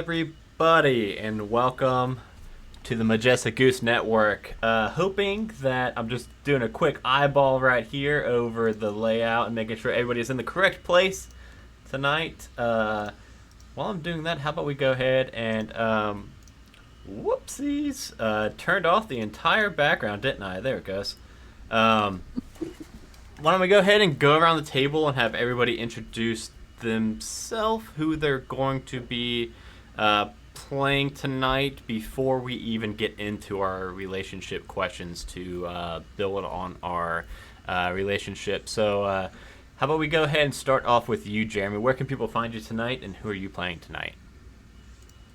everybody, and welcome to the Majestic Goose Network. Hoping that I'm just doing a quick eyeball right here over the layout and making sure everybody's in the correct place tonight. While I'm doing that, how about we go ahead and, whoopsies, turned off the entire background, didn't I? There it goes. Why don't we go ahead and go around the table and have everybody introduce themselves, who they're going to be playing tonight before we even get into our relationship questions to build on our relationship. So how about we go ahead and start off with you, Jeremy. Where can people find you tonight, and who are you playing tonight?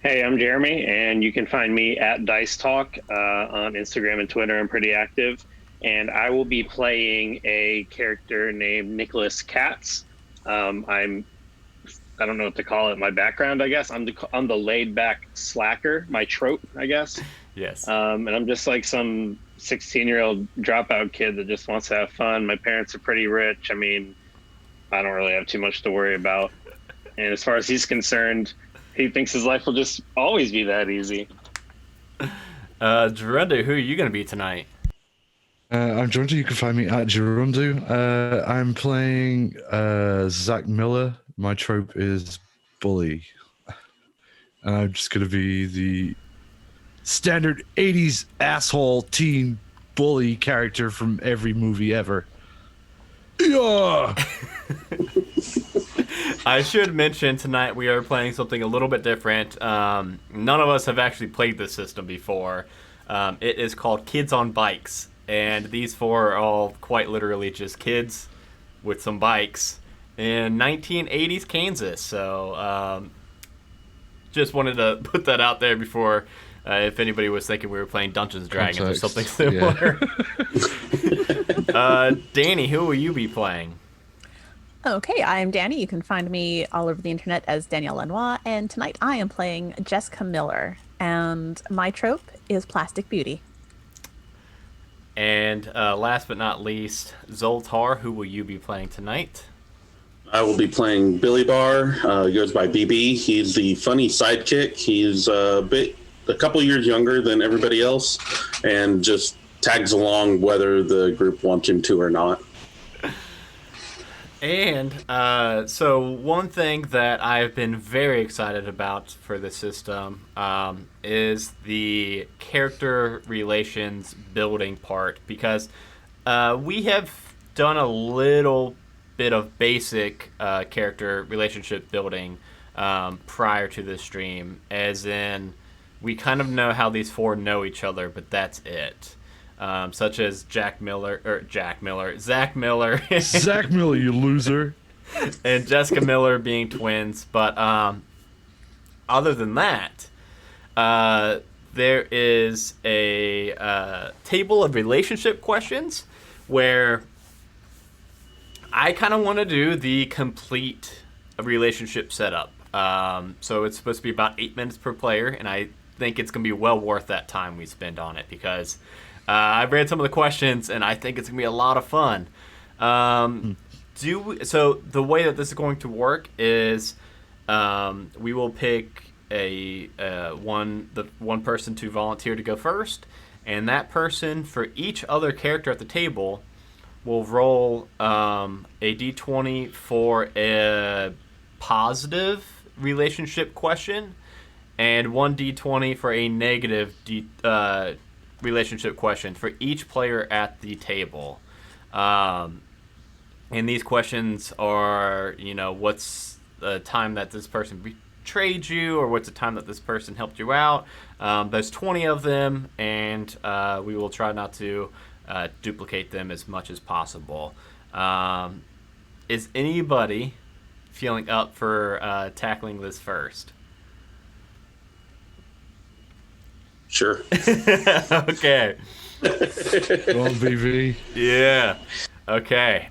Hey, I'm Jeremy, and you can find me at Dice Talk on Instagram and Twitter. I'm pretty active, and I will be playing a character named Nicholas Katz. I don't know what to call it. My background, I guess. I'm the laid back slacker. My trope, I guess. Yes. And I'm just like some 16-year-old dropout kid that just wants to have fun. My parents are pretty rich. I mean, I don't really have too much to worry about. And as far as he's concerned, he thinks his life will just always be that easy. Gerundu, who are you going to be tonight? I'm Gerundu. You can find me at Gerundu. I'm playing Zach Miller. My trope is bully. And I'm just going to be the standard 80s asshole teen bully character from every movie ever. Yeah! I should mention tonight we are playing something a little bit different. None of us have actually played this system before. It is called Kids on Bikes. And these four are all quite literally just kids with some bikes in 1980s Kansas. So just wanted to put that out there before if anybody was thinking we were playing Dungeons & Dragons or something similar. Yeah. Danny, who will you be playing? Okay, I'm Danny. You can find me all over the internet as Danielle Lenoir, and tonight I am playing Jessica Miller, and my trope is Plastic Beauty. And last but not least, Zoltar, who will you be playing tonight? I will be playing Billy Barr. He goes by BB. He's the funny sidekick. He's a couple years younger than everybody else, and just tags along whether the group wants him to or not. And so one thing that I've been very excited about for the system is the character relations building part, because we have done a little bit of basic character relationship building prior to this stream, as in we kind of know how these four know each other, but that's it. Such as Zach Miller. Zach Miller, you loser. And Jessica Miller being twins. But other than that, there is a table of relationship questions where I kind of want to do the complete relationship setup. So it's supposed to be about 8 minutes per player, and I think it's going to be well worth that time we spend on it, because I've read some of the questions, and I think it's going to be a lot of fun. So the way that this is going to work is we will pick one person to volunteer to go first, and that person for each other character at the table will roll a d20 for a positive relationship question, and one d20 for a negative relationship question for each player at the table. And these questions are, what's the time that this person betrayed you, or what's the time that this person helped you out. There's 20 of them, and we will try not to duplicate them as much as possible. Is anybody feeling up for tackling this first? Sure. Okay. Go on, BV. Yeah. Okay.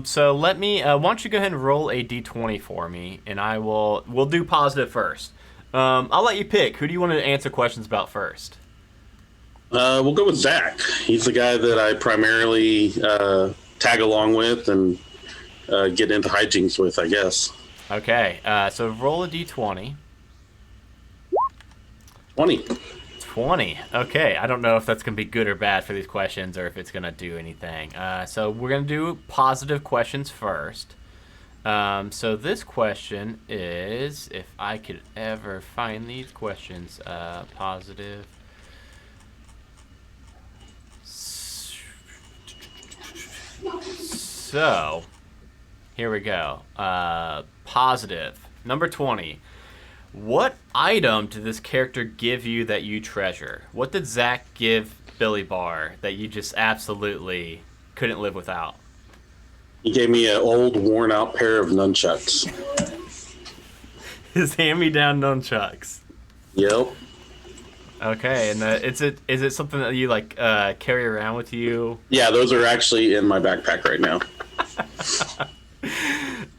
So let me. Why don't you go ahead and roll a d20 for me, and we'll do positive first. I'll let you pick. Who do you want to answer questions about first? We'll go with Zach. He's the guy that I primarily tag along with and get into hijinks with, I guess. Okay. So roll a d20. 20. 20. Okay, I don't know if that's going to be good or bad for these questions or if it's going to do anything. So we're going to do positive questions first. So this question is, if I could ever find these questions, positive. So, here we go. Positive. Number 20. What item did this character give you that you treasure? What did Zach give Billy Barr that you just absolutely couldn't live without? He gave me an old, worn-out pair of nunchucks. His hand-me-down nunchucks. Yep. Okay, and is it something that you like carry around with you? Yeah, those are actually in my backpack right now.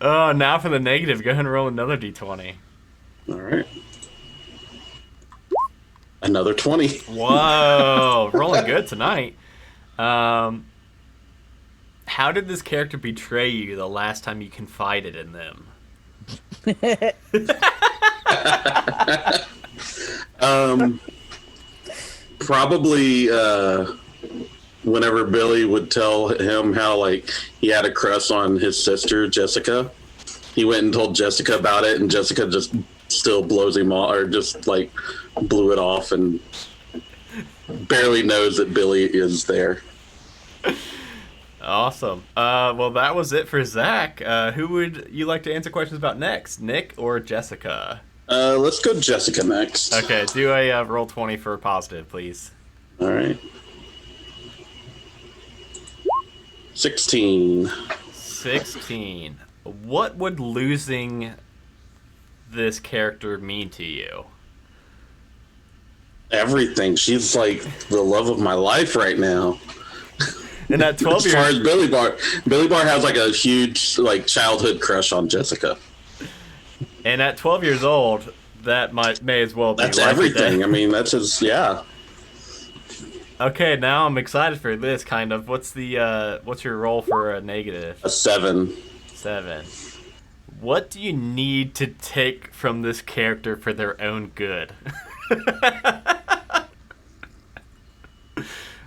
Oh, now for the negative. Go ahead and roll another d20. All right. Another 20. Whoa, rolling good tonight. How did this character betray you the last time you confided in them? Probably whenever Billy would tell him how like he had a crush on his sister Jessica, he went and told Jessica about it, and Jessica just still blows him off, or just like blew it off, and barely knows that Billy is there. Awesome. Well, that was it for Zach. Who would you like to answer questions about next, Nick or Jessica? Let's go Jessica next. Okay, do a roll 20 for a positive, please. All right. 16. 16. What would losing this character mean to you? Everything. She's like the love of my life right now. And at 12 As far as years, Billy Barr has like a huge like childhood crush on Jessica. and at 12 years old, that may as well be That's life or everything. death. I mean, that's his. Yeah. Okay, now I'm excited for this kind of. What's your roll for a negative? A 7. 7. What do you need to take from this character for their own good?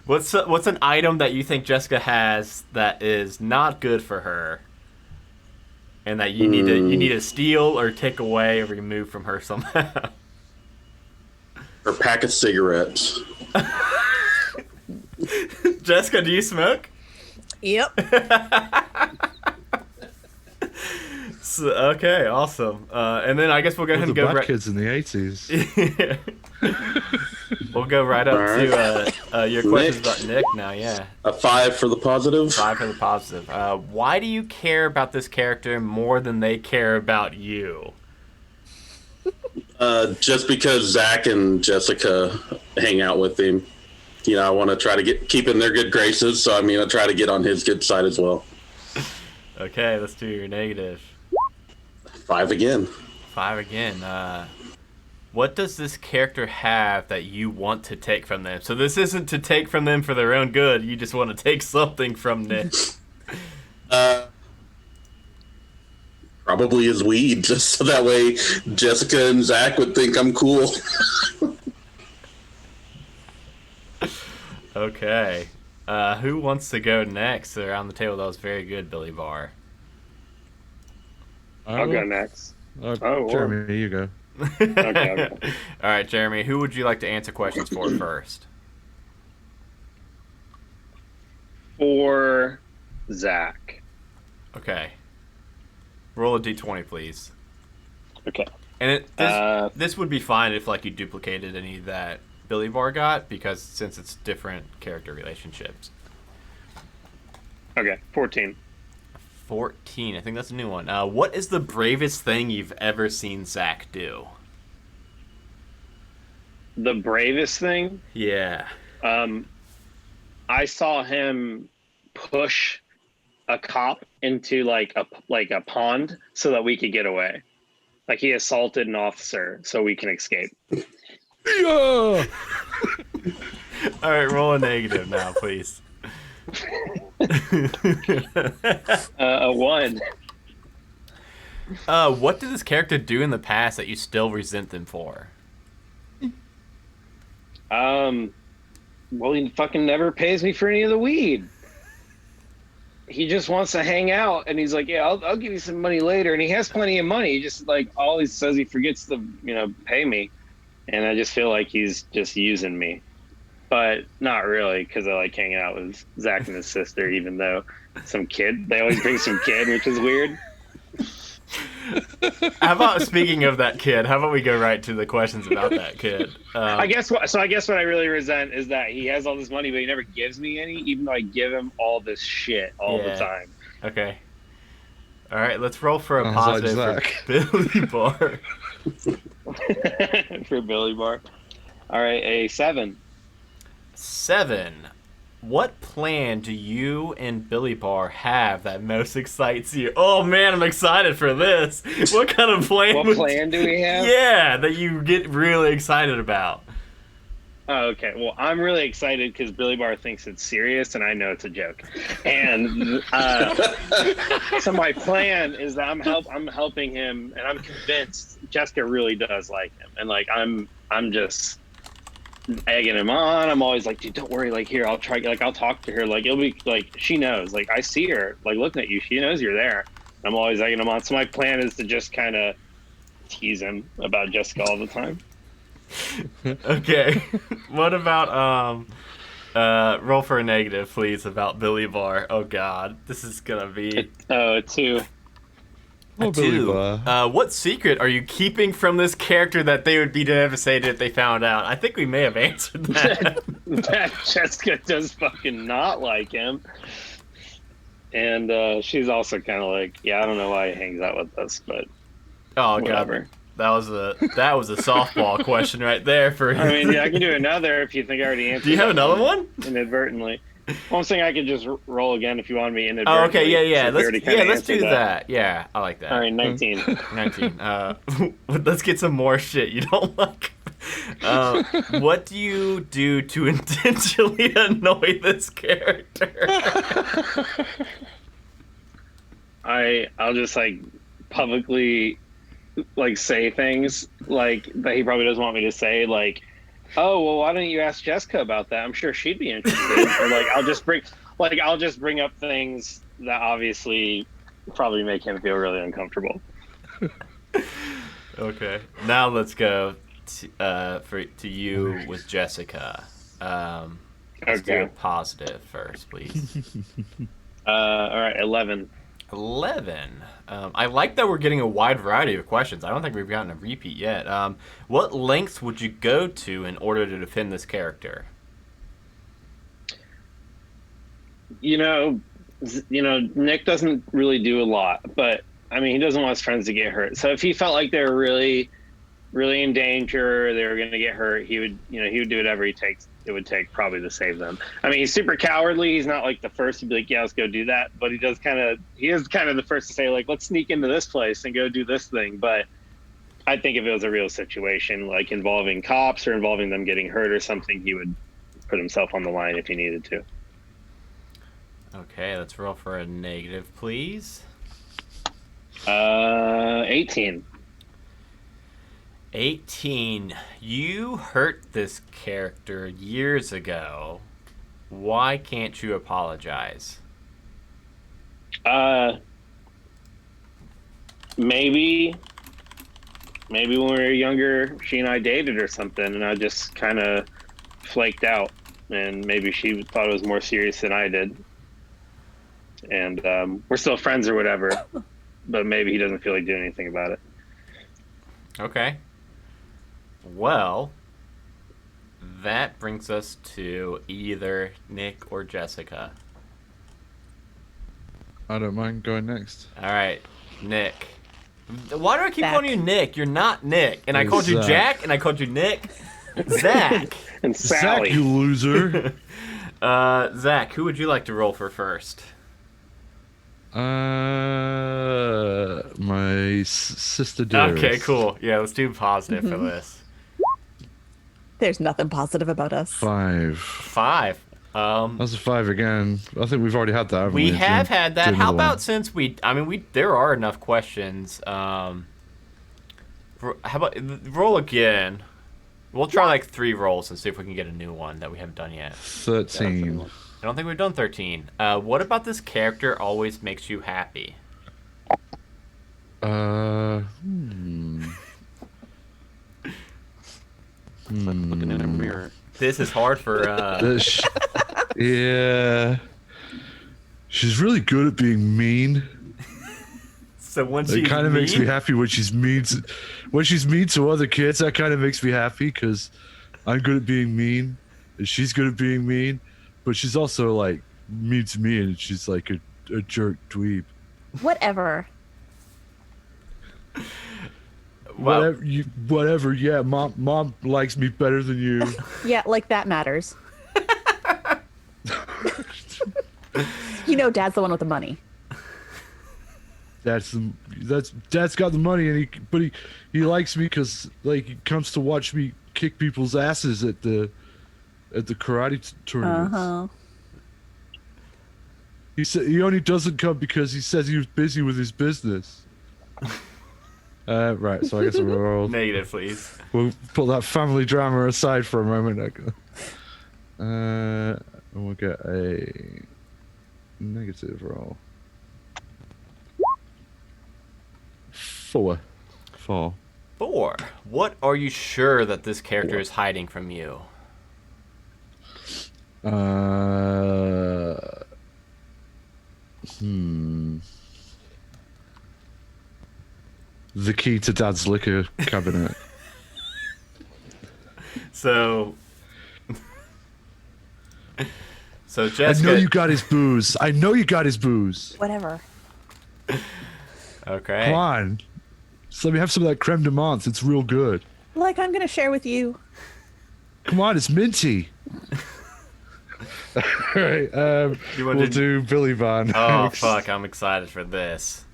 What's an item that you think Jessica has that is not good for her, and that you need to steal or take away or remove from her somehow? Her pack of cigarettes. Jessica, do you smoke? Yep. So, okay, awesome. And then I guess we'll go ahead The and go bad right. kids in the 80s. We'll go right up All to your questions about Nick now. Yeah, A 5 for the positive. 5 for the positive. Why do you care about this character more than they care about you? Just because Zach and Jessica hang out with him. You know, I want to try to keep in their good graces. So, I mean, I try to get on his good side as well. Okay, let's do your negative. 5 again. 5 again. What does this character have that you want to take from them? So this isn't to take from them for their own good. You just want to take something from Nick. Probably his weed, just so that way Jessica and Zach would think I'm cool. Okay. Who wants to go next around the table? That was very good, Billy Barr. I'll go next. Jeremy, you go. Okay. All right, Jeremy, who would you like to answer questions for first? For Zach. Okay. Roll a d20, please. Okay. And this would be fine if like you duplicated any that Billy Barr got, because since it's different character relationships. Okay. 14. 14. I think that's a new one. What is the bravest thing you've ever seen Zach do? The bravest thing? Yeah. I saw him push a cop into like a pond so that we could get away. Like he assaulted an officer so we can escape. Yeah! All right, roll a negative now, please. A 1. What did this character do in the past that you still resent them for? Well, he fucking never pays me for any of the weed. He just wants to hang out, and he's like, "Yeah, I'll give you some money later." And he has plenty of money. He just like always says he forgets to, pay me, and I just feel like he's just using me, but not really, because I like hanging out with Zach and his sister, even though they always bring some kid, which is weird. How about, speaking of that kid, how about we go right to the questions about that kid? I guess what I really resent is that he has all this money, but he never gives me any, even though I give him all this shit all the time. Okay. All right, let's roll for a Sounds positive like for Billy Bar. For Billy Bar. All right, a 7. 7. What plan do you and Billy Bar have that most excites you? Oh man, I'm excited for this. What kind of plan? What plan do we have? Yeah, that you get really excited about. Oh, okay. Well, I'm really excited because Billy Bar thinks it's serious, and I know it's a joke. And so my plan is that I'm helping him, and I'm convinced Jessica really does like him, and like I'm just egging him on. I'm always like, dude, don't worry. Like, here, I'll try. Like, I'll talk to her. Like, it'll be like she knows. Like, I see her. Like, looking at you, she knows you're there. I'm always egging him on. So my plan is to just kind of tease him about Jessica all the time. Okay. What about roll for a negative, please, about Billy Bar? Oh God, this is gonna be a 2. Oh, Billy Bar. What secret are you keeping from this character that they would be devastated if they found out? I think we may have answered that. That Jessica does fucking not like him. And she's also kind of like, yeah, I don't know why he hangs out with us, but Oh whatever. God. That was a softball question right there for him. I mean, yeah, I can do another if you think I already answered. Do you have another one? Inadvertently. Well, I'm saying I could just roll again if you want me inadvertently. Oh, okay, yeah. Let's do that. that. Yeah, I like that. All right, 19. 19. Let's get some more shit you don't like. What do you do to intentionally annoy this character? I'll just like publicly like say things like that he probably doesn't want me to say, like, oh well, why don't you ask Jessica about that? I'm sure she'd be interested. Or like I'll just bring up things that obviously probably make him feel really uncomfortable. Okay, now let's go to you with Jessica. Let's do positive first, please. All right, 11. 11. I like that we're getting a wide variety of questions. I don't think we've gotten a repeat yet. What lengths would you go to in order to defend this character? Nick doesn't really do a lot, but I mean, he doesn't want his friends to get hurt. So if he felt like they were really, really in danger, they were going to get hurt, he would do whatever it would take probably to save them. I mean, he's super cowardly. He's not like the first to be like, yeah, let's go do that. But he is kind of the first to say, like, let's sneak into this place and go do this thing. But I think if it was a real situation, like involving cops or involving them getting hurt or something, he would put himself on the line if he needed to. Okay, let's roll for a negative, please. 18. 18. You hurt this character years ago. Why can't you apologize? Maybe when we were younger, she and I dated or something, and I just kind of flaked out, and maybe she thought it was more serious than I did. And we're still friends or whatever, but maybe he doesn't feel like doing anything about it. Okay. Well, that brings us to either Nick or Jessica. I don't mind going next. All right, Nick. Why do I keep Zach. calling you Nick? You're not Nick. And I called you Zach. Jack, and I called you Nick. Zach. And Sally. Zach, you loser. Zach, who would you like to roll for first? My sister Dearest. Okay, cool. Yeah, let's do positive for this. There's nothing positive about us. 5. 5. That's a 5 again. I think we've already had that. Haven't We we? have Do had that. another How one. about since there are enough questions. How about roll again? We'll try like 3 rolls and see if we can get a new one that we haven't done yet. 13. I don't think we've done 13. What about this character always makes you happy? Looking in a mirror. This is hard for. Yeah. She's really good at being mean. So when she's It kind of makes me happy when she's mean to other kids. That kind of makes me happy because I'm good at being mean, and she's good at being mean, but she's also like mean to me, and she's like a jerk dweeb. Whatever. Well, Whatever. Yeah, mom likes me better than you. Yeah, like that matters. You know, Dad's the one with the money. Dad's got the money, and he likes me because like he comes to watch me kick people's asses at the karate tournaments. Uh-huh. He said he only doesn't come because he says he was busy with his business. Right, so I guess we'll roll. negative, please. We'll put that family drama aside for a moment. And we'll get a negative roll. 4. 4. What are you sure that this character is hiding from you? The key to Dad's liquor cabinet. So I Jessica. know you got his booze. Whatever. Okay. Come on. Just let me have some of that creme de menthe. It's real good. Like I'm gonna share with you. Come on, it's minty. Alright, we'll do Billy Van. Oh next. fuck! I'm excited for this.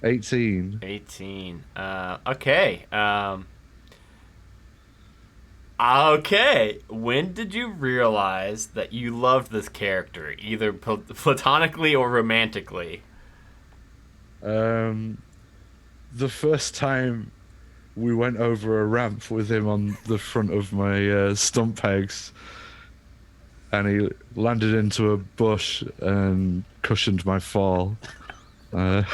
18. 18. Okay. Okay. When did you realize that you loved this character, either platonically or romantically? The first time we went over a ramp with him on the front of my stump pegs, and he landed into a bush and cushioned my fall. I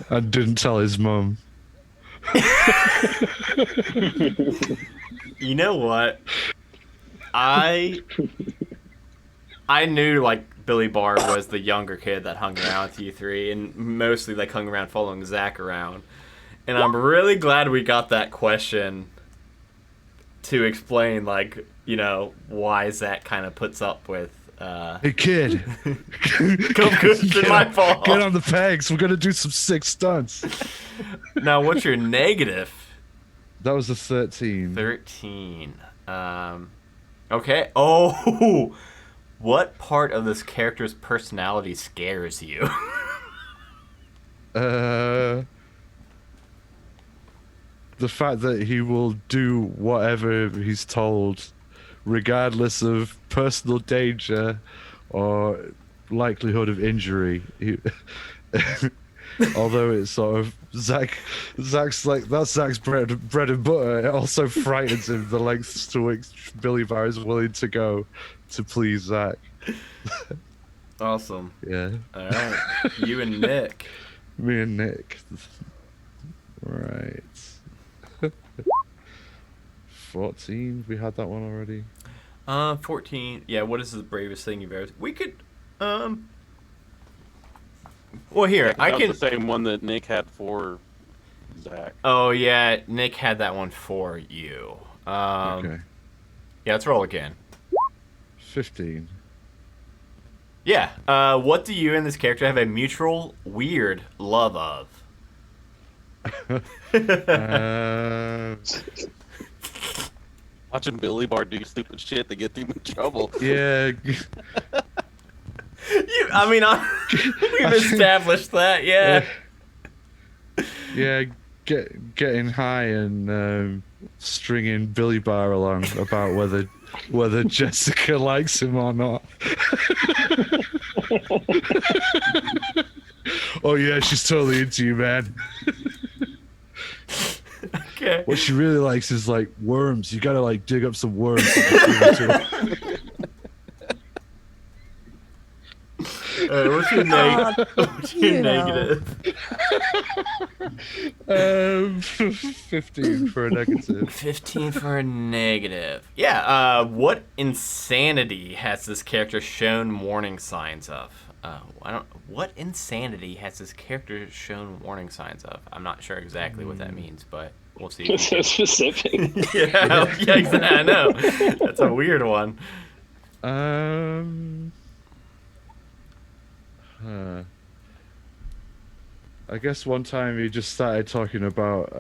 didn't tell his mum. You know what? I knew like Billy Barr was the younger kid that hung around with you three, and mostly like hung around following Zach around. And I'm really glad we got that question to explain, like, you know, why Zach kind of puts up with. Hey kid, Come good, it's my fault. Get on the pegs. We're gonna do some sick stunts. Now, what's your negative? That was a 13. 13. Okay. Oh, what part of this character's personality scares you? The fact that he will do whatever he's told, regardless of personal danger or likelihood of injury. Although it's sort of Zach's like, that's Zach's bread and butter. It also frightens him the lengths to which Billy Barr is willing to go to please Zach. Awesome. Yeah. All right. You and Nick. Me and Nick. Right. 14. We had that one already. 14. Yeah. What is the bravest thing you've ever? We could. Well, here I That can. was the same one that Nick had for Zach. Oh yeah, Nick had that one for you. Okay. Yeah, let's roll again. 15. Yeah. What do you and this character have a mutual weird love of? Watching Billy Barr do stupid shit to get him in trouble. Yeah. We've established that. Yeah. Yeah. Getting high and stringing Billy Barr along about whether Jessica likes him or not. Oh yeah, she's totally into you, man. Okay. What she really likes is like worms. You gotta like dig up some worms. And just give it to her. What's your, what's your you know. negative? 15 for a negative. 15 for a negative. Yeah, what insanity has this character shown warning signs of? What insanity has this character shown warning signs of? I'm not sure exactly what that means, but we'll see. It's so specific. Yeah, exactly. I know. That's a weird one. I guess one time he just started talking about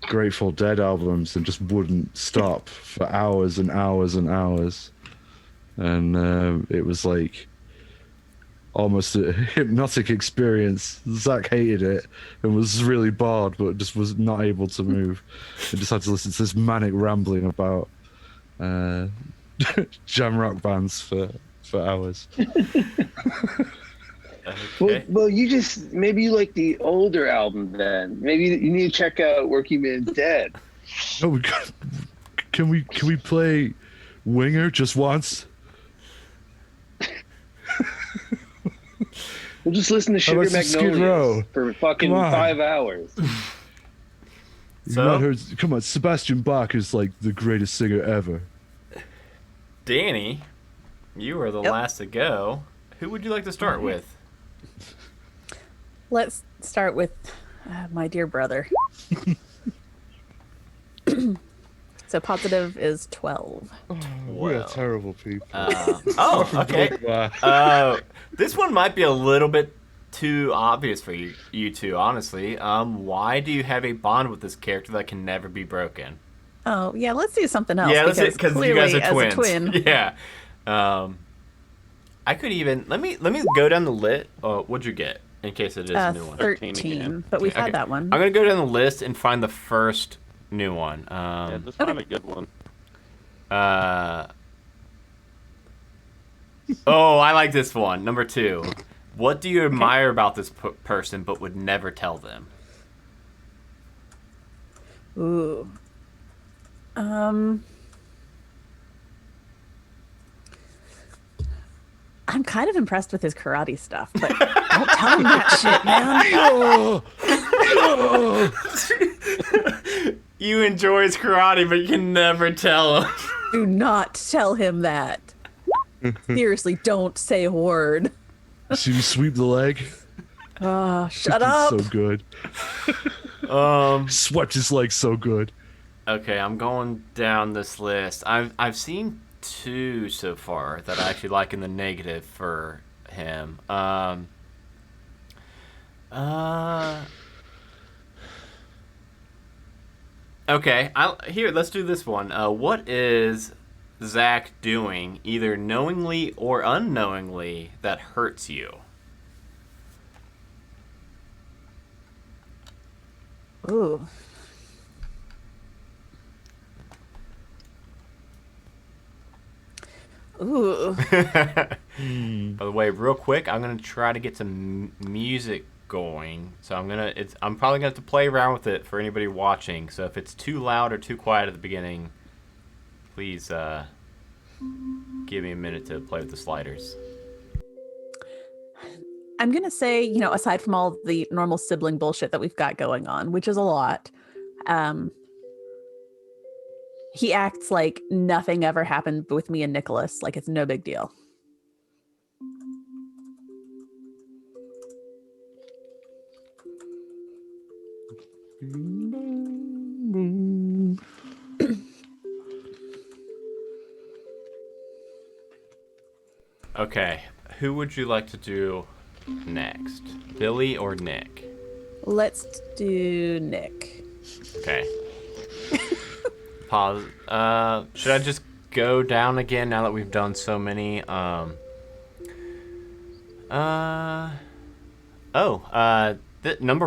Grateful Dead albums and just wouldn't stop for hours and hours and hours. And it was like almost a hypnotic experience. Zach hated it and was really bored, but just was not able to move. And just had to listen to this manic rambling about jam rock bands for hours. Okay. Well, maybe you like the older album then. Maybe you need to check out Working Man's Dead. No, can we play Winger just once? We'll just listen to How Sugar about some Skid Row? Magnolias for fucking Come on. 5 hours. So, Come on, Sebastian Bach is like the greatest singer ever. Danny, you are the Yep. last to go. Who would you like to start with? Let's start with my dear brother. So positive is 12. We are Well, terrible people. Okay. This one might be a little bit too obvious for you two, honestly. Why do you have a bond with this character that can never be broken? Oh, yeah, let's do something else. Yeah, let's because you guys are as twins. a twin. Yeah. I could even let me go down the list. What'd you get? In case it is a new one. 13, but we've Okay. had that one. I'm gonna go down the list and find the first new one. Yeah, just find a good one. Oh, I like this one. Number 2. What do you admire about this person but would never tell them? Ooh. I'm kind of impressed with his karate stuff, but don't tell him that shit, man. You enjoy his karate, but you can never tell him. Do not tell him that. Seriously, don't say a word. See me sweep the leg? Shut up. So good. Swept his leg so good. Okay, I'm going down this list. I've seen 2 so far that I actually like in the negative for him. Okay, here, let's do this one. What is Zach doing, either knowingly or unknowingly, that hurts you? Ooh. Ooh. By the way, real quick, I'm gonna try to get some music going. So I'm probably gonna have to play around with it for anybody watching. So if it's too loud or too quiet at the beginning, please give me a minute to play with the sliders. I'm going to say, aside from all the normal sibling bullshit that we've got going on, which is a lot, he acts like nothing ever happened with me and Nicholas, like it's no big deal. Okay, who would you like to do next? Billy or Nick? Let's do Nick. Okay. Pause. Should I just go down again now that we've done so many? Number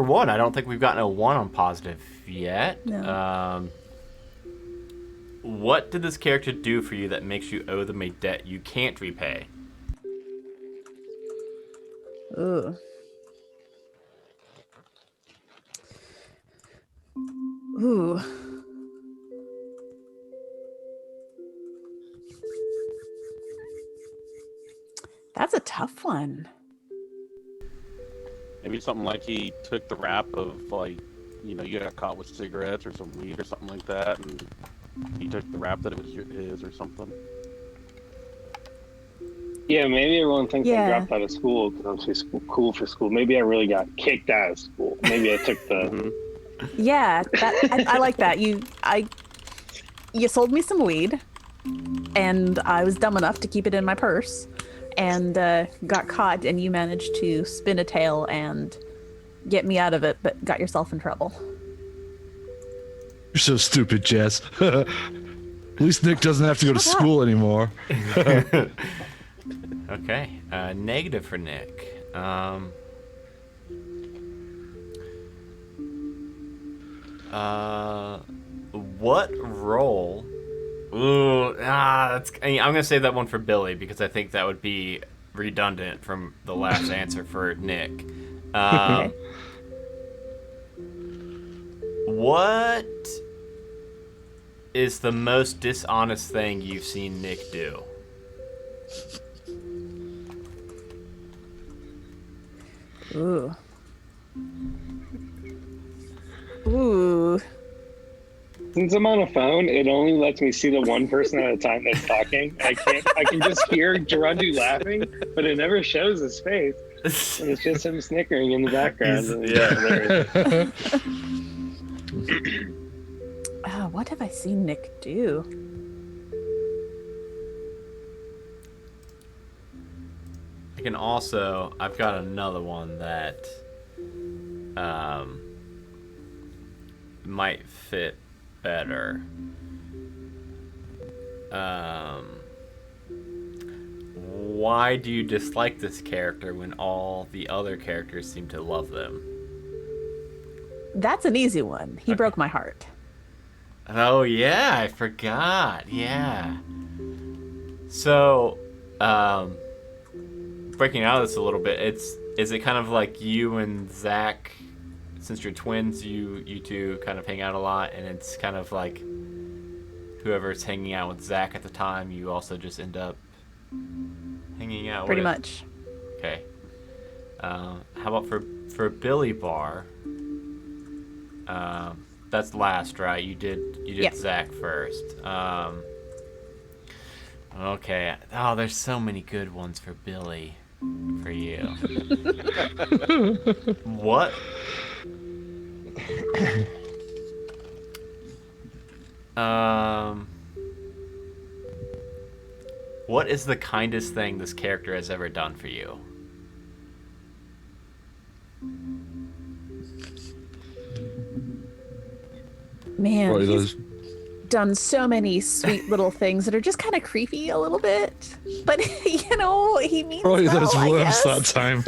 1, I don't think we've gotten a 1 on positive yet. No. What did this character do for you that makes you owe them a debt you can't repay? Ooh. Ooh. That's a tough one. Maybe something like he took the rap of, like, you know, you got caught with cigarettes or some weed or something like that, and he took the rap that it was his or something. Yeah, maybe everyone thinks I Yeah. dropped out of school because I'm too cool for school. Maybe I really got kicked out of school. Maybe I took the. Yeah, I like that. You sold me some weed, and I was dumb enough to keep it in my purse, and got caught, and you managed to spin a tail and get me out of it, but got yourself in trouble. You're so stupid, Jess. At least Nick doesn't have to go to Shut up. school anymore. Okay, negative for Nick. What role? I'm gonna save that one for Billy because I think that would be redundant from the last answer for Nick. Okay. What is the most dishonest thing you've seen Nick do? Ooh. Ooh. Since I'm on a phone, it only lets me see the one person at a time that's talking. I can just hear Gerundu laughing, but it never shows his face. And it's just him snickering in the background. What have I seen Nick do? I've got another one that might fit better. Why do you dislike this character when all the other characters seem to love them? That's an easy one. He broke my heart. Oh yeah, I forgot. Yeah. So, breaking out of this a little bit, is it kind of like you and Zach, since you're twins, you two kind of hang out a lot, and it's kind of like whoever's hanging out with Zach at the time, you also just end up hanging out Pretty with? much. Okay. How about for Billy Bar? That's last, right? You did Yeah. Zach first. Okay. Oh, there's so many good ones for Billy. For you. What? What is the kindest thing this character has ever done for you? Man, Right, he's done so many sweet little things that are just kind of creepy a little bit. But, he means Right, well, those I worms guess. that time.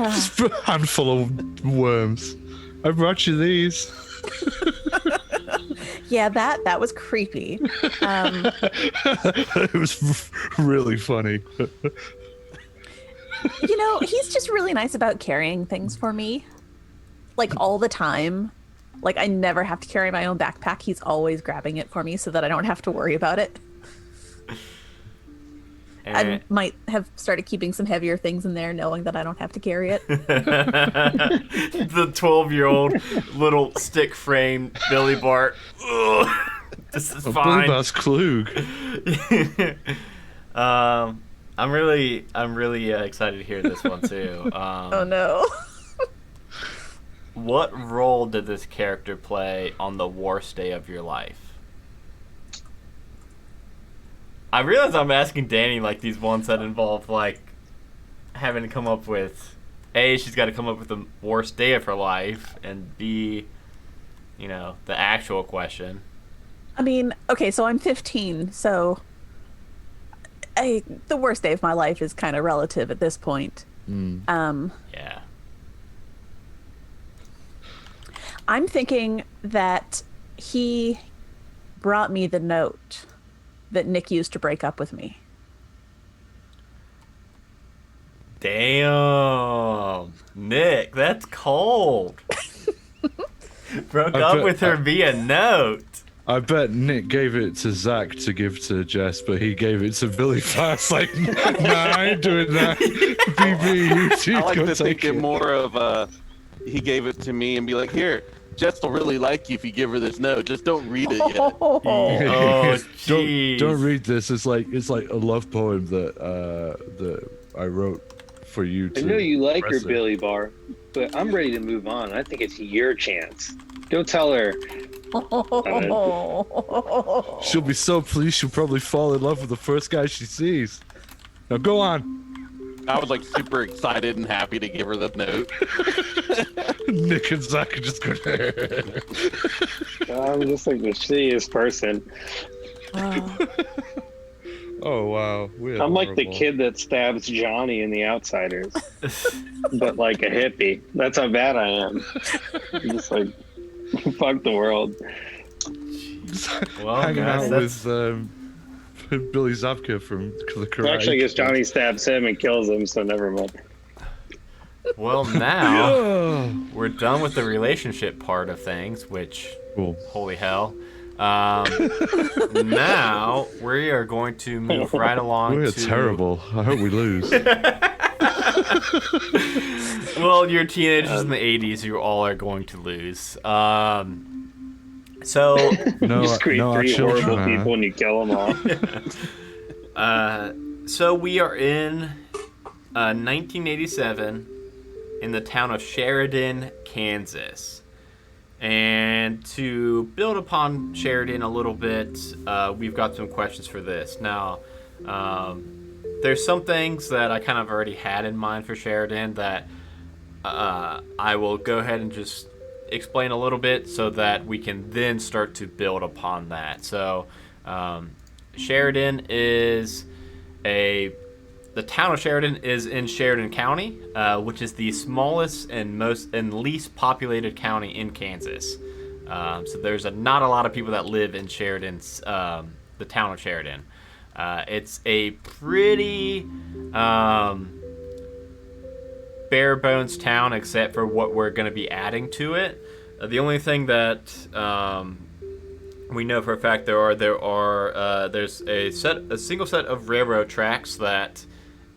Just a handful of worms. I brought you these. Yeah, that was creepy. It was really funny. He's just really nice about carrying things for me. Like, all the time. Like, I never have to carry my own backpack. He's always grabbing it for me so that I don't have to worry about it. I might have started keeping some heavier things in there, knowing that I don't have to carry it. The 12-year-old little stick frame Billy Bart. Ugh, this is Billy fine. Bart's Klug. I'm really excited to hear this one too. Oh no. What role did this character play on the worst day of your life? I realize I'm asking Danny like these ones that involve like having to come up with A, she's got to come up with the worst day of her life, and B, the actual question. I mean, okay, so I'm 15, so the worst day of my life is kind of relative at this point. Yeah. I'm thinking that he brought me the note that Nick used to break up with me. Damn. Nick, that's cold. Broke I up bet- with her via note. I bet Nick gave it to Zach to give to Jess, but he gave it to Billy fast. Like, nah, I ain't doing that. BB, you two I like go to take think it it. more of he gave it to me and be like, here, Jess will really like you if you give her this note. Just don't read it yet. Oh, don't jeez. read this. It's like a love poem that I wrote for you to. I know you like her, impress Billy Bar, but I'm ready to move on. I think it's your chance. Go tell her. She'll be so pleased. She'll probably fall in love with the first guy she sees. Now go on. I was like super excited and happy to give her the note. Nick and Zach are just going. I'm just like the shittiest person. Oh wow, I'm like the kid that stabs Johnny in The Outsiders, but like a hippie. That's how bad I am. I'm just like, fuck the world. Well, hanging guys, out that's- with Billy Zabka from the Karate. Actually, I guess Johnny stabs him and kills him, so never mind. Well, now we're done with the relationship part of things, which, Cool. holy hell. Now we are going to move right along We're to... terrible. I hope we lose. Well, you're teenagers in the 80s, you all are going to lose. So, You just create our three children horrible are. people and you kill them all. so we are in 1987 in the town of Sheridan, Kansas. And to build upon Sheridan a little bit, we've got some questions for this. Now, there's some things that I kind of already had in mind for Sheridan that I will go ahead and just explain a little bit so that we can then start to build upon that. So, Sheridan is the town of Sheridan is in Sheridan County, which is the smallest and least populated county in Kansas. So there's not a lot of people that live in Sheridan's, the town of Sheridan. It's a pretty bare bones town, except for what we're going to be adding to it. The only thing that we know for a fact there's a single set of railroad tracks that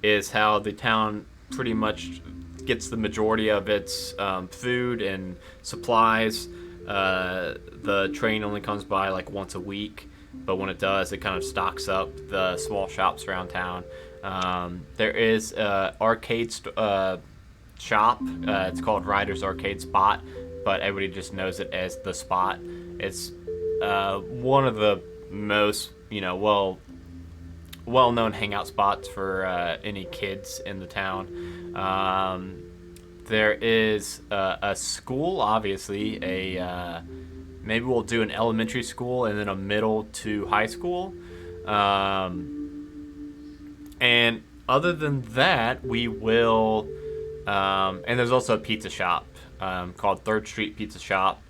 is how the town pretty much gets the majority of its food and supplies. The train only comes by like once a week, but when it does, it kind of stocks up the small shops around town. There is an arcade shop. It's called Ryder's Arcade Spot, but everybody just knows it as the Spot. It's one of the most, well-known hangout spots for any kids in the town. There is a school, obviously. Maybe we'll do an elementary school and then a middle to high school. And other than that, we will... and there's also a pizza shop called 3rd Street Pizza Shop,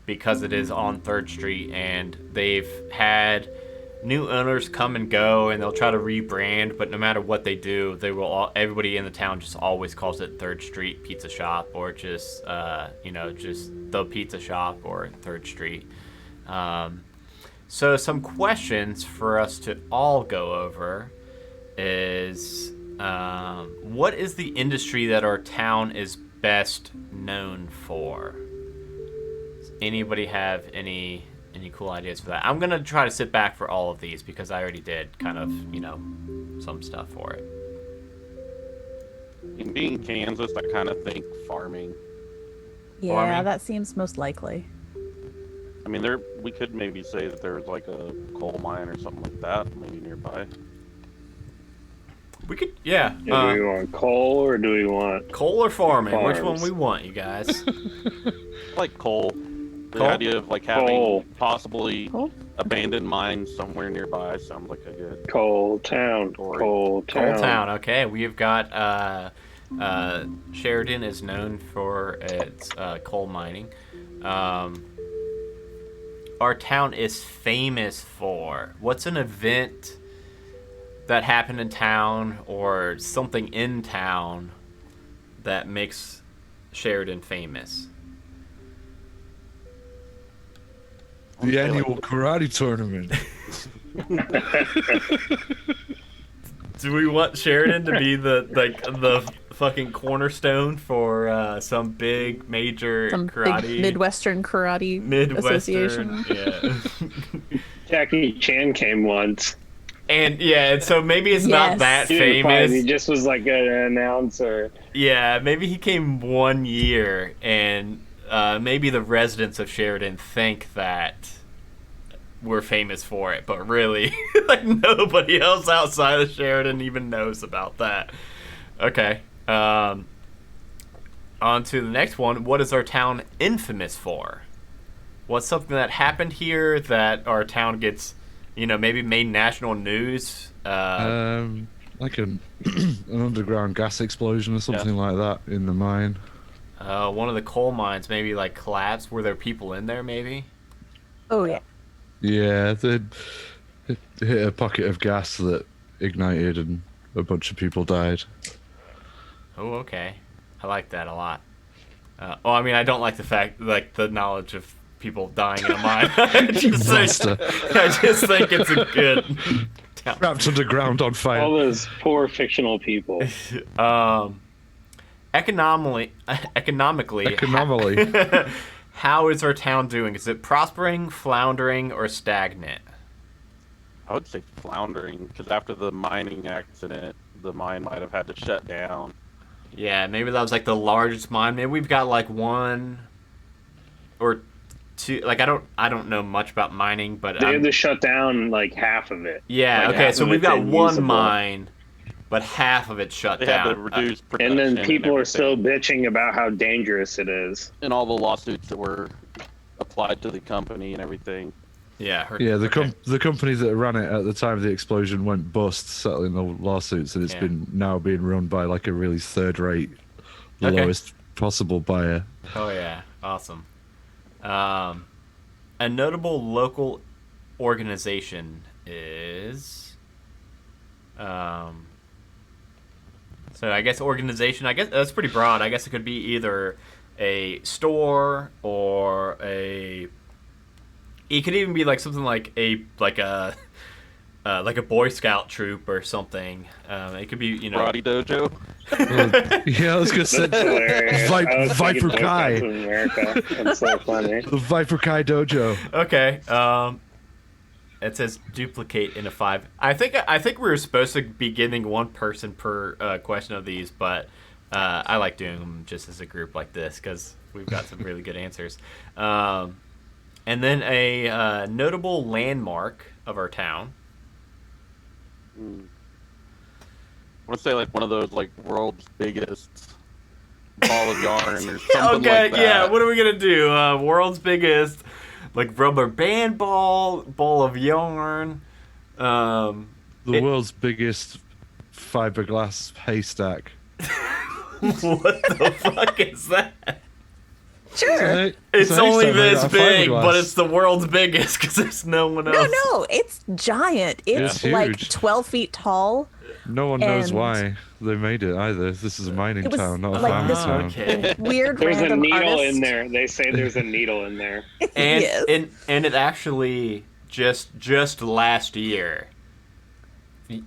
because it is on 3rd Street, and they've had new owners come and go, and they'll try to rebrand, but no matter what they do, everybody in the town just always calls it 3rd Street Pizza Shop, or just just the pizza shop or 3rd Street. So some questions for us to all go over is, what is the industry that our town is best known for? Does anybody have any cool ideas for that? I'm gonna try to sit back for all of these because I already did kind of some stuff for it. In being Kansas, I kind of think farming. Yeah, Farming? that seems most likely. I mean, we could maybe say that there's like a coal mine or something like that, maybe nearby. We could, yeah. Do we want coal or do we want... Coal or farming? Which one Farms. we want, you guys? Like coal. The Coal? idea of like having Coal. possibly Coal? abandoned mines somewhere nearby sounds like a good. Coal Town. Coal Town. Coal Town. Okay, we've got Sheridan is known for its coal mining. Our town is famous for... What's an event that happened in town or something in town that makes Sheridan famous? The annual karate tournament. Do we want Sheridan to be the fucking cornerstone for some big major Some karate big Midwestern Karate Midwestern? Association. Yeah. Jackie Chan came once. And so maybe it's not Yes. that He didn't fight, famous. he just was like an announcer. Yeah, maybe he came 1 year, and maybe the residents of Sheridan think that we're famous for it, but really, like, nobody else outside of Sheridan even knows about that. Okay. On to the next one. What is our town infamous for? What's something that happened here that our town gets, maybe made national news? Like an underground gas explosion or something like that in the mine. One of the coal mines maybe like collapsed. Were there people in there maybe? Oh yeah. Yeah, they hit a pocket of gas that ignited and a bunch of people died. Oh, okay. I like that a lot. I don't like the knowledge of people dying in a mine. I just think it's a good town. Trapped underground on fire. All those poor fictional people. Economically, how is our town doing? Is it prospering, floundering, or stagnant? I would say floundering, because after the mining accident, the mine might have had to shut down. Yeah, maybe that was like the largest mine. Maybe we've got like one or two. Like I don't know much about mining, but They had to shut down like half of it. yeah. Like, Okay, half so of we've it's got one unusable. mine, but half of it shut They down. had to reduce production. And then people are everything. still bitching about how dangerous it is. And all the lawsuits that were applied to the company and everything. Yeah. Yeah, okay. the company that ran it at the time of the explosion went bust, settling the lawsuits, and it's Yeah. been now being run by like a really third-rate, Okay. lowest possible buyer. Oh yeah, awesome. A notable local organization is. So I guess organization. I guess that's pretty broad. I guess it could be either a store or a. It could even be like something like a Boy Scout troop or something. It could be Karate dojo. Yeah, I was gonna say That's hilarious. I was thinking Viper Boy Kai, Scouts of America. That's so funny. the Viper Kai dojo. Okay. It says duplicate in a 5. I think we were supposed to be getting one person per question of these, but I like doing them just as a group like this because we've got some really good answers. And then a notable landmark of our town. I want to say like one of those like world's biggest ball of yarn or something Okay, like that. yeah. What are we gonna do? World's biggest, like rubber band ball of yarn. The world's biggest fiberglass haystack. What the fuck is that? Sure. It's only haystack made this out of big, fiberglass. but it's the world's biggest because there's no one else. No, it's giant. It's It's like huge. 12 feet tall. No one knows And- why they made it either. This is a mining It was town, not a like farming this- town. Okay. Weird There's a random needle artist. in there. They say there's a needle in there. And Yes. and it actually just last year,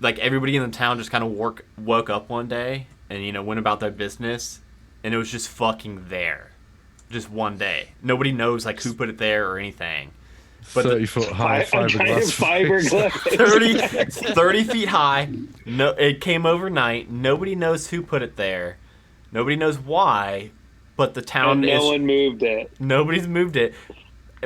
like everybody in the town just kind of woke up one day and went about their business, and it was just fucking there, just one day. Nobody knows like who put it there or anything. But 30-foot high A giant fiberglass. fiberglass. 30 feet high. No, it came overnight. Nobody knows who put it there. Nobody knows why. But the town And is. no one moved it. Nobody's moved it.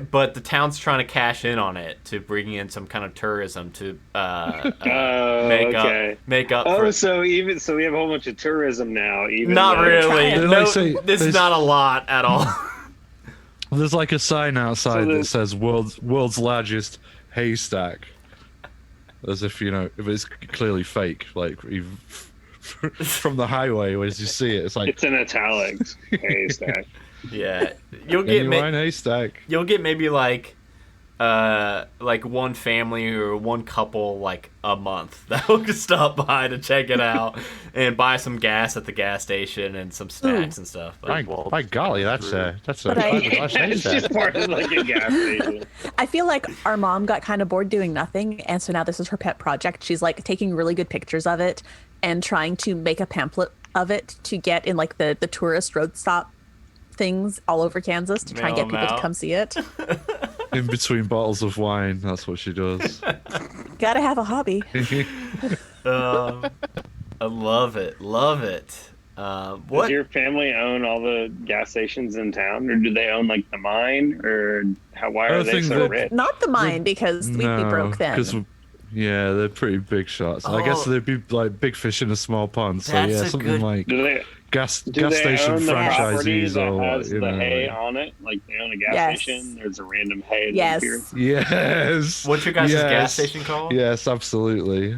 But the town's trying to cash in on it to bring in some kind of tourism to Okay. make up Oh, for. so we have a whole bunch of tourism now. Even Not though- really. They No, like say- this is they- not a lot at all. There's like a sign outside So that there's- says world's largest haystack. As if, if it's clearly fake. Like, from the highway, as you see it, it's like, It's in italics. Haystack. Yeah, you'll get genuine haystack. you'll get maybe like like one family or one couple like a month that will stop by to check it out and buy some gas at the gas station and some snacks and stuff. But, By golly, that's a But I- It's just part of like a gas station. I feel like our mom got kind of bored doing nothing, and so now this is her pet project. She's like taking really good pictures of it and trying to make a pamphlet of it to get in like the tourist road stop things all over Kansas to try and Mail get 'em people to out. come see it. in between bottles of wine. That's what she does. Gotta have a hobby. I love it. Love it. Does What? your family own all the gas stations in town, or do they own like the mine, or how? Why I are don't they think so that- rich? Not the mine because we'd be broke then. because yeah, they're pretty big shots. I guess Oh. they'd be like big fish in a small pond. So That's yeah, a something good- like Do they? gas Do they station own the property franchisees that or has you the know. hay on it? Like they own a gas Yes. station. There's a random hay. That Yes. appears. Yes. What's your guys' yes. gas station called? Yes, absolutely.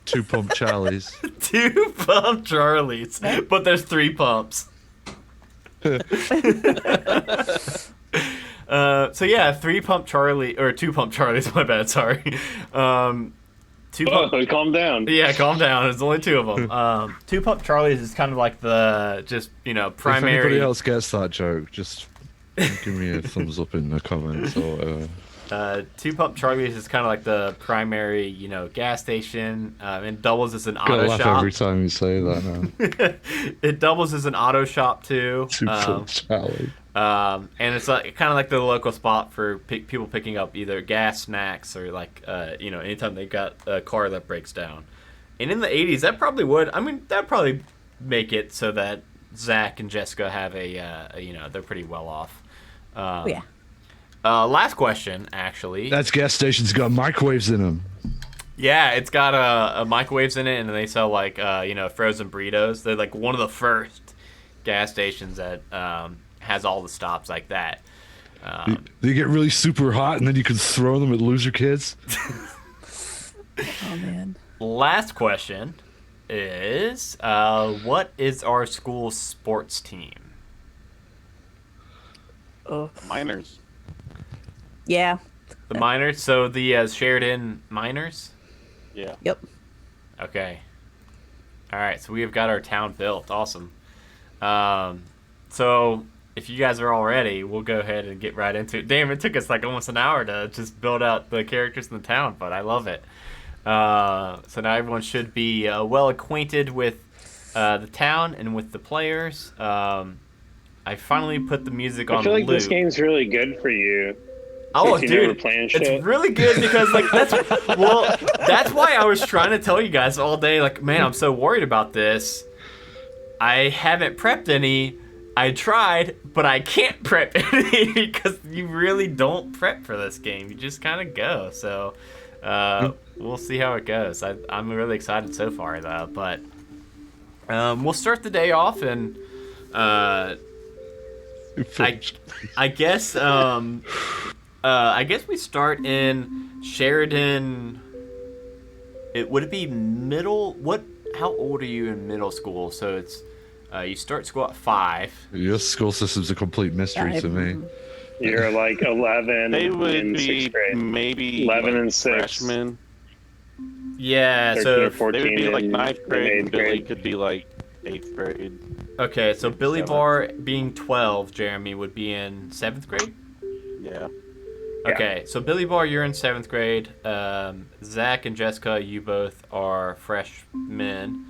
Two Pump Charlies. 2 pump Charlies, but there's 3 pumps. So yeah, 3 pump Charlie or 2 pump Charlies. My bad. Sorry. 2 pump. Oh, calm down. Yeah, calm down. There's only 2 of them. 2 pump Charlies is kind of like the just If anybody primary. else gets that joke, just give me a thumbs up in the comments. Or, 2 pump Charlies is kind of like the primary gas station. And doubles as an gotta auto laugh shop. every time you say that now. It doubles as an auto shop too. Two Pump Charlie. And it's like, kind of like the local spot for people picking up either gas, snacks, or like anytime they've got a car that breaks down. And in the 80s, that probably would. I mean, that'd probably make it so that Zach and Jessica have they're pretty well off. Oh, yeah. Last question, actually. That gas station's got microwaves in them. Yeah, it's got a microwaves in it, and they sell like frozen burritos. They're like one of the first gas stations that has all the stops like that. They get really super hot, and then you can throw them at loser kids. Oh man. Last question is, what is our school sports team? Oh. Miners. Yeah. The Miners. So the Sheridan Miners. Yeah. Yep. Okay. All right. So we have got our town built. Awesome. So if you guys are all ready, we'll go ahead and get right into it. Damn, it took us like almost an hour to just build out the characters in the town, but I love it. So now everyone should be well acquainted with the town and with the players. I finally put the music on I feel like loop. this game's really good for you. Oh, Since you never dude, plan it's shit. really good because like that's why I was trying to tell you guys all day. Like, man, I'm so worried about this. I haven't prepped any. I tried, but I can't prep any because you really don't prep for this game. You just kind of go. So we'll see how it goes. I'm really excited so far, though. But we'll start the day off, and I guess I guess we start in Sheridan. Would it be middle? How old are you in middle school? So it's you start school at 5. Your school system's a complete mystery to me. You're like 11 They would in be 6th grade. maybe 11 like and 6. freshmen. Yeah. 13 So or 14 They would be like in 9th grade, and 8th Billy grade. could be like 8th grade. okay. So Billy 7th. Barr being 12, Jeremy would be in 7th grade. Yeah. Yeah. Okay. So Billy Barr, you're in 7th grade. Zach and Jessica, you both are freshmen.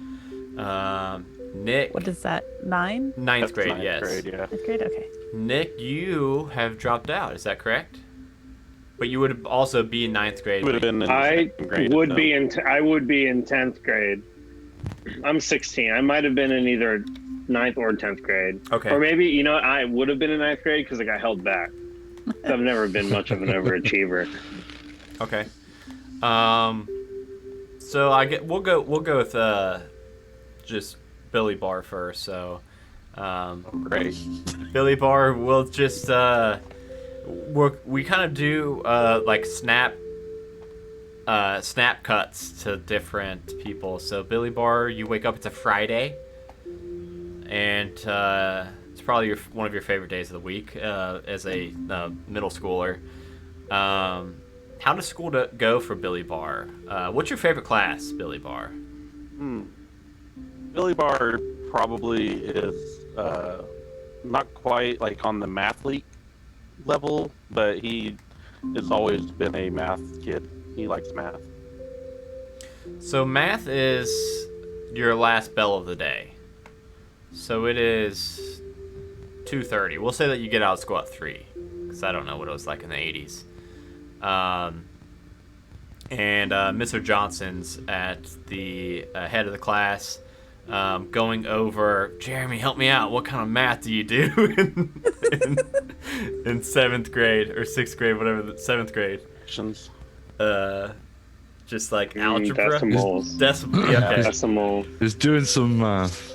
Nick, What is that? 9? 9th That's grade. 9th Yes. grade, yeah. 9th grade? Okay. Nick, you have dropped out. Is that correct? But you would also be in 9th grade. He would have been in I 2nd grade. would so- be in 10th grade. I'm 16. I might have been in either 9th or 10th grade. Okay. Or maybe, I would have been in 9th grade because I got held back. I've never been much of an overachiever. Okay. So we'll go with just Billy Barr first. So Great. Billy Barr will just we kind of do like snap cuts to different people. So Billy Barr, you wake up, it's a Friday, and it's probably one of your favorite days of the week as a middle schooler. How does school go for Billy Barr? What's your favorite class, Billy Barr? Billy Barr probably is not quite like on the mathlete level, but he has always been a math kid. He likes math. So math is your last bell of the day. So it is 2:30. We'll say that you get out of school at 3, because I don't know what it was like in the 80s. And Mr. Johnson's at the head of the class, going over, Jeremy, help me out. What kind of math do you do in 7th grade or 6th grade, whatever, 7th grade? Fractions. Just like algebra? Decimals. Okay. Decimal. He's doing some math.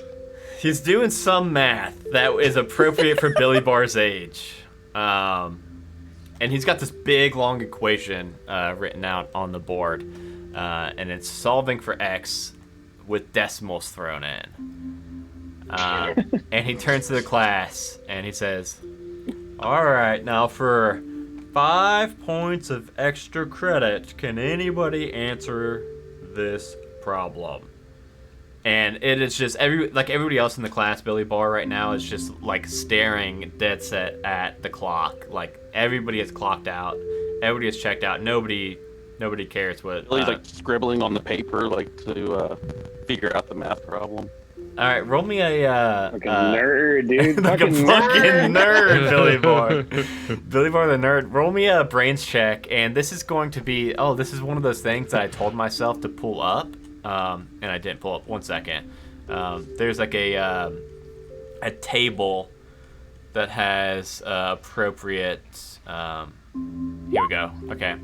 He's doing some math that is appropriate for Billy Barr's age. And he's got this big, long equation written out on the board. And it's solving for x with decimals thrown in. And he turns to the class and he says, all right, now for 5 points of extra credit, can anybody answer this problem? And it is just everybody else in the class, Billy Barr right now is just like staring dead set at the clock. Like everybody has clocked out, everybody has checked out. Nobody cares what. Billy's like scribbling on the paper, like to figure out the math problem. All right, roll me a Like a nerd, dude. like a fucking nerd, Billy Barr. nerd. Billy Barr the nerd. Roll me a brains check, and this is going to be. Oh, this is one of those things that I told myself to pull up. And I didn't pull up. 1 second. There's like a table that has appropriate. Here we go. Okay.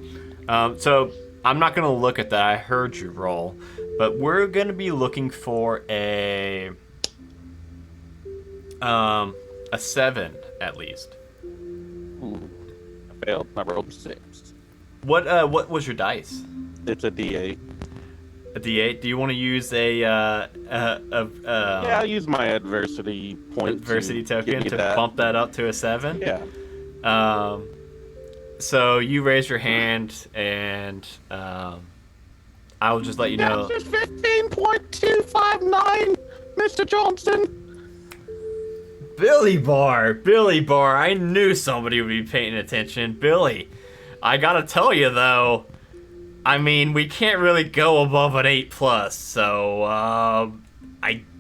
So I'm not gonna look at that. I heard you roll, but we're gonna be looking for a 7 at least. Ooh, I failed. I rolled 6. What was your dice? It's a D8. A D8. Do you want to use Yeah, I'll use my adversity point. adversity to token give me to that. bump that up to a 7? Yeah. So you raise your hand, and I will just let you know. That's 15.259, Mr. Johnson. Billy Barr, I knew somebody would be paying attention. Billy, I gotta tell you though, I mean, we can't really go above an 8+, so I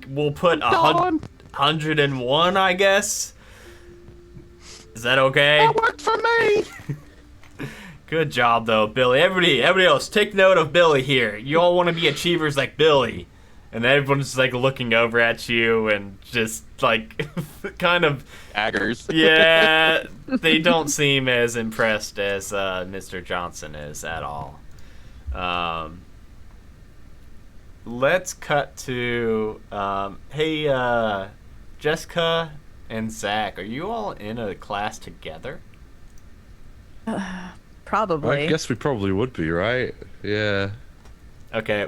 will put 101, I guess. Is that okay? That worked for me. Good job, though, Billy. Everybody else, take note of Billy here. You all want to be achievers like Billy. And everyone's just, like, looking over at you and just, like, kind of... Aggers. Yeah, they don't seem as impressed as Mr. Johnson is at all. Let's cut to... hey, Jessica and Zach, are you all in a class together? Probably. I guess we probably would be, right? Yeah. Okay,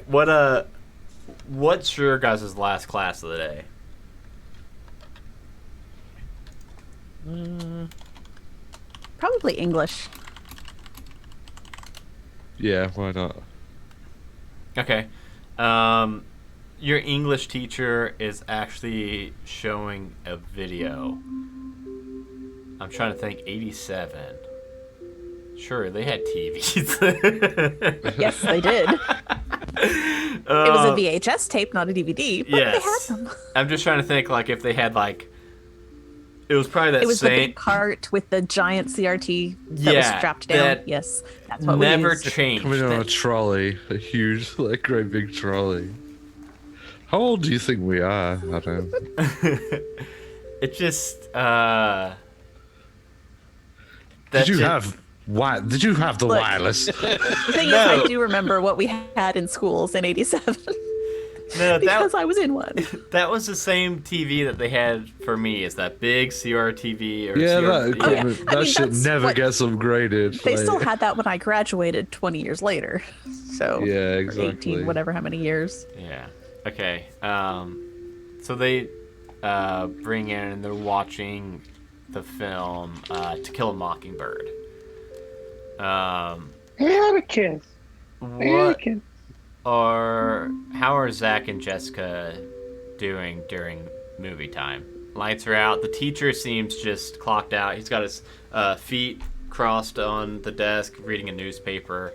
what's your guys' last class of the day? Probably English. Yeah, why not? Okay. Your English teacher is actually showing a video. I'm trying to think, 87. Sure, they had TVs. Yes, they did. It was a VHS tape, not a DVD, but yes. they had them. I'm just trying to think, like, if they had, like... It was probably that It was the same... big cart with the giant CRT that was Yeah, strapped down. that Yes, that's what we never used. changed. Coming on a That- trolley, a huge, like, great big trolley. How old do you think we are, Adam? It just, Did you just- have Did you have the Look. wireless? The thing No. is, I do remember what we had in schools in '87 No, because I was in one. that was the same TV that they had for me. Is that big CRTV or Yeah, that CRT? Oh, yeah. equipment, I that mean, shit that's never what- gets upgraded. They like- still had that when I graduated 20 years later. So Yeah, or exactly. 18, whatever, how many years. Yeah. Okay. So they bring in and they're watching the film To Kill a Mockingbird. Anakin. What Anakin. how are Zach and Jessica doing during movie time? Lights are out. The teacher seems just clocked out. He's got his feet crossed on the desk, reading a newspaper.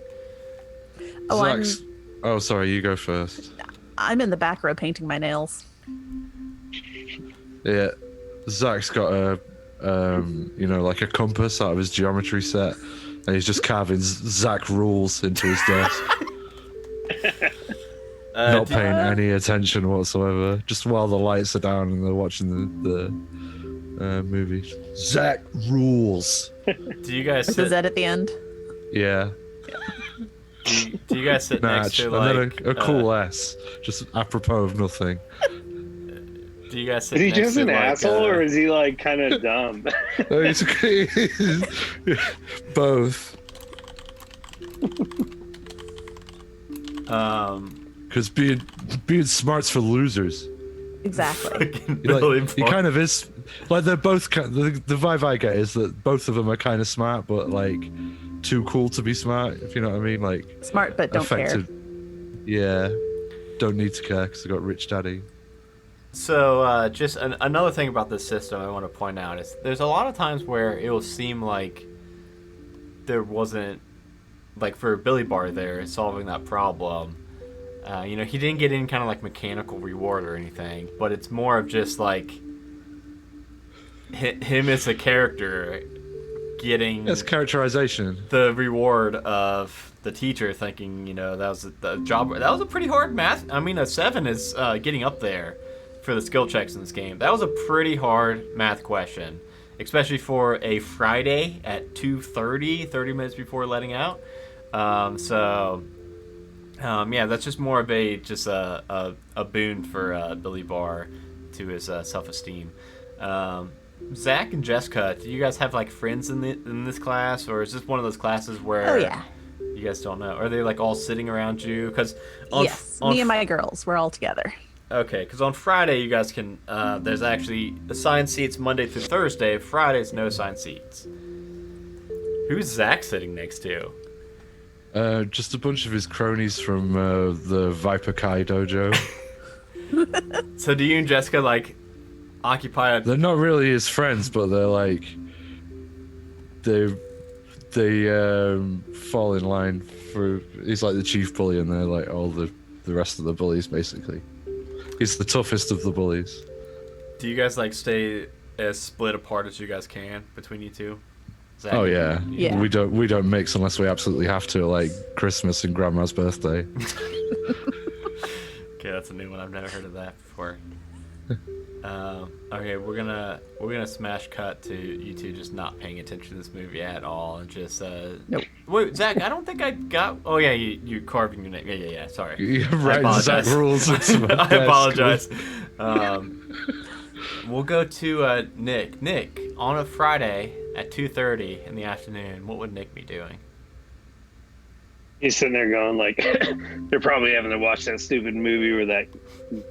Oh, Oh, sorry, you go first. I'm in the back row painting my nails. Yeah, Zach's got a, like a compass out of his geometry set, and he's just carving Zach rules into his desk. Not paying any attention whatsoever. Just while the lights are down and they're watching the movie. Zach rules. Do you guys With sit? the Z at the end. Yeah. Do you guys sit next Natch. to And like then a cool S, just apropos of nothing. Do you guys sit Is he next just to an like, asshole, or is he like kind of dumb? It's both. Because being smart's for losers. Exactly. He kind of is. Like they're both. The vibe I get is that both of them are kind of smart, but like too cool to be smart. If you know what I mean, like Smart but don't care. Yeah, don't need to care because they got rich daddy. So, just another thing about this system I want to point out is there's a lot of times where it will seem like there wasn't, like for Billy Bar there, solving that problem. He didn't get any kind of like mechanical reward or anything, but it's more of just like him as a character getting That's characterization. the reward of the teacher thinking, that was the job. That was a pretty hard math. I mean, a 7 is getting up there for the skill checks in this game. That was a pretty hard math question, especially for a Friday at 2:30, 30 minutes before letting out. That's just more of a boon for Billy Barr to his self-esteem. Zach and Jessica, do you guys have like friends in this class, or is this one of those classes where Oh yeah. you guys don't know? Are they like all sitting around you? Because Yes, me and my girls, we're all together. Okay, because on Friday you guys can. There's actually assigned seats Monday through Thursday. Friday's no assigned seats. Who's Zach sitting next to? Just a bunch of his cronies from the Viper Kai dojo. So do you and Jessica like occupy a... They're not really his friends, but they're like they fall in line for. He's like the chief bully, and they're like all the rest of the bullies basically. He's the toughest of the bullies. Do you guys like stay as split apart as you guys can between you two? Zach, Oh yeah. Yeah. We don't mix unless we absolutely have to, like Christmas and Grandma's birthday. Okay, that's a new one. I've never heard of that before. Okay, we're gonna smash cut to you two just not paying attention to this movie at all and just Nope. Wait, Zach, I don't think I got. Oh yeah, you carving your name. Yeah. Sorry. You're I right. apologize. Zach rules. I apologize. We'll go to Nick. Nick, on a Friday at 2:30 in the afternoon, what would Nick be doing? He's sitting there going like, they're probably having to watch that stupid movie where that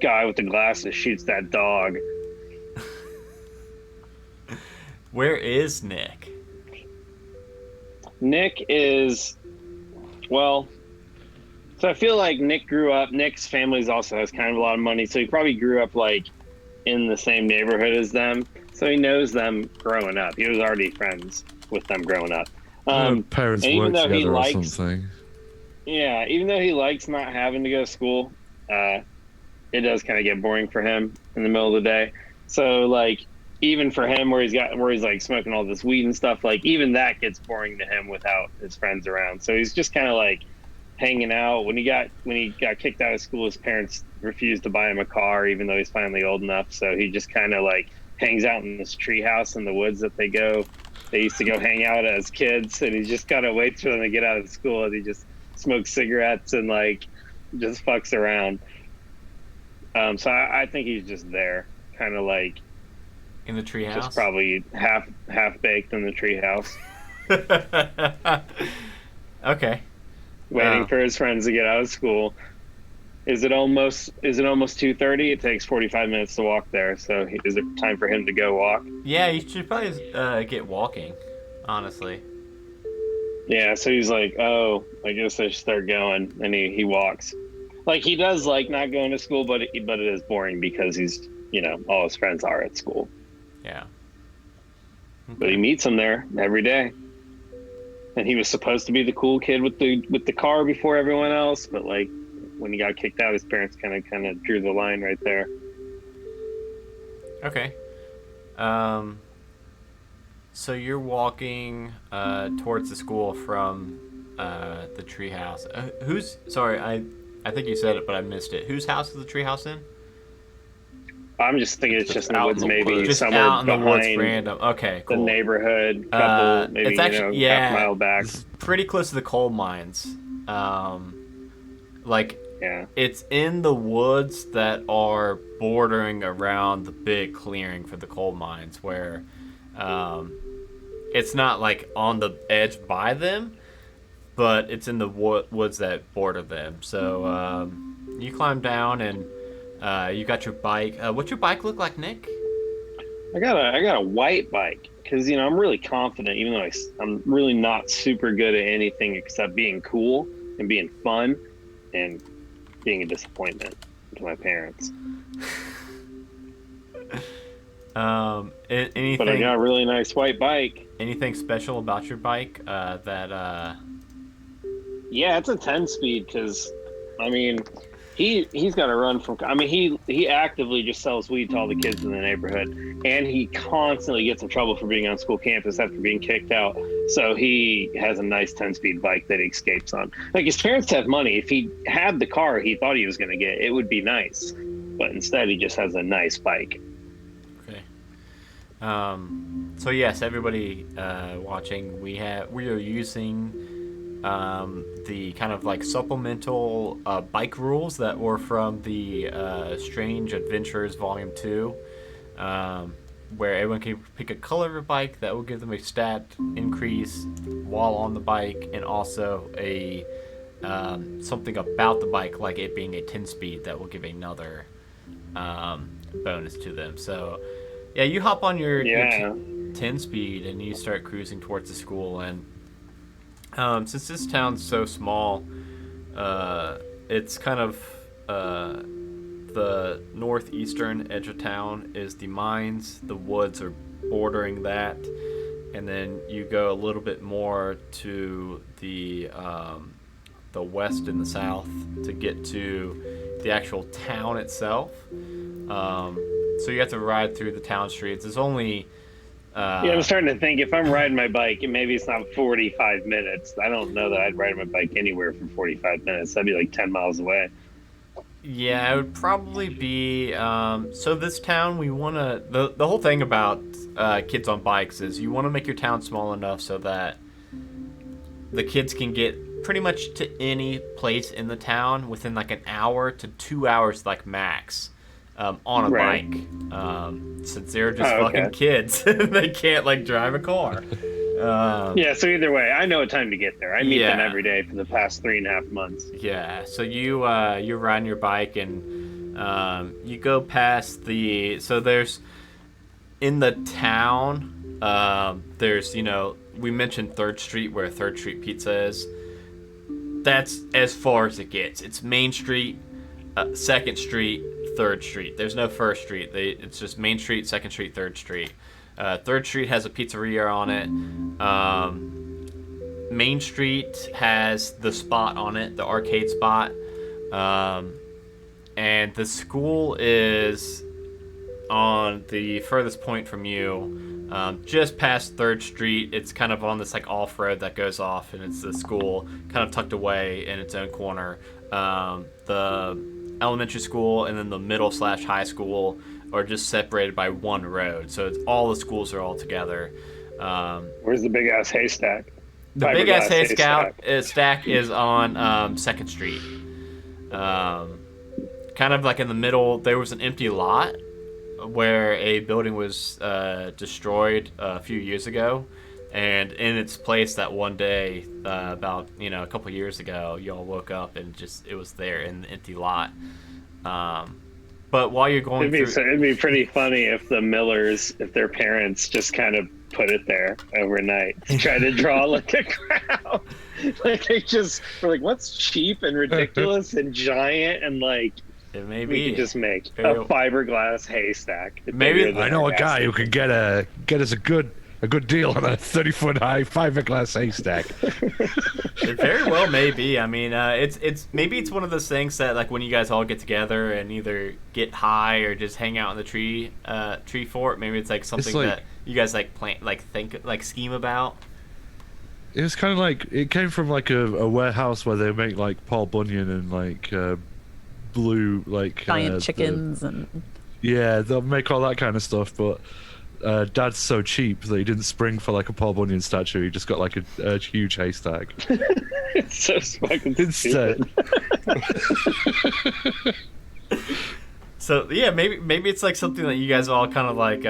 guy with the glasses shoots that dog. Where is Nick? Nick is, well, so I feel like Nick's family also has kind of a lot of money, so he probably grew up like in the same neighborhood as them, so he knows them growing up. He was already friends with them growing up. Parents and even work though he together or likes- something. Yeah, even though he likes not having to go to school, it does kind of get boring for him in the middle of the day. So like, even for him, where he's like smoking all this weed and stuff, like even that gets boring to him without his friends around. So he's just kind of like hanging out. When he got kicked out of school, his parents refused to buy him a car, even though he's finally old enough. So he just kind of like hangs out in this tree house in the woods that they used to go hang out as kids, and he just kind of waits for them to get out of school, and he just smokes cigarettes and like just fucks around. So I think he's just there, kind of like In the treehouse? just probably half baked in the treehouse, Okay. waiting Wow. for his friends to get out of school. Is it almost 2:30? It takes 45 minutes to walk there. So is it time for him to go walk? Yeah, you should probably get walking, honestly. Yeah, so he's like, "Oh, I guess I should start going." And he walks. Like he does like not going to school, but it is boring because he's, all his friends are at school. Yeah. But he meets them there every day. And he was supposed to be the cool kid with the car before everyone else, but like when he got kicked out, his parents kind of drew the line right there. Okay. So you're walking towards the school from the treehouse. Sorry, I think you said it, but I missed it. Whose house is the treehouse in? I'm just thinking it's just in the woods, maybe Just somewhere out in the woods, behind random. Okay, the cool. neighborhood, couple maybe It's actually half a mile back. It's pretty close to the coal mines. Like Yeah. it's in the woods that are bordering around the big clearing for the coal mines, where it's not like on the edge by them, but it's in the woods that border them. So you climb down and you got your bike. What's your bike look like, Nick? I got a white bike because I'm really confident, even though I'm really not super good at anything except being cool and being fun and being a disappointment to my parents. Anything? But I got a really nice white bike. Anything special about your bike that? Yeah, it's a 10-speed because, he's got to run from. He actively just sells weed to all the kids in the neighborhood, and he constantly gets in trouble for being on school campus after being kicked out. So he has a nice 10-speed bike that he escapes on. Like his parents have money. If he had the car he thought he was going to get, it would be nice. But instead, he just has a nice bike. Okay. So yes, everybody watching, we are using the kind of like supplemental bike rules that were from the Strange Adventures Volume 2, where everyone can pick a color of a bike that will give them a stat increase while on the bike, and also a something about the bike, like it being a 10-speed, that will give another bonus to them. So yeah, you hop on your 10-speed and you start cruising towards the school. And since this town's so small, it's kind of the northeastern edge of town is the mines. The woods are bordering that, and then you go a little bit more to the west and the south to get to the actual town itself. So you have to ride through the town streets. It's only I'm starting to think if I'm riding my bike, and maybe it's not 45 minutes. I don't know that I'd ride my bike anywhere for 45 minutes. That'd be like 10 miles away. Yeah, it would probably be. So this town, we want to. The whole thing about kids on bikes is you want to make your town small enough so that the kids can get pretty much to any place in the town within like an hour to 2 hours, like max. On a bike, since they're just fucking kids. They can't like drive a car. So either way, I know what time to get there. I meet them every day for the past 3.5 months. Yeah, so you're riding your bike and you go past so there's in the town, there's we mentioned 3rd Street where 3rd Street Pizza is. That's as far as it gets. It's Main Street, 2nd Street, 3rd Street. There's no 1st Street. It's just Main Street, 2nd Street, 3rd Street. 3rd Street has a pizzeria on it. Main Street has the spot on it, the arcade spot. And the school is on the furthest point from you, just past 3rd Street. It's kind of on this like off-road that goes off, and it's the school kind of tucked away in its own corner. The elementary school and then the middle/high school are just separated by one road, so all the schools are all together. Where's the big ass haystack? The big ass haystack is on 2nd Street, kind of like in the middle. There was an empty lot where a building was destroyed a few years ago, And in its place, that one day, about a couple years ago, y'all woke up and just it was there in the empty lot. But while you're going It'd be pretty funny if the Millers, if their parents just kind of put it there overnight to try to draw like a crowd. Like they just were like, what's cheap and ridiculous and giant and like it may we be could just make a fiberglass haystack. Maybe I know a guy who could get us a good deal on a 30-foot high fiberglass haystack. It very well may be. I mean, it's maybe it's one of those things that like when you guys all get together and either get high or just hang out in the tree fort. Maybe it's like something that you guys like plan, like think, like scheme about. It was kind of like it came from like a warehouse where they make like Paul Bunyan and like blue like giant chickens and yeah, they'll make all that kind of stuff, but. Dad's so cheap that he didn't spring for like a Paul Bunyan statue. He just got like a huge haystack. It's so fucking instead. So yeah, maybe it's like something that you guys all kind of like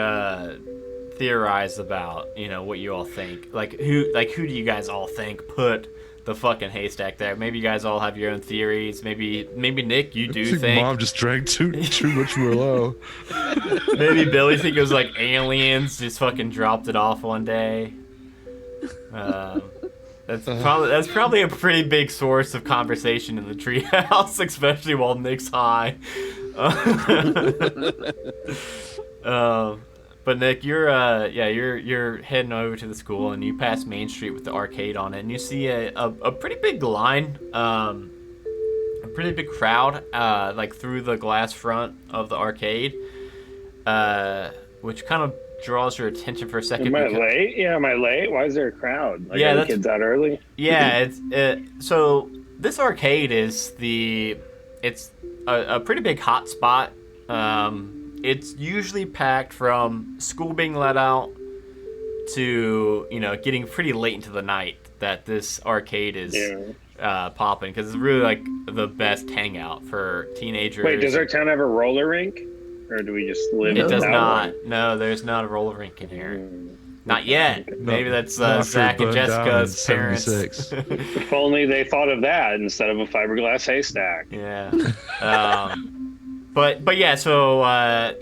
theorize about. What you all think. Like who do you guys all think put the fucking haystack there? Maybe you guys all have your own theories. Maybe Nick, you do think Mom just drank too much Merlot. Maybe Billy think it was like aliens just fucking dropped it off one day. That's probably a pretty big source of conversation in the treehouse, especially while Nick's high. But Nick, you're heading over to the school and you pass Main Street with the arcade on it, and you see a pretty big line, a pretty big crowd, like through the glass front of the arcade, which kind of draws your attention for a second. Am I late? Yeah, am I late? Why is there a crowd? Like, yeah, are the kids out early? Yeah, so this arcade is it's a pretty big hot spot. It's usually packed from school being let out to, getting pretty late into the night that this arcade is popping, because it's really like the best hangout for teenagers. Wait, does our town have a roller rink? Or do we just live It does not. one? No, there's not a roller rink in here. Not yet. Maybe that's Not Zach and burned down in Jessica's parents. 76. If only they thought of that instead of a fiberglass haystack. Yeah. But yeah, so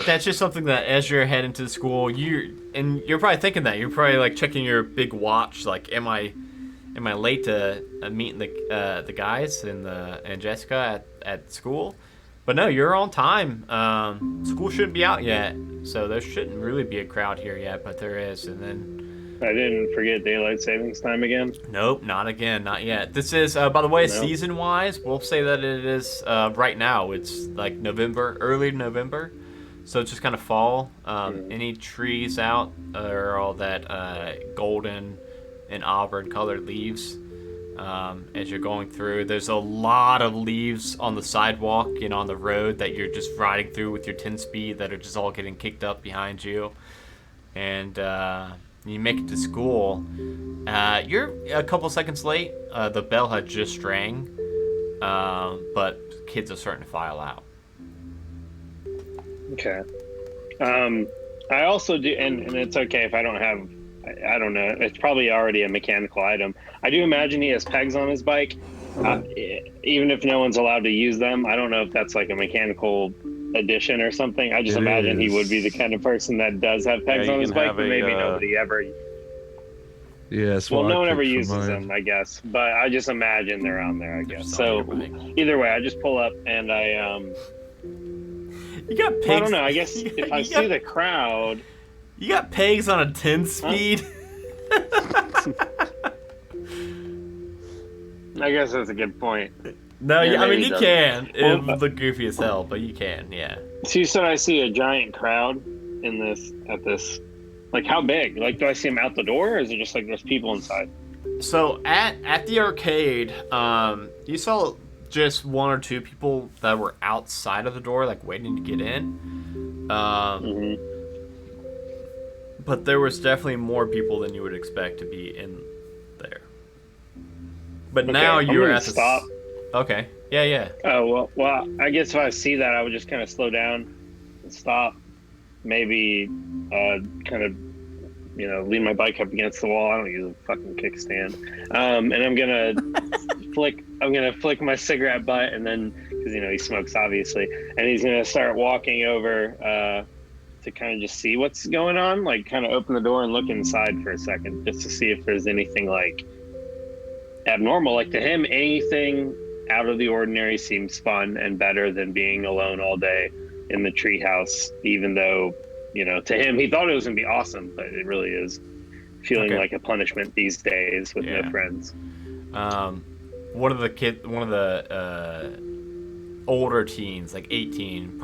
that's just something that as you're heading to the school, you're probably thinking that you're probably like checking your big watch, like am I late to meeting the guys and Jessica at school? But no, you're on time. School shouldn't be out yet, so there shouldn't really be a crowd here yet, but there is. And then I didn't forget daylight savings time again. nope, not again, not yet. This is, by the way, No. season-wise, we'll say that it is, right now, it's like November, early November. So it's just kind of fall. Any trees out are all that golden and auburn colored leaves. As you're going through, there's a lot of leaves on the sidewalk and on the road that you're just riding through with your 10 speed that are just all getting kicked up behind you. And, you make it to school. You're a couple seconds late. The bell had just rang, but kids are starting to file out. Okay. I also do, and it's okay if I don't have, I don't know, it's probably already a mechanical item. I do imagine he has pegs on his bike, even if no one's allowed to use them. I don't know if that's like a mechanical addition or something. I just imagine he would be the kind of person that does have pegs on his bike, but maybe nobody ever. Yeah, well, no one ever uses them, I guess. But I just imagine they're on there, I guess. So either way, I just pull up and I You got pigs. well, I don't know. I guess if I see the crowd, you got pegs on a 10 speed. I guess that's a good point. No, Yeah, I mean maybe you he can. It Well, would look goofy as hell, but you can, yeah. So you said I see a giant crowd in this at this. Like how big? Like do I see them out the door, or is it just like there's people inside? So at the arcade, you saw just one or two people that were outside of the door, like waiting to get in. But there was definitely more people than you would expect to be in there. But Okay, now I'm you're gonna at the stop. Okay. Yeah. Oh well. I guess if I see that, I would just kind of slow down and stop. Maybe kind of lean my bike up against the wall. I don't use a fucking kickstand. And I'm gonna flick my cigarette butt, and then because he smokes obviously, and he's gonna start walking over to kind of just see what's going on, like kind of open the door and look inside for a second, just to see if there's anything like abnormal. Like to him, anything out of the ordinary seems fun and better than being alone all day in the treehouse, even though to him he thought it was gonna be awesome, but it really is feeling like a punishment these days with no friends. One of the older teens, like 18,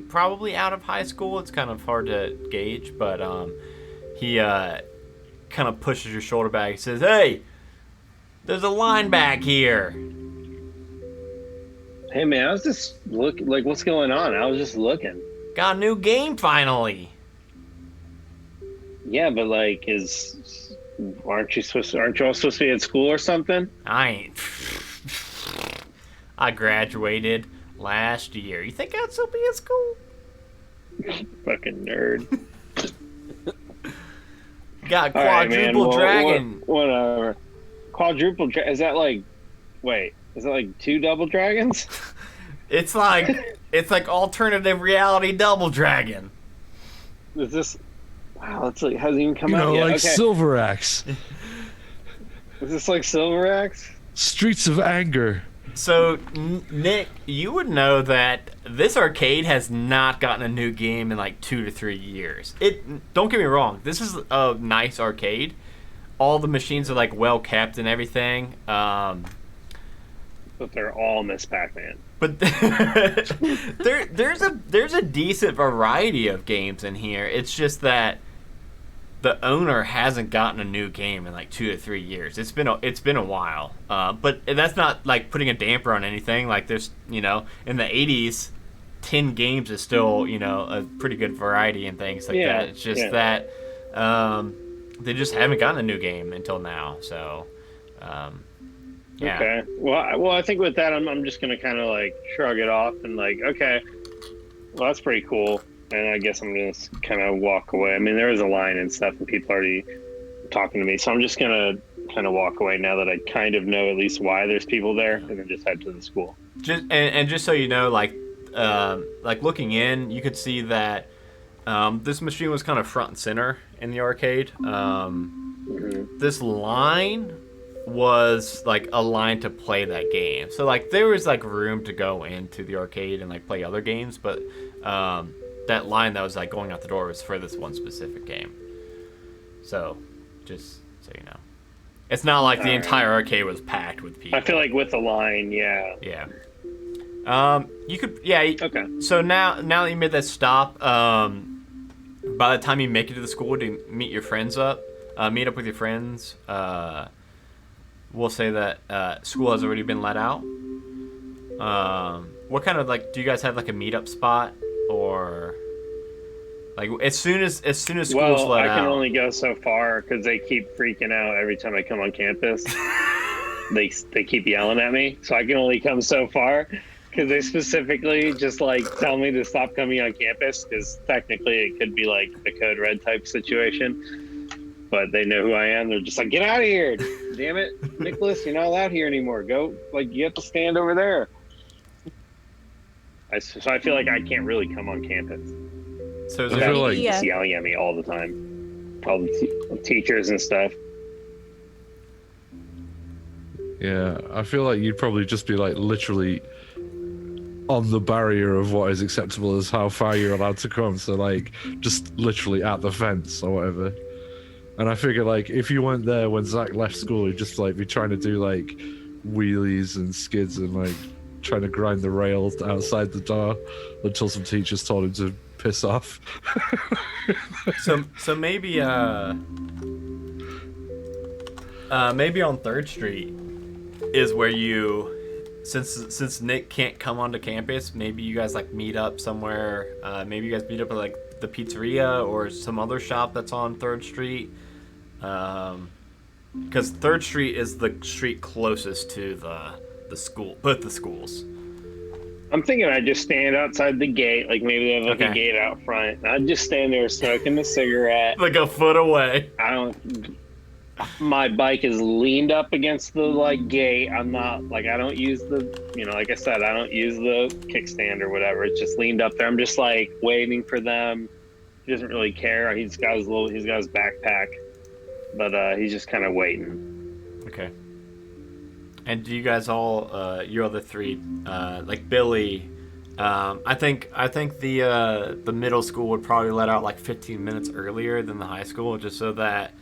probably out of high school. It's kind of hard to gauge, but he kind of pushes your shoulder back. He says, "Hey, there's a line back here." Hey man, I was just looking. Like, what's going on? I was just looking. Got a new game finally. Yeah, but like, aren't you all supposed to be at school or something? I ain't. I graduated last year. You think I'd still be at school? Fucking nerd. Got quadruple dragon. Whatever. Quadruple dragon. Is that like two double dragons? It's like alternative reality double dragon. Is this? Wow, it's like hasn't even come out yet. Like okay. Silver Axe. Is this like Silver Axe? Streets of Anger. So, Nick, you would know that this arcade has not gotten a new game in like 2 to 3 years. Don't get me wrong, this is a nice arcade. All the machines are like well kept and everything. But they're all Miss Pac-Man. But there's a decent variety of games in here. It's just that the owner hasn't gotten a new game in like 2 to 3 years. It's been a while. But that's not like putting a damper on anything. Like there's in the 80s, 10 games is still a pretty good variety and things like that. It's just that they just haven't gotten a new game until now. So. Yeah. Okay. Well, I think with that, I'm just gonna kind of like shrug it off and like, okay, well, that's pretty cool, and I guess I'm gonna kind of walk away. I mean, there is a line and stuff, and people already talking to me, so I'm just gonna kind of walk away now that I kind of know at least why there's people there, and then just head to the school. Just so you know, like looking in, you could see that this machine was kind of front and center in the arcade. This line was like a line to play that game, so like there was like room to go into the arcade and like play other games, but that line that was like going out the door was for this one specific game. So just so you know, it's not like the entire arcade was packed with people. I feel like with the line, yeah. You could okay. So now that you made that stop, by the time you make it to the school to meet your friends meet up with your friends, we'll say that school has already been let out. What kind of do you guys have like a meetup spot, or like as soon as school's let out? Well, I can only go so far because they keep freaking out every time I come on campus. they keep yelling at me, so I can only come so far because they specifically just like tell me to stop coming on campus because technically it could be like a code red type situation. But they know who I am. They're just like, get out of here. Damn it, Nicholas, you're not allowed here anymore. Go, you have to stand over there. So I feel like I can't really come on campus. So is just yelling at me all the time. All the teachers and stuff. Yeah, I feel like you'd probably just be like literally on the barrier of what is acceptable as how far you're allowed to come. So like just literally at the fence or whatever. And I figure, like, if you weren't there when Zach left school, he'd just, like, be trying to do, like, wheelies and skids and, like, trying to grind the rails outside the door until some teachers told him to piss off. So maybe, maybe on 3rd Street is where you, since Nick can't come onto campus, maybe you guys, like, meet up somewhere. Maybe you guys meet up at, like, the pizzeria or some other shop that's on 3rd Street. Because 3rd Street is the street closest to the school, both the schools. I'm thinking I just stand outside the gate, like maybe they have like Okay. a gate out front. And I'd just stand there smoking a cigarette. Like a foot away. I don't. My bike is leaned up against the like gate. I'm not like I don't use the like I said I don't use the kickstand or whatever. It's just leaned up there. I'm just like waiting for them. He doesn't really care. He's got his backpack, but he's just kind of waiting. Okay. And do you guys all, your other three, like Billy? I think the middle school would probably let out like 15 minutes earlier than the high school, just so that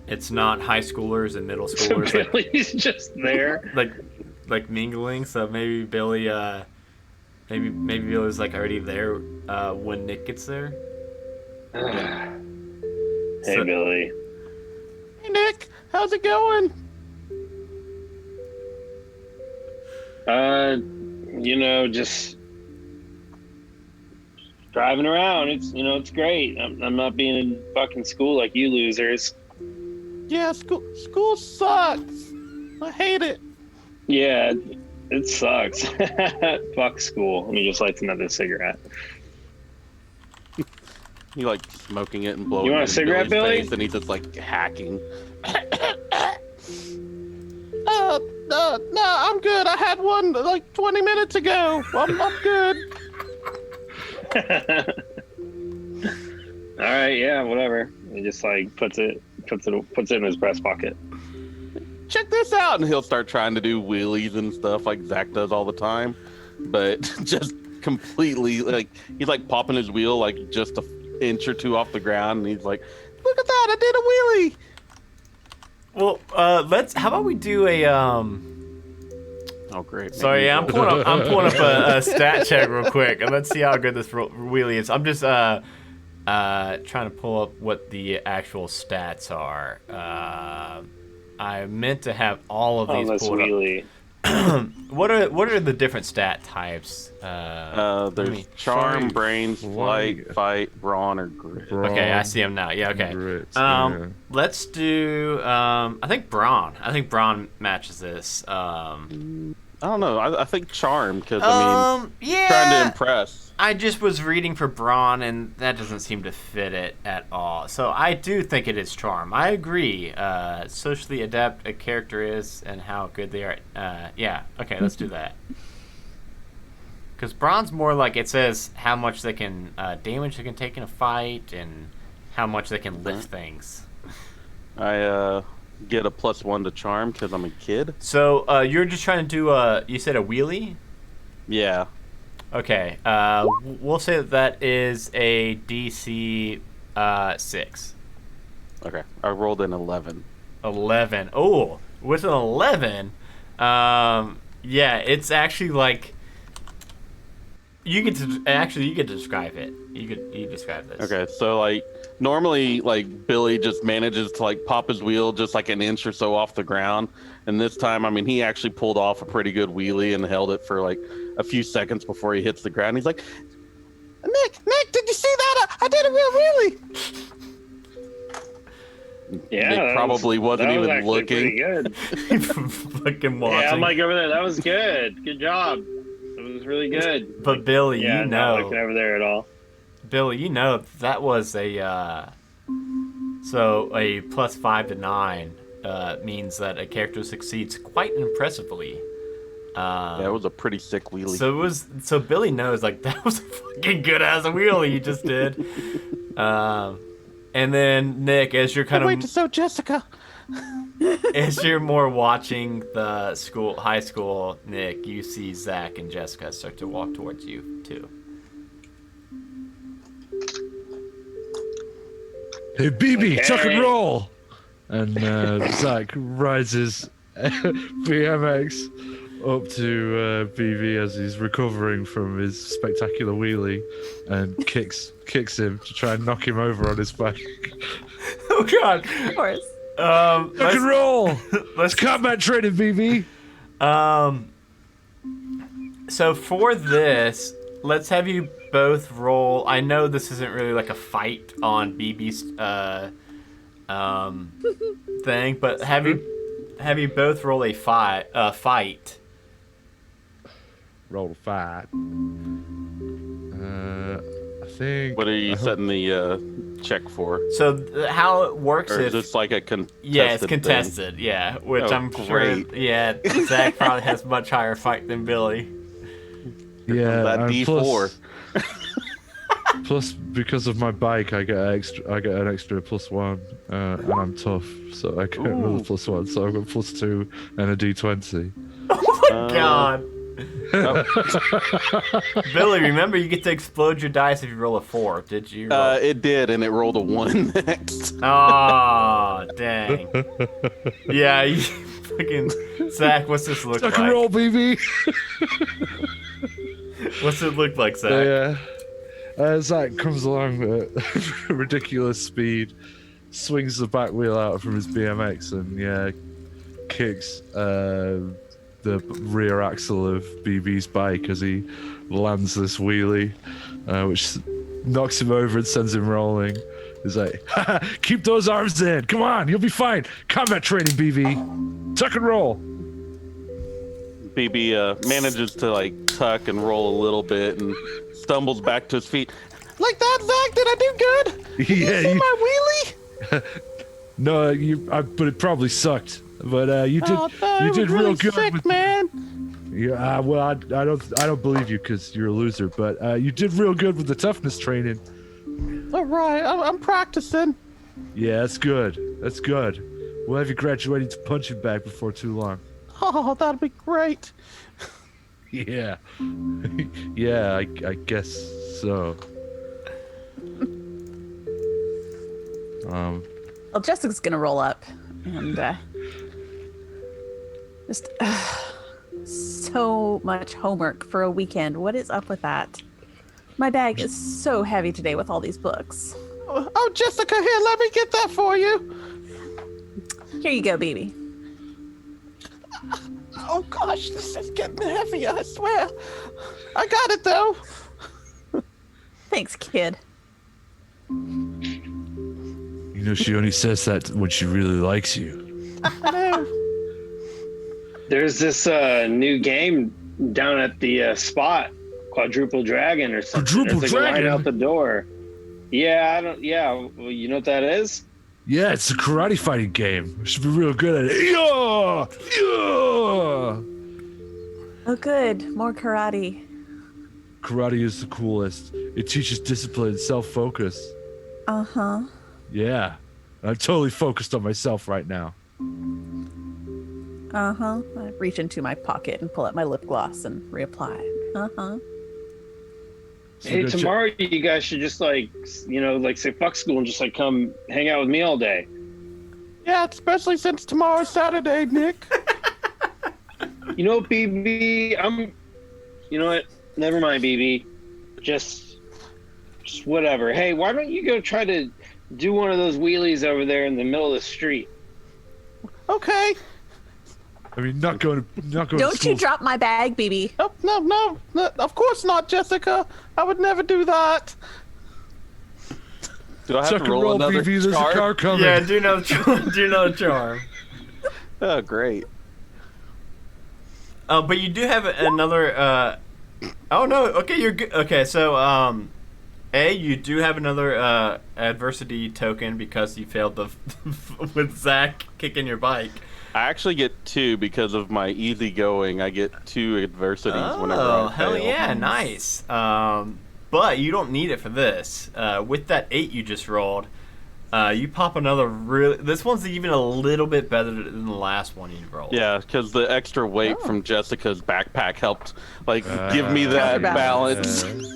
it's not high schoolers and middle So schoolers Billy's just there. like mingling. So maybe Billy, maybe Billy's like already there when Nick gets there. Hey So- Billy. Hey Nick, how's it going? Just driving around. It's great. I'm not being in fucking school like you losers. Yeah, school sucks. I hate it. Yeah, it sucks. Fuck school. Let me just light another cigarette. He like smoking it and blowing. You want it a in cigarette, Billy's Billy? face, and he's just like hacking. No, I'm good. I had one like 20 minutes ago. I'm good. All right, yeah, whatever. He just like puts it in his breast pocket. Check this out, and he'll start trying to do wheelies and stuff like Zach does all the time, but just completely like he's like popping his wheel like just an inch or two off the ground, and he's like, "Look at that! I did a wheelie." Well, how about we do a Oh great! Sorry, yeah, I'm pulling up a stat check real quick, and let's see how good this wheelie is. I'm just trying to pull up what the actual stats are. I meant to have all of these this pulled wheelie. up. What are the different stat types? There's charm, Fight, brains, flight, fight, brawn, or grit. Okay, I see them now. Yeah, okay. Grit, yeah. Let's do. I think brawn. I think brawn matches this. I don't know. I think charm because I mean, Yeah. trying to impress. I just was reading for brawn, and that doesn't seem to fit it at all. So I do think it is charm. I agree. Socially adept a character is, and how good they are. Yeah. Okay, let's do that. Because brawn's more like it says how much they can damage they can take in a fight, and how much they can lift things. I get a +1 to charm because I'm a kid. So you're just trying to do you said a wheelie? Yeah. Okay. We'll say that is a DC 6. Okay. I rolled an 11. 11. Oh, with an 11, yeah, it's actually like you get to describe it. You describe this. Okay, so like normally like Billy just manages to like pop his wheel just like an inch or so off the ground, and this time I mean he actually pulled off a pretty good wheelie and held it for like a few seconds before he hits the ground. He's like, Nick, did you see that? I did a real wheelie. Yeah, Nick probably wasn't that was even actually pretty looking. good. Fucking watching. Yeah, I'm like over there. That was good. Good job. It was really good. But Billy, Yeah, you not know, looking over there at all. Billy, you know that was a so a +5 to 9 means that a character succeeds quite impressively. Yeah, it was a pretty sick wheelie. So Billy knows like that was a fucking good ass wheelie you just did. And then Nick, as you're kind Wait of to show Jessica. as you're more watching the high school, Nick, you see Zach and Jessica start to walk towards you too. Hey, BB, Okay. tuck and roll! And Zach rises BMX up to BB as he's recovering from his spectacular wheelie and kicks him to try and knock him over on his back. Oh God! Of course. Tuck and roll! Let's Combat training, BB! So for this, let's have you both roll. I know this isn't really like a fight on BB's thing, but have you both roll a fight. rolled a 5. I think. What are you setting the check for? So how it works Or is is this like a contested yeah, it's thing? contested. Yeah, which Oh, I'm great. sure. Yeah, Zach probably has much higher fight than Billy. Yeah, That and D4. Plus, because of my bike, I get an extra +1, and I'm tough, so I get another Ooh. +1. So I've got +2 and a D20. Oh my god. Billy, remember you get to explode your dice if you roll a 4. Did you? Roll? It did, and it rolled a 1 next. Oh, dang. Yeah, you fucking Zach. What's this look Tuck like? and roll, baby. What's it look like, Zach? Yeah. Zach comes along at ridiculous speed, swings the back wheel out from his BMX, and kicks the rear axle of BB's bike as he lands this wheelie, which knocks him over and sends him rolling. He's like, keep those arms in. Come on, you'll be fine. Combat training, BB. Tuck and roll. BB manages to like tuck and roll a little bit and stumbles back to his feet. Like that, Zach? Did I do good? Yeah, You see my wheelie? no, but it probably sucked. But you did, you did real good. Sick, man. Yeah, well, I don't believe you because you're a loser. But you did real good with the toughness training. All right, I'm practicing. Yeah, that's good. That's good. We'll have you graduating to punching bag before too long. Oh, that'll be great. Yeah. Yeah, I guess so. Well, Jessica's gonna roll up and just so much homework for a weekend. What is up with that? My bag is so heavy today with all these books. Oh, Jessica, here, let me get that for you. Here you go, baby. Oh gosh, this is getting heavy, I swear. I got it though. Thanks, kid. You know, she only says that when she really likes you. I know. There's this new game down at the spot, Quadruple Dragon or something. Quadruple There's like a line Dragon? out the door. Yeah, I don't. Yeah, well, you know what that is? Yeah, it's a karate fighting game. We should be real good at it. Yeah! Yeah! Oh, good. More karate. Karate is the coolest. It teaches discipline and self-focus. Uh-huh. Yeah. I'm totally focused on myself right now. Uh-huh. I reach into my pocket and pull out my lip gloss and reapply. Uh-huh. So Hey, go check- tomorrow you guys should just like say fuck school and just like come hang out with me all day. Yeah, especially since tomorrow's Saturday, Nick. You know, BB, you know what? Never mind, BB. Just whatever. Hey, why don't you go try to do one of those wheelies over there in the middle of the street? Okay. I mean, not going to Don't school. you drop my bag, BB. Oh, no, of course not, Jessica. I would never do that. Do I have Tuck to and roll roll, another BB. There's a charm? car coming. Yeah, do another charm. Do another charm. Oh, great. But you do have another. Oh no. Okay, you're good. Okay, so you do have another adversity token because you failed the with Zach kicking your bike. I actually get 2 because of my easygoing. I get 2 adversities whenever I fail. Hell yeah, nice. But you don't need it for this. With that 8 you just rolled, you pop another really. This one's even a little bit better than the last one you rolled. Yeah, because the extra weight from Jessica's backpack helped, give me that Counterbalance. balance.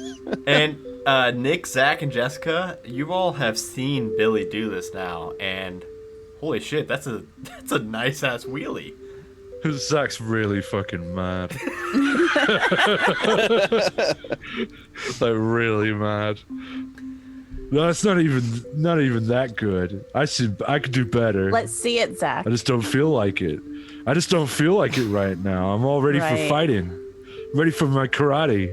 And Nick, Zach, and Jessica, you all have seen Billy do this now, and holy shit, that's a nice ass wheelie. Zach's really fucking mad. Like really mad. No, it's not even that good. I could do better. Let's see it, Zach. I just don't feel like it. I just don't feel like it right now. I'm all ready for Right. fighting. Ready for my karate.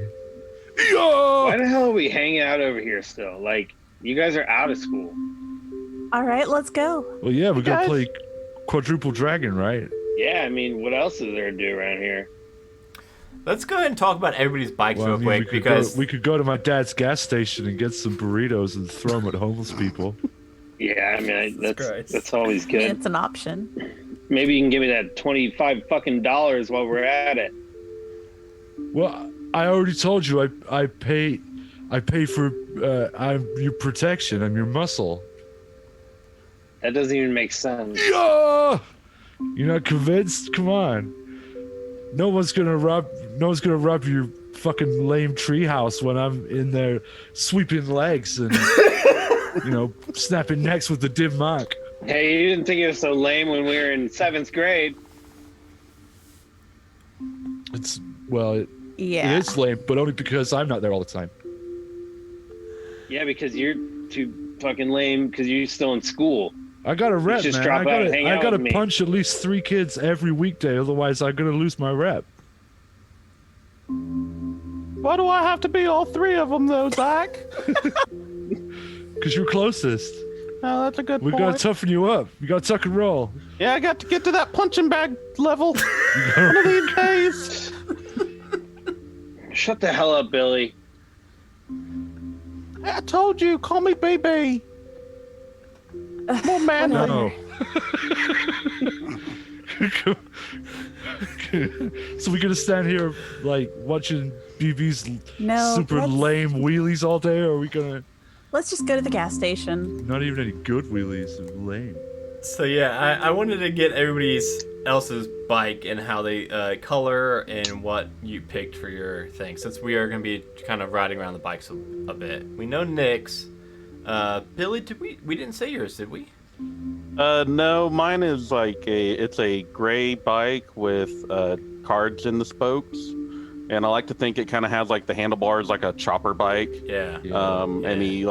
Why Yeah! the hell are we hanging out over here still? Like, you guys are out of school. All right, let's go. Well, yeah, we're gonna Guys. play Quadruple Dragon, right? Yeah, I mean, what else is there to do around here? Let's go ahead and talk about everybody's bikes Well, I real mean, quick because we could go to my dad's gas station and get some burritos and throw them at homeless people. Yeah, I mean Christ. that's always I mean, good. it's an option. Maybe you can give me that $25 fucking while we're at it. Well, I already told you I pay for I'm your protection. I'm your muscle. That doesn't even make sense. Yeah! You're not convinced? Come on. No one's gonna rob your fucking lame treehouse when I'm in there sweeping legs and snapping necks with the dim mark. Hey, you didn't think it was so lame when we were in 7th grade. It Yeah. is lame, but only because I'm not there all the time. Yeah, because you're too fucking lame because you're still in school. I got a rep, just man. drop I out and hang out gotta with me. punch at least 3 kids every weekday, otherwise I'm gonna lose my rep. Why do I have to be all 3 of them, though, Zach? Because you're closest. Oh, that's a good We point. gotta toughen you up. You gotta tuck and roll. Yeah, I got to get to that punching bag level one of these days. Shut the hell up, Billy. I told you, call me baby. More manly. No. So we're gonna stand here like watching BB's No, super let's- lame wheelies all day, or are we gonna Let's just go to the gas station. not even any good wheelies? They're lame. So yeah, I wanted to get everybody's else's bike and how they color and what you picked for your thing, since we are going to be kind of riding around the bikes a bit. We know Nick's. Billy, we didn't say yours, did we? No, mine is it's a gray bike with cards in the spokes, and I like to think it kind of has like the handlebars like a chopper bike. Yeah. And he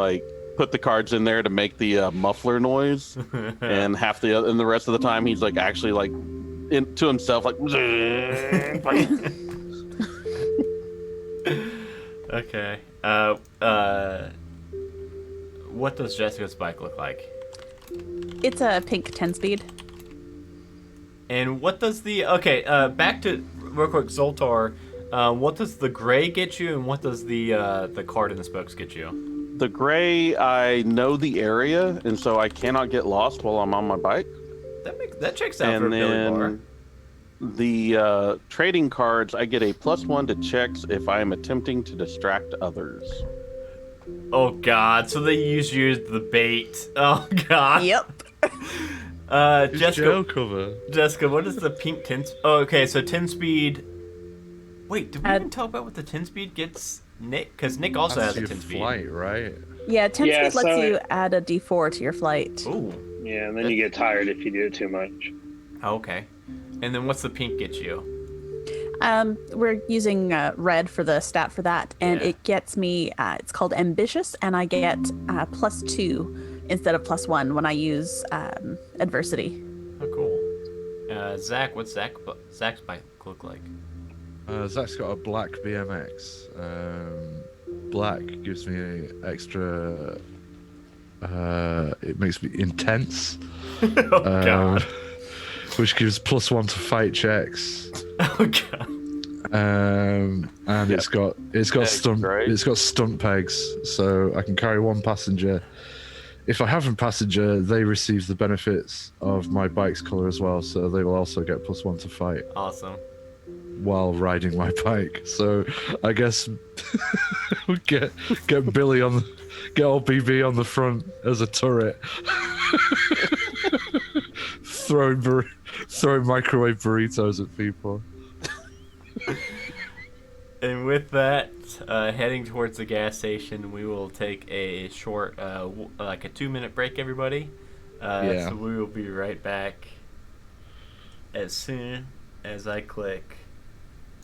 put the cards in there to make the muffler noise, and the rest of the time he's like actually like to himself like. Okay. What does Jessica's bike look like? It's a pink 10-speed. And what does back to real quick, Zoltar. What does the gray get you, and what does the card in the spokes get you? The gray, I know the area, and so I cannot get lost while I'm on my bike. That checks out for a And Billy Bar. then the trading cards, I get a +1 to checks if I am attempting to distract others. Oh God! So they use you as the bait. Oh God. Yep. Jail cover. Jessica, what is the pink 10? Oh, okay. So 10 speed. Wait, did we even talk about what the 10 speed gets Nick? Because Nick also has a your 10 speed. flight, right? Yeah, 10 Yeah, speed lets so- you add a D4 to your flight. Ooh. Yeah, and then you get tired if you do it too much. Oh, okay. And then what's the pink get you? We're using red for the stat for that, and Yeah. it gets me. It's called ambitious, and I get +2 instead of +1 when I use adversity. Oh, cool. Zach, what's Zach's bike look like? Zach's got a black BMX. Black gives me an extra. It makes me intense. Oh God. Which gives +1 to fight checks. Oh God. And it's got Great. stunt pegs, so I can carry 1 passenger. If I have a passenger, they receive the benefits of my bike's color as well, so they will also get +1 to fight Awesome. while riding my bike. So I guess we get Billy get old BB on the front as a turret, throwing microwave burritos at people. And with that, heading towards the gas station, we will take a short, like a 2-minute break, everybody. Yeah. So we will be right back as soon as I click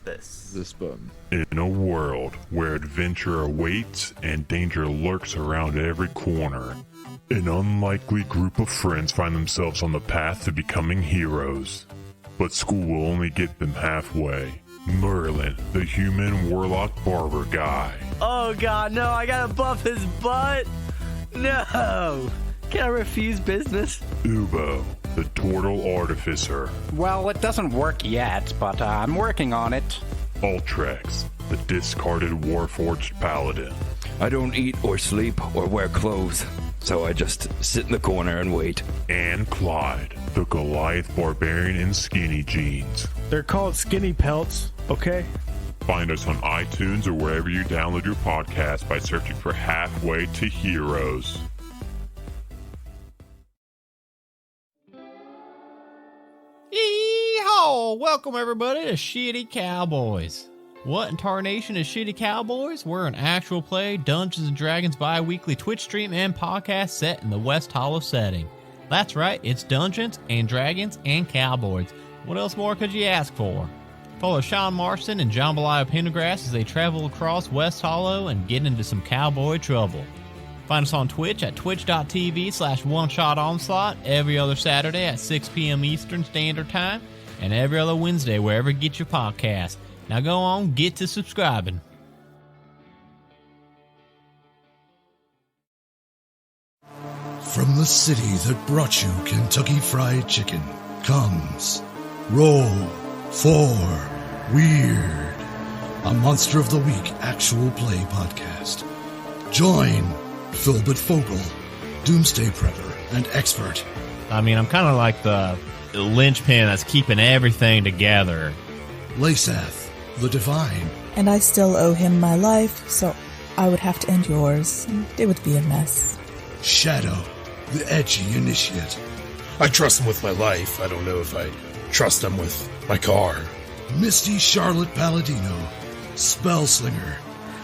this button. In a world where adventure awaits and danger lurks around every corner, an unlikely group of friends find themselves on the path to becoming heroes. But school will only get them halfway. Merlin, the human warlock barber guy. Oh God, no, I gotta buff his butt. No. Can I refuse business? Ubo, the turtle artificer. Well, it doesn't work yet, but I'm working on it. Ultrex, the discarded Warforged Paladin. I don't eat or sleep or wear clothes, so I just sit in the corner and wait. And Clyde, the Goliath Barbarian in skinny jeans. They're called skinny pelts, okay? Find us on iTunes or wherever you download your podcast by searching for Halfway to Heroes. Yeehaw! Welcome everybody to Shitty Cowboys. What in tarnation is Shitty Cowboys? We're an actual play Dungeons & Dragons bi-weekly Twitch stream and podcast set in the West Hollow setting. That's right, it's Dungeons and Dragons and Cowboys. What else more could you ask for? Follow Sean Marston and Jambalaya Pendergrass as they travel across West Hollow and get into some cowboy trouble. Find us on Twitch at twitch.tv/OneShotOnslaught every other Saturday at 6 p.m. Eastern Standard Time and every other Wednesday wherever you get your podcast. Now go on, get to subscribing. From the city that brought you Kentucky Fried Chicken comes Roll for Weird, a Monster of the Week actual play podcast. Join Philbert Fogel, Doomsday Prepper and Expert. I mean, I'm kind of like the linchpin that's keeping everything together. Lasath, the Divine. And I still owe him my life, so I would have to end yours. It would be a mess. Shadow, the Edgy Initiate. I trust him with my life. I don't know if I trust him with my car. Misty Charlotte Palladino, Spellslinger.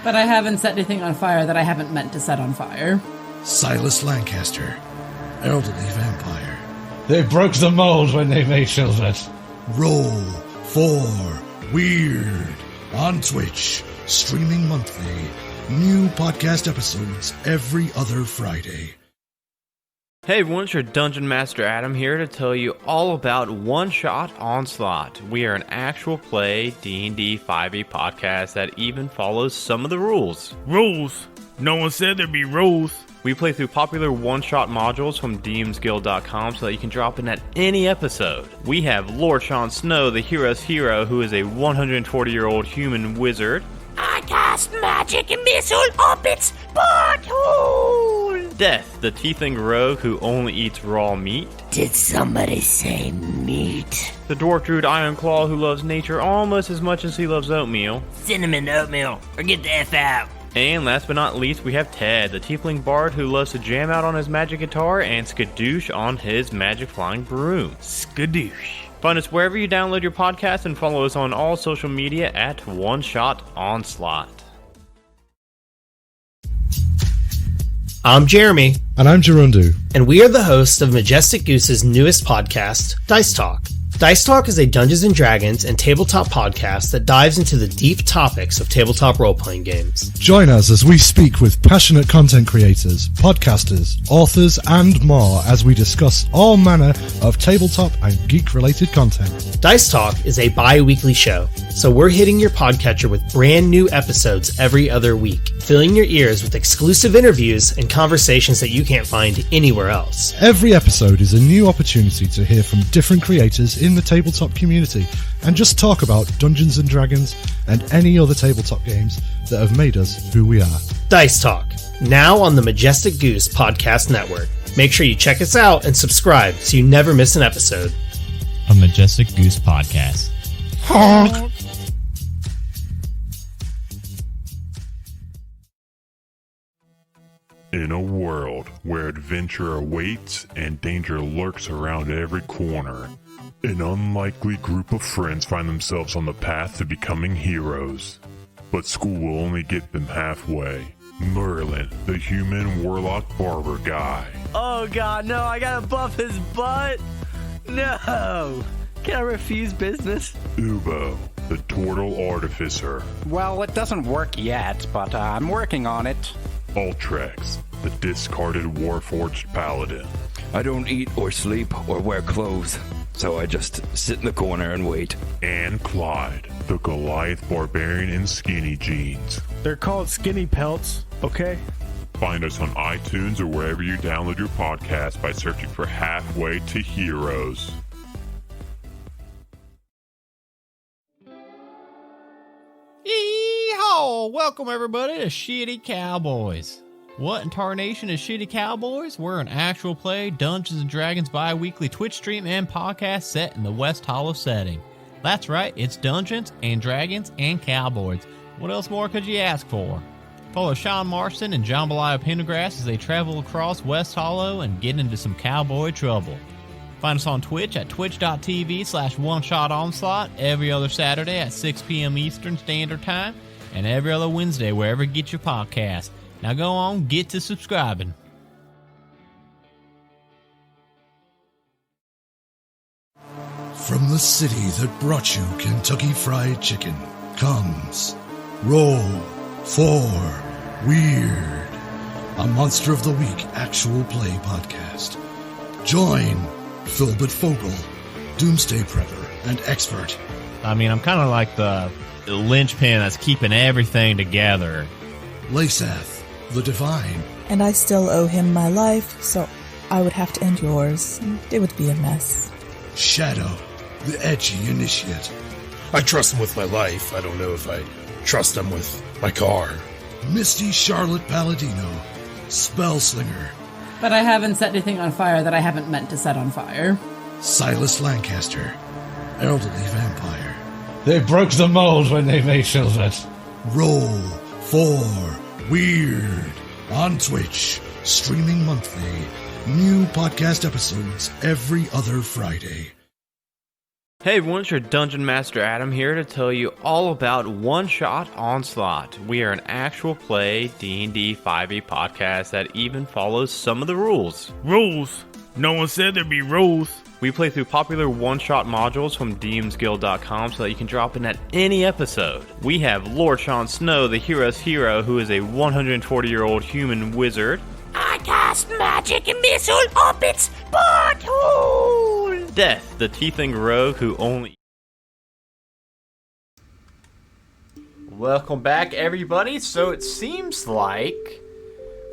But I haven't set anything on fire that I haven't meant to set on fire. Silas Lancaster, Elderly Vampire. They broke the mold when they made Philbert. Roll for Weird on Twitch, streaming monthly. New podcast episodes every other Friday. Hey everyone, it's your Dungeon Master Adam here to tell you all about One Shot Onslaught. We are an actual play D&D 5e podcast that even follows some of the rules. Rules? No one said there'd be rules. We play through popular one-shot modules from DMsGuild.com so that you can drop in at any episode. We have Lord Sean Snow, the hero's hero, who is a 140-year-old human wizard. I cast magic and missile up its butthole! Death, the tiefling rogue who only eats raw meat. Did somebody say meat? The dwarf druid Ironclaw who loves nature almost as much as he loves oatmeal. Cinnamon oatmeal, or get the F out. And last but not least, we have Ted, the tiefling bard who loves to jam out on his magic guitar and skadoosh on his magic flying broom. Skadoosh. Find us wherever you download your podcast and follow us on all social media at One Shot Onslaught. I'm Jeremy. And I'm Gerundu. And we are the hosts of Majestic Goose's newest podcast, Dice Talk. Dice Talk is a Dungeons & Dragons and tabletop podcast that dives into the deep topics of tabletop role-playing games. Join us as we speak with passionate content creators, podcasters, authors, and more as we discuss all manner of tabletop and geek-related content. Dice Talk is a bi-weekly show, so we're hitting your podcatcher with brand new episodes every other week, filling your ears with exclusive interviews and conversations that you can't find anywhere else. Every episode is a new opportunity to hear from different creators in the tabletop community and just talk about Dungeons & Dragons and any other tabletop games that have made us who we are. Dice Talk, now on the Majestic Goose Podcast Network. Make sure you check us out and subscribe so you never miss an episode. A Majestic Goose Podcast. In a world where adventure awaits and danger lurks around every corner, an unlikely group of friends find themselves on the path to becoming heroes. But school will only get them halfway. Merlin, the human warlock barber guy. Oh god, no, I gotta buff his butt. No. Can I refuse business? Ubo, the turtle artificer. Well, it doesn't work yet, but I'm working on it. Ultrex, the discarded Warforged Paladin. I don't eat or sleep or wear clothes, so I just sit in the corner and wait. And Clyde, the Goliath Barbarian in skinny jeans. They're called skinny pelts, okay? Find us on iTunes or wherever you download your podcast by searching for Halfway to Heroes. Oh, welcome everybody to Shitty Cowboys. What in tarnation is Shitty Cowboys? We're an actual play Dungeons & Dragons bi-weekly Twitch stream and podcast set in the West Hollow setting. That's right, it's Dungeons and Dragons and Cowboys. What else more could you ask for? Follow Sean Marston and Jambalaya Pendergrass as they travel across West Hollow and get into some cowboy trouble. Find us on Twitch at twitch.tv/OneShotOnslaught every other Saturday at 6 p.m. Eastern Standard Time and every other Wednesday wherever you get your podcast. Now go on, get to subscribing. From the city that brought you Kentucky Fried Chicken comes Roll for Weird, a Monster of the Week actual play podcast. Join Philbert Fogel, Doomsday Prepper and Expert. I mean, I'm kind of like the linchpin that's keeping everything together. Lasath, the Divine. And I still owe him my life, so I would have to end yours. It would be a mess. Shadow, the Edgy Initiate. I trust him with my life. I don't know if I trust him with my car. Misty Charlotte Palladino, Spellslinger. But I haven't set anything on fire that I haven't meant to set on fire. Silas Lancaster, Elderly Vampire. They broke the mold when they made Filbert. Roll for Weird on Twitch, streaming monthly. New podcast episodes every other Friday. Hey everyone, it's your Dungeon Master Adam here to tell you all about One Shot Onslaught. We are an actual play D&D 5e podcast that even follows some of the rules. Rules? No one said there'd be rules. We play through popular one-shot modules from DMsGuild.com so that you can drop in at any episode. We have Lord Sean Snow, the hero's hero, who is a 140-year-old human wizard. I cast magic and missile up its butthole! Death, the tiefling rogue who only... Welcome back, everybody. So it seems like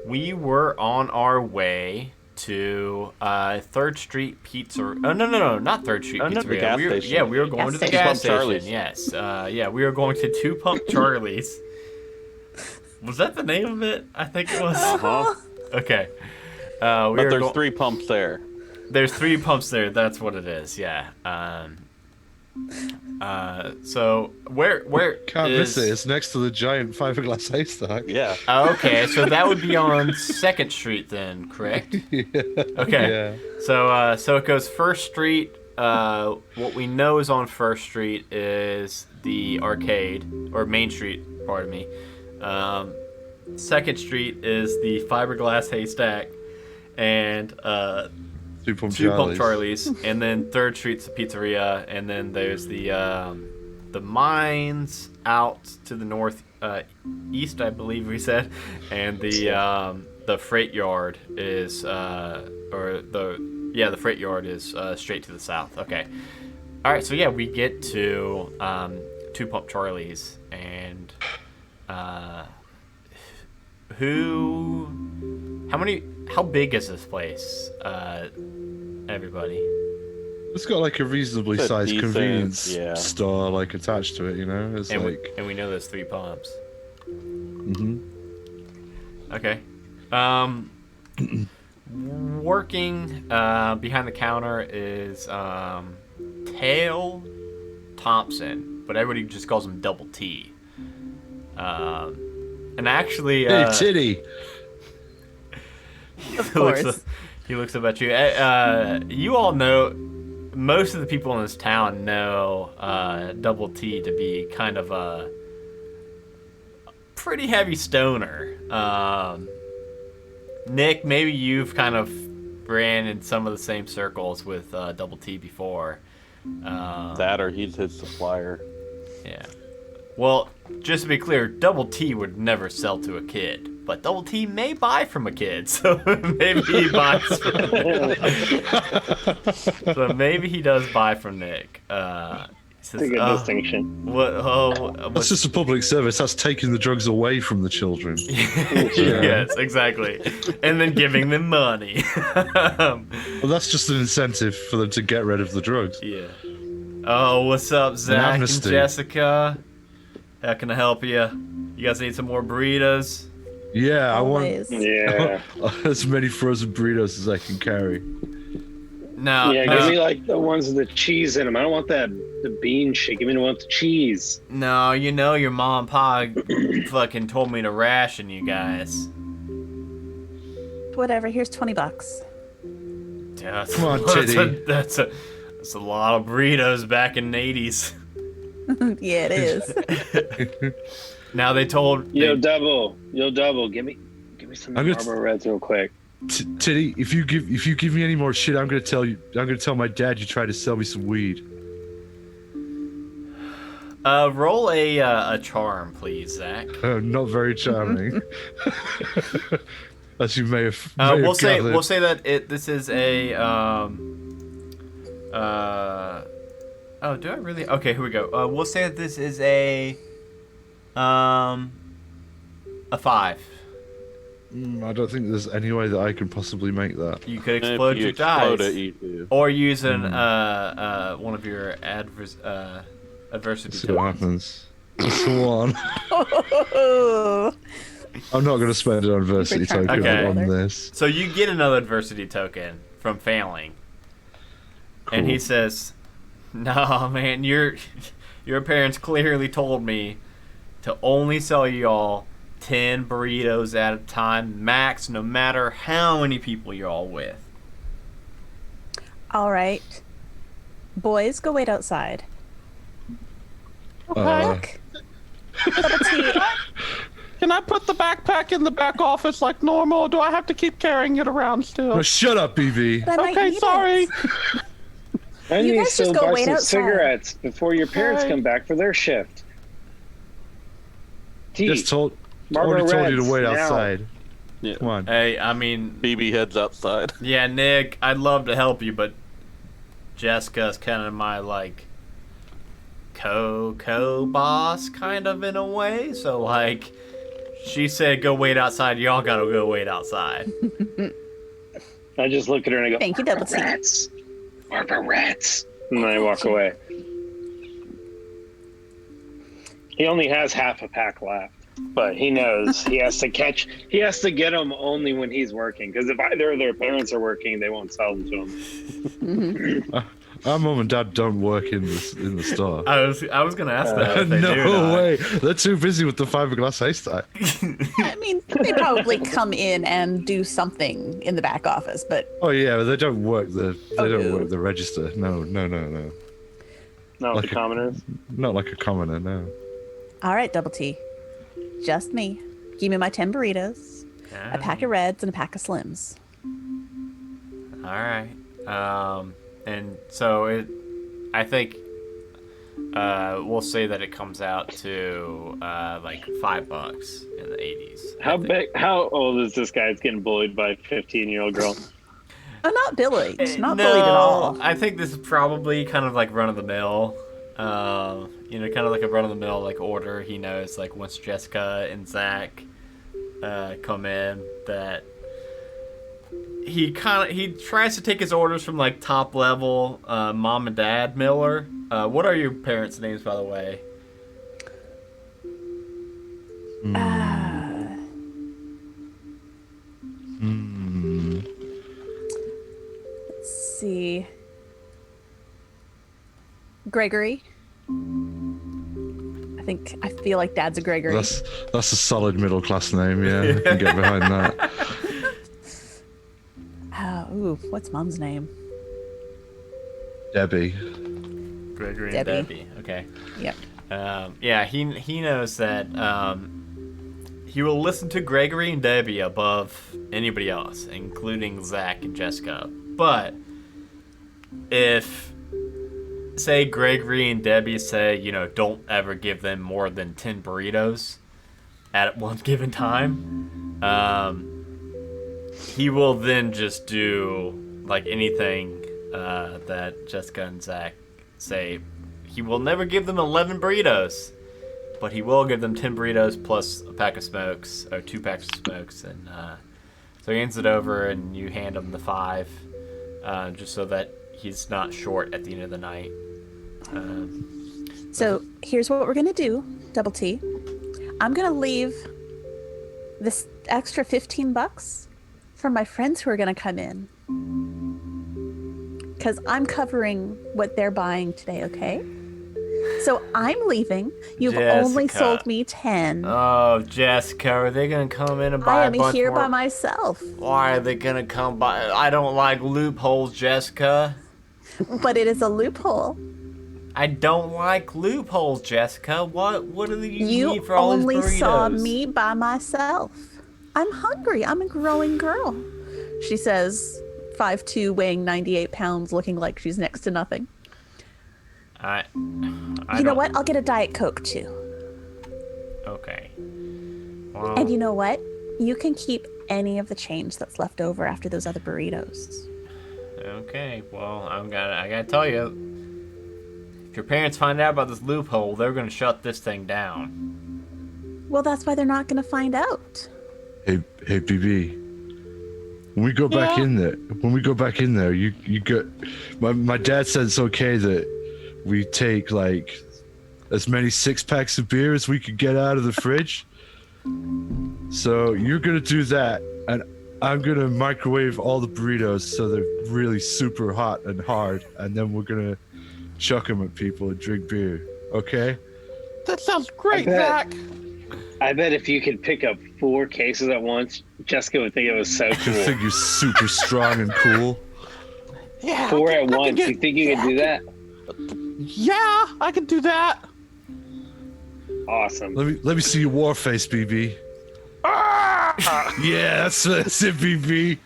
we were on our way to 3rd Street Pizza... Oh, no, not 3rd Street Pizza. The gas station. Yeah, we were going to the gas station. Yes. We were going to Two Pump Charlie's. Was that the name of it? I think it was. Uh-huh. Okay. But there's 3 pumps there. There's 3 pumps there. That's what it is. Yeah. So where Can't is... miss it. It's next to the giant fiberglass haystack. Yeah. Okay, so that would be on 2nd Street then, correct? Yeah. Okay. Yeah. So it goes 1st Street. What we know is on 1st Street is the arcade, or Main Street, pardon me. 2nd Street is the fiberglass haystack, and Two Pump Charlie's, and then 3rd Street's the pizzeria, and then there's the mines out to the north east, I believe we said, and the freight yard is the freight yard is straight to the south. Okay, all right. So yeah, we get to Two Pump Charlie's, and how big is this place? Everybody. It's got like a reasonably It's a sized decent, convenience yeah. store like attached to it, you know? It's And, like we know there's 3 pumps. Mhm. Okay. Working behind the counter is Tail Thompson, but everybody just calls him Double T. And actually, Hey Titty. Of course. He looks up at you. You all know, most of the people in this town know Double T to be kind of a pretty heavy stoner. Nick, maybe you've kind of ran in some of the same circles with Double T before. That or he's his supplier. Yeah. Well, just to be clear, Double T would never sell to a kid. But Double T may buy from a kid, so maybe he buys from Nick. So maybe he does buy from Nick. It's a good distinction. That's just a public service. That's taking the drugs away from the children. Yes, exactly. And then giving them money. Well, that's just an incentive for them to get rid of the drugs. Yeah. Oh, what's up, Zach and Jessica? How can I help you? You guys need some more burritos? Yeah, Always. Yeah. I want as many frozen burritos as I can carry. No. Yeah, give me like the ones with the cheese in them. I don't want the bean shit. Give me the one with the cheese. No, you know your mom and pa fucking told me to ration you guys. Whatever. Here's $20. Yeah, Come on, Titty. That's a lot of burritos back in the 80s. Yeah, it is. Now they told. Yo, double. Give me some Marlboro Reds real quick. Titty, if you give me any more shit, I'm gonna tell my dad you tried to sell me some weed. Roll a charm, please, Zach. Not very charming. As you may have. We'll say that this is a Oh, do I really? Okay, here we go. We'll say that this is a 5. I don't think there's any way that I can possibly make that. You could explode your dice, or use an one of your adversity. See what happens. Swan. I'm not going to spend an adversity token on this. So you get another adversity token from failing, and he says, "No, man, your parents clearly told me to only sell y'all 10 burritos at a time, max, no matter how many people you're all with." All right. Boys, go wait outside. Can I put the backpack in the back office like normal, or do I have to keep carrying it around still? Oh, shut up, BB. Okay, sorry. And You you guys still just go buy wait some outside. cigarettes before your parents Right. come back for their shift. Just already Marlboro told you to Reds, wait now. outside. Yeah. Come on. Hey, I mean, BB heads outside. yeah, Nick, I'd love to help you, but Jessica's kind of my like co-boss kind of in a way. So like, she said go wait outside. Y'all gotta go wait outside. I just look at her and I go, Thank you, Double T. Reds. Marlboro Reds. And then I walk away. He only has half a pack left, but he knows he has to get them only when he's working. Because if either of their parents are working, they won't sell them to him. Our mom and dad don't work in the store. I was gonna ask that. If they do or No not. way. They're too busy with the fiberglass haystack. I mean, they probably come in and do something in the back office, but Oh yeah, but they don't work the register. No. Not Like the commoners. Not like a commoner, no. all right, Double T. Just me. Give me my 10 burritos, a pack of Reds, and a pack of Slims. All right. And so I think we'll say that it comes out to like $5 in the 80s. How old is this guy that's getting bullied by a 15-year-old girl? I'm not bullied. Not No, bullied at all. I think this is probably kind of like run of the mill. Kind of like a run of the mill like order. He knows like once Jessica and Zach come in that he tries to take his orders from like top level mom and dad Miller. What are your parents' names, by the way? Let's see. Gregory. I feel like Dad's a Gregory. That's a solid middle class name. Yeah, I can get behind that. What's Mom's name? Debbie. Gregory Debbie. and Debbie. Okay. Yep. Yeah, he knows that he will listen to Gregory and Debbie above anybody else, including Zach and Jessica. But if, say, Gregory and Debbie say, don't ever give them more than 10 burritos at one given time, he will then just do like anything that Jessica and Zach say. He will never give them 11 burritos, but he will give them 10 burritos plus a pack of smokes, or 2 packs of smokes. And so he hands it over, and you hand him the 5, just so that he's not short at the end of the night. So here's what we're going to do, Double T. I'm gonna leave this extra $15 for my friends who are gonna come in. Because I'm covering what they're buying today, okay? So I'm leaving. You've only Jessica. sold me 10. Oh, Jessica, are they gonna come in and buy I a am bunch here more? by myself. Why are they gonna come by? I don't like loopholes, Jessica. But it is a loophole. I don't like loopholes, Jessica. What do you need for You all these only burritos? saw me by myself. I'm hungry. I'm a growing girl. She says, 5'2", weighing 98 pounds, looking like she's next to nothing. You know what? I'll get a Diet Coke, too. Okay. Well, And you know what? You can keep any of the change that's left over after those other burritos. okay. Well, I gotta tell you, if your parents find out about this loophole, they're gonna shut this thing down. Well, that's why they're not going to find out. Hey, BB. When we go back in there, you go. My dad said it's okay that we take like as many 6-packs of beer as we could get out of the fridge. So you're gonna do that, and I'm gonna microwave all the burritos so they're really super hot and hard, and then we're gonna chuck them at people and drink beer. Okay? That sounds great, Zach. I bet if you could pick up 4 cases at once, Jessica would think it was so cool. I think you're super strong and cool. Yeah. 4 at once. You think you could do that? Yeah, I can do that. Awesome. Let me see your war face, BB. Yeah, that's it, BB.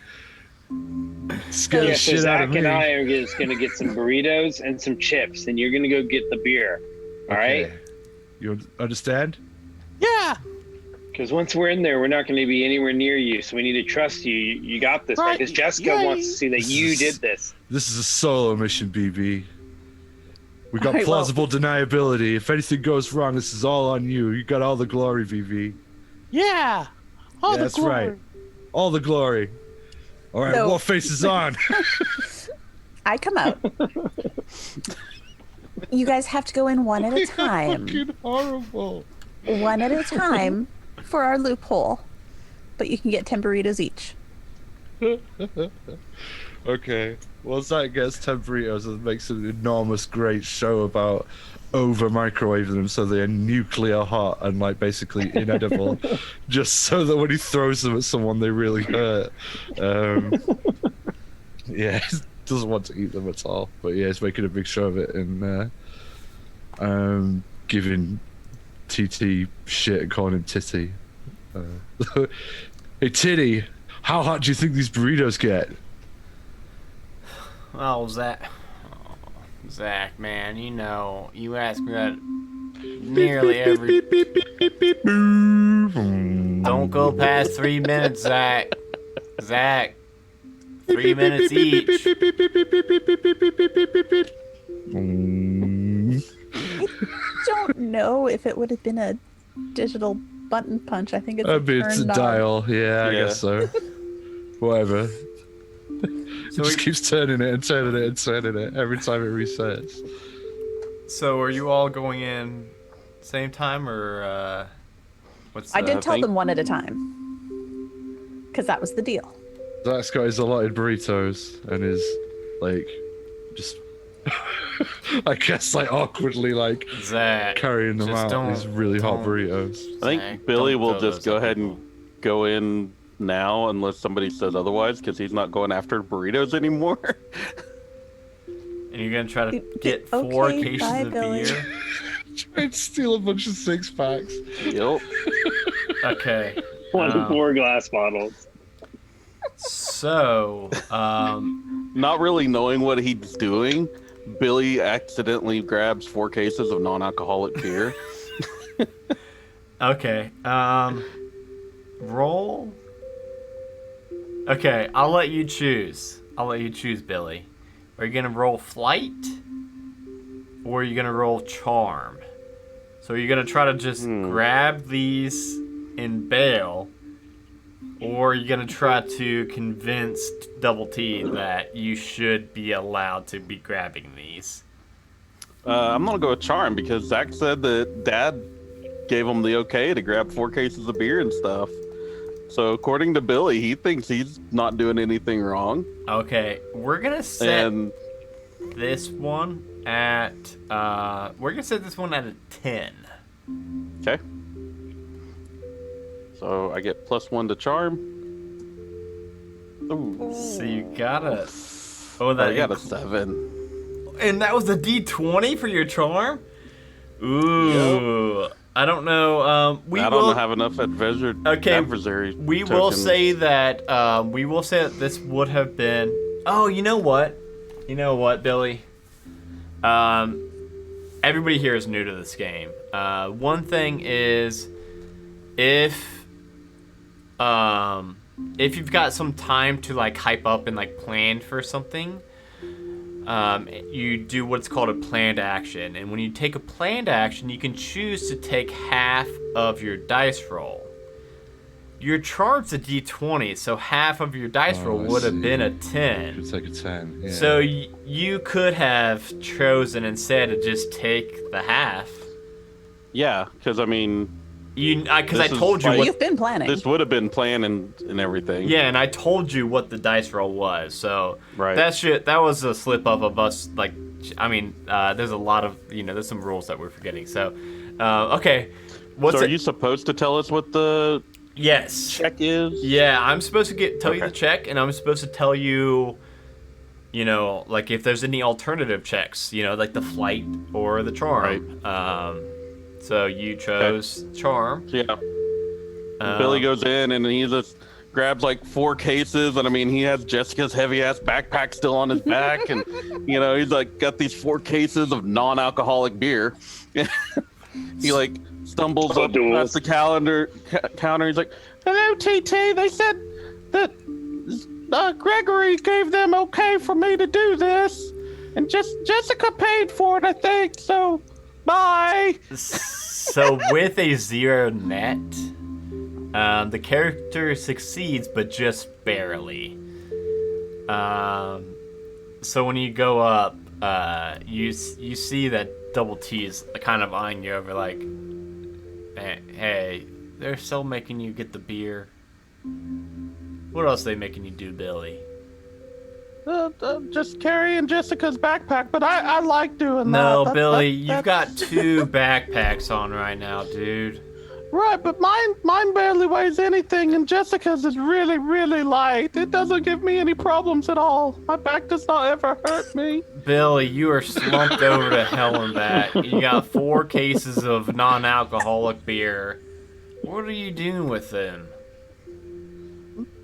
Scare the shit out of Zach me. and I are just gonna get some burritos and some chips, and you're gonna go get the beer. All right? You understand? Yeah. Because once we're in there, we're not going to be anywhere near you, so we need to trust you. You got this, right? Because Jessica wants to see that you did this. This is a solo mission, BB. We got All right, plausible deniability. If anything goes wrong, this is all on you. You got all the glory, BB. Yeah. All the That's glory. right. All the glory. All right, So- Warface is on. I come out. You guys have to go in one at a time. Fucking horrible. One at a time for our loophole. But you can get 10 burritos each. Okay. Well, Zach gets 10 burritos and makes an enormous, great show about over microwaving them so they're nuclear hot and like basically inedible, just so that when he throws them at someone, they really hurt. Yeah, he doesn't want to eat them at all. But yeah, he's making a big show of it and giving TT shit and calling him Titty. Hey, Titty, how hot do you think these burritos get? Oh, Zach, man, you know, you ask me that nearly every... Don't go past 3 minutes, Zach. Zach, 3 minutes each. I don't know if it would have been a digital button punch. I think it's I mean, it's a turn knob. dial. Yeah, I guess so. Whatever. So it just keeps turning it and turning it and turning it every time it resets. So are you all going in same time or what's I did tell them one at a time. Because that was the deal. Zach's got his allotted burritos and is like just I guess like awkwardly like Zach, carrying them just out. These really hot burritos. I think Billy will just go ahead and go in now unless somebody says otherwise because he's not going after burritos anymore. And you're gonna try to get 4 cases bye, of Billy. beer? Try and steal a bunch of 6-packs. Yep. Okay. 4 glass bottles. So, not really knowing what he's doing, Billy accidentally grabs 4 cases of non-alcoholic beer. Okay. Roll. Okay, I'll let you choose. Billy. Are you gonna roll flight, or are you gonna roll charm? So are you gonna try to just grab these and bail, or are you gonna try to convince Double T that you should be allowed to be grabbing these? I'm gonna go with charm because Zach said that Dad gave him the okay to grab 4 cases of beer and stuff. So according to Billy, he thinks he's not doing anything wrong. Okay, we're gonna set this one at a 10. Okay. So I get +1 to charm. Ooh. So you got a. Oh, I got a 7. And that was a D20 for your charm? Ooh. Yep. I don't know. I don't have enough adversary. We will say that. We will say that this would have been. Oh, you know what? You know what, Billy? Everybody here is new to this game. One thing is, if you've got some time to like hype up and like plan for something, you do what's called a planned action. And when you take a planned action, you can choose to take half of your dice roll. Your charm's a D20, so half of your dice roll would have been a 10. It's like a 10. Yeah. So you could have chosen instead to just take the half. Yeah, because I mean, because I told you you've been planning. This would have been planning and everything. Yeah, and I told you what the dice roll was. So right. that was a slip up of us. Like, I mean, there's a lot of there's some rules that we're forgetting. So, okay, are you supposed to tell us what the check is? Yeah, I'm supposed to tell you the check, and I'm supposed to tell you, like if there's any alternative checks, like the flight or the charm. Right. So you chose charm. Yeah. Billy goes in and he just grabs like 4 cases, and I mean he has Jessica's heavy ass backpack still on his back, and he's like got these 4 cases of non-alcoholic beer. He like stumbles up past the counter. He's like, "Hello, TT. They said that Gregory gave them okay for me to do this, and Jessica paid for it, I think. So, bye." So with a 0 net, the character succeeds, but just barely. So when you go up, you see that Double T is kind of eyeing you over like, hey, they're still making you get the beer. What else are they making you do, Billy? Just carrying Jessica's backpack, but I like doing that. No, Billy, you've got 2 backpacks on right now, dude. Right, but mine barely weighs anything, and Jessica's is really, really light. It doesn't give me any problems at all. My back does not ever hurt me. Billy, you are slumped over to hell and back. You got 4 cases of non-alcoholic beer. What are you doing with them?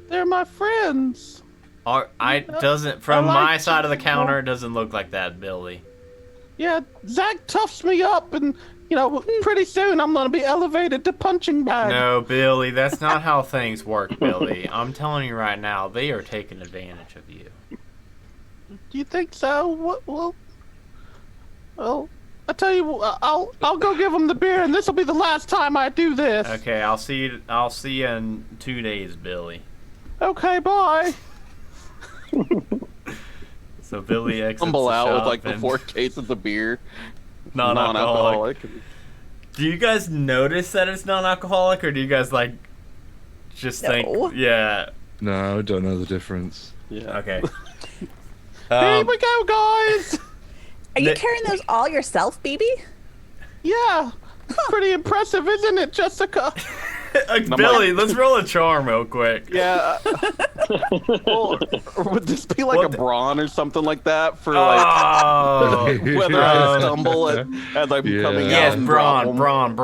They're my friends. From my side of the counter, it doesn't look like that, Billy. Yeah, Zach toughs me up, and pretty soon I'm gonna be elevated to punching bag. No, Billy, that's not how things work, Billy. I'm telling you right now, they are taking advantage of you. Do you think so? Well, I tell you, I'll go give them the beer, and this will be the last time I do this. Okay, I'll see you in 2 days, Billy. Okay, bye. So Billy exits Tumble the out shop with like the and 4 cases of beer. Non-alcoholic. Do you guys notice that it's non-alcoholic, or do you guys like just think? Yeah. No, I don't know the difference. Yeah. Okay. Here we go, guys. Are you carrying those all yourself, BB? Yeah. Pretty impressive, isn't it, Jessica? Billy, let's roll a charm real quick. Yeah. Or would this be like a brawn or something like that for like whether I stumble as I'm coming out? Yes, brawn.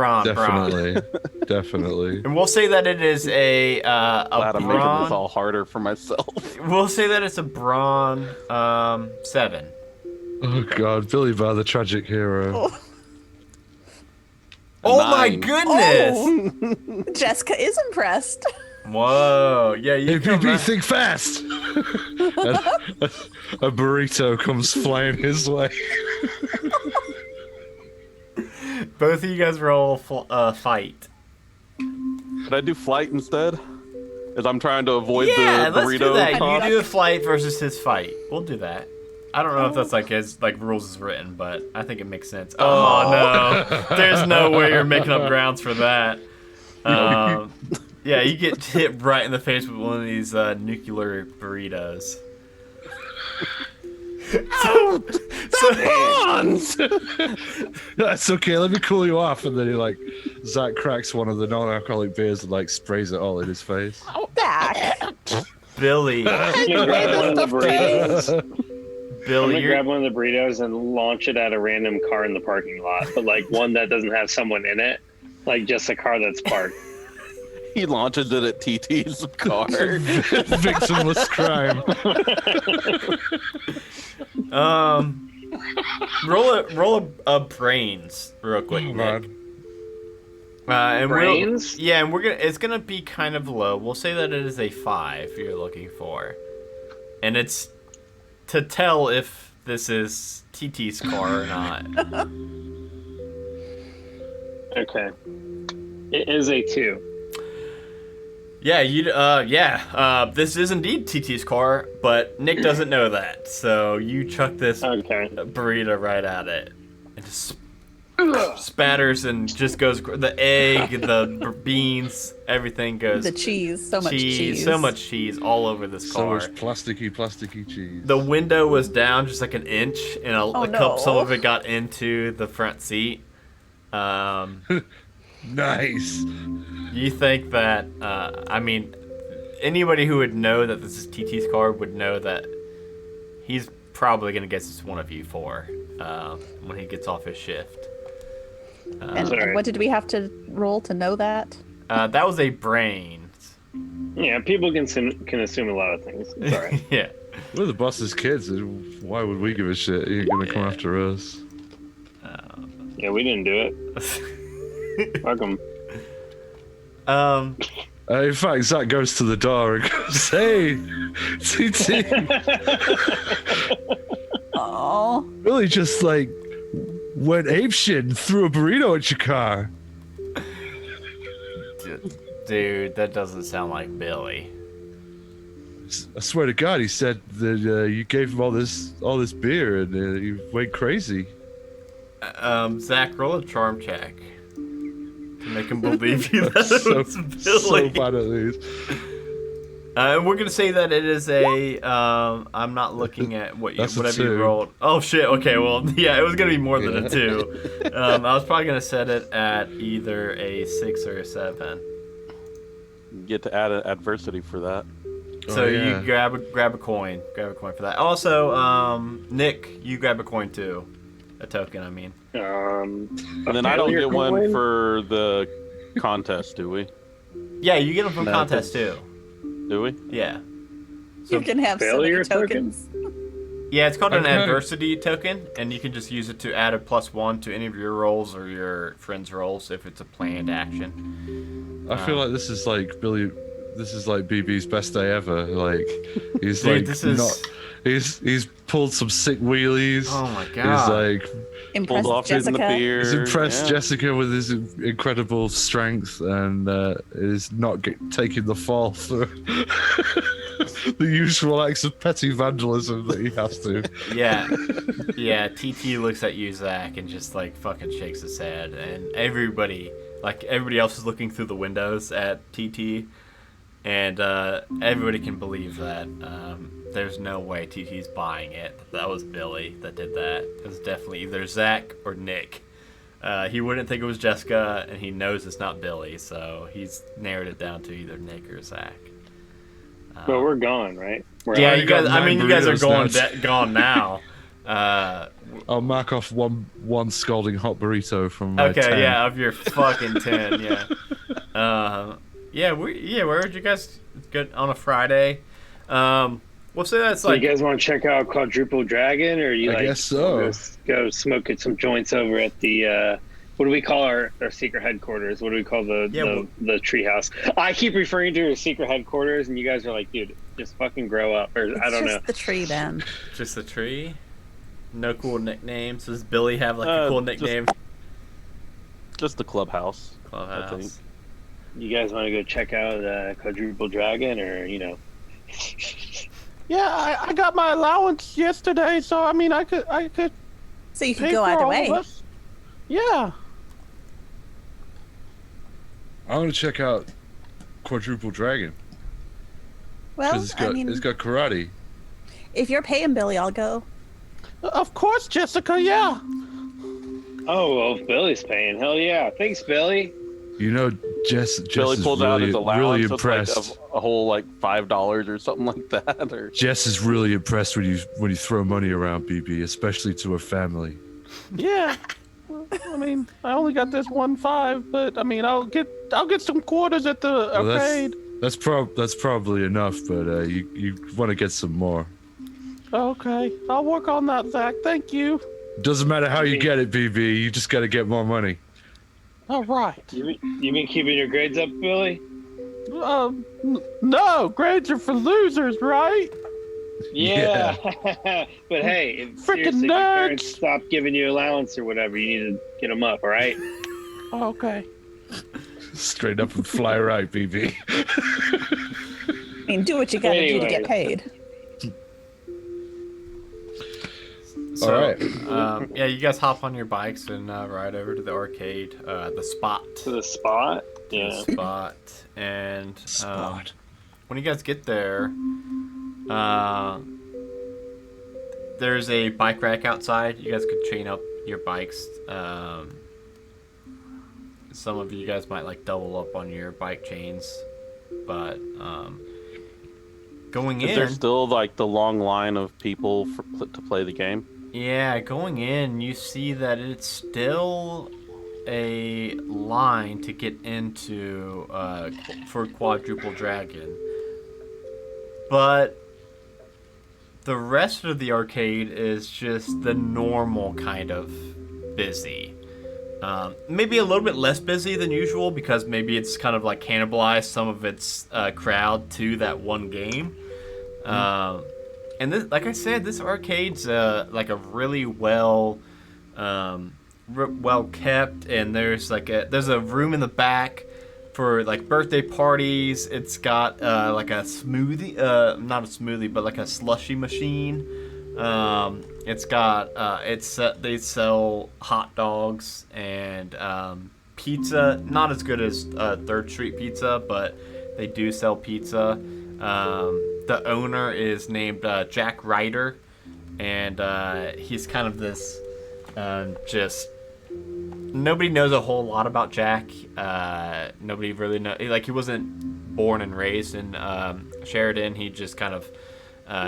Definitely. And we'll say that it is a Glad I'm making brawn. this all harder for myself. We'll say that it's a brawn 7. Oh God, Billy Bar, the tragic hero. Oh my goodness! Oh. Jessica is impressed. Whoa! Yeah, you hey, BB, think fast! A burrito comes flying his way. Both of you guys roll fight. Could I do flight instead? As I'm trying to avoid the burrito. Let's do that. toss? You do a flight versus his fight. We'll do that. I don't know if that's like as like rules is written, but I think it makes sense. Oh no, there's no way you're making up grounds for that. Yeah, you get hit right in the face with one of these nuclear burritos. That's okay. Let me cool you off, and then Zach cracks one of the non-alcoholic beers and sprays it all in his face. Zach. Billy. I'm gonna grab one of the burritos. Billy, I'm gonna grab one of the burritos and launch it at a random car in the parking lot, but one that doesn't have someone in it, just a car that's parked. He launches it at TT's car. Victimless crime. Roll a brains real quick, Nick. And brains? And it's gonna be kind of low. We'll say that it is a 5 you're looking for, and it's to tell if this is TT's car or not. Okay, it is a 2. Yeah, this is indeed TT's car, but Nick doesn't know that, so you chuck this burrito right at it, and just spatters and just goes, the egg, the beans, everything goes. The cheese, so much cheese. So much cheese all over this car. So much plasticky cheese. The window was down just like an inch, and some of it got into the front seat. Nice. You think that, anybody who would know that this is TT's car would know that he's probably going to guess it's one of you four when he gets off his shift. And what did we have to roll to know that? That was a brains. Yeah, people can assume a lot of things. It's all right. Yeah. We're the boss's kids. Why would we give a shit? You're going to come after us. Yeah, we didn't do it. Fuck 'em. In fact, Zach goes to the door and goes, "Hey, TT." Oh. Billy just went apeshit and threw a burrito at your car. Dude, that doesn't sound like Billy. I swear to God, he said that you gave him all this beer and he went crazy. Zach, roll a charm check to make him believe you that it was Billy. So bad at these. And we're gonna say that it is a. I'm not looking at whatever you rolled. Oh shit. Okay. Well, yeah, it was gonna be more than a 2. I was probably gonna set it at either a 6 or a 7. You get to add an adversity for that. So you grab a coin. Grab a coin for that. Also, Nick, you grab a coin too. A token, I mean. And then I don't get one for the contest, do we? Yeah, you get them from contest too. Do we? Yeah. You can have failure tokens. Yeah, it's called an adversity token, and you can just use it to add a +1 to any of your rolls or your friends' rolls if it's a planned action. I feel like this is Billy. This is BB's best day ever. He's He's pulled some sick wheelies. Oh my god! He's pulled off Jessica. He's impressed Jessica with his incredible strength and is not taking the fall for the usual acts of petty vandalism that he has to. Yeah. TT looks at you, Zach, and just fucking shakes his head, and everybody else is looking through the windows at TT, and everybody can believe that. There's no way TT's buying it. That was Billy that did that. It was definitely either Zach or Nick. He wouldn't think it was Jessica, and he knows it's not Billy, so he's narrowed it down to either Nick or Zach. But we're gone, right? You guys. I mean, you guys are gone now. I'll mark off one scalding hot burrito from my 10. Okay, yeah, of your fucking 10, yeah. Where would you guys go on a Friday? We'll say that's you guys want to check out Quadruple Dragon, or you I guess so. Go smoke some joints over at the what do we call our secret headquarters? What do we call the treehouse? I keep referring to it as secret headquarters, and you guys are like, dude, just fucking grow up. Or I don't know. Just the tree, then. Just the tree. No cool nicknames. Does Billy have a cool nickname? Just the clubhouse. I think. You guys want to go check out Quadruple Dragon, or Yeah, I got my allowance yesterday, so I mean, I could. So you could pay go for either all way. of us. Yeah. I want to check out Quadruple Dragon. Well, Because it's got karate. if you're paying Billy, I'll go. Of course, Jessica. Yeah. Oh, well, if Billy's paying, hell yeah. Thanks, Billy. You know, Jess Billy is pulls really, out his allowance. really It's impressed. like a whole like $5 or something like that. Or Jess is really impressed when you throw money around, BB, especially to her family. yeah. Well, I mean, I only got this 1.5, but I mean, I'll get some quarters at the arcade. That's probably enough, but you want to get some more. Okay, I'll work on that, Zach. Thank you. Doesn't matter how you get it, BB. You just got to get more money. All right. You mean keeping your grades up, Billy? No, grades are for losers, right? Yeah. But hey, if seriously, your parents stop giving you allowance or whatever, you need to get them up, all right? Okay. Straight up and fly right, BB. I mean, do what you gotta do to get paid. So, all right. Yeah, you guys hop on your bikes and ride over to the arcade, the spot. To the spot? Yeah. The spot. And when you guys get there, there's a bike rack outside. You guys could chain up your bikes. Some of you guys might like double up on your bike chains, but going in, Is there still like the long line of people to play the game? Yeah, going in, you see that it's still a line to get into for Quadruple Dragon, but the rest of the arcade is just the normal kind of busy. Maybe a little bit less busy than usual because maybe it's kind of like cannibalized some of its crowd to that one game. And this, like I said, this arcade's like a really well kept, and there's a room in the back for like birthday parties. It's got like a smoothie, not a smoothie, but like a slushy machine. It's got they sell hot dogs and pizza. Not as good as Third Street Pizza, but they do sell pizza. The owner is named Jack Ryder, and he's kind of this just nobody knows a whole lot about Jack. Nobody really knows. Like, he wasn't born and raised in Sheridan. He just kind of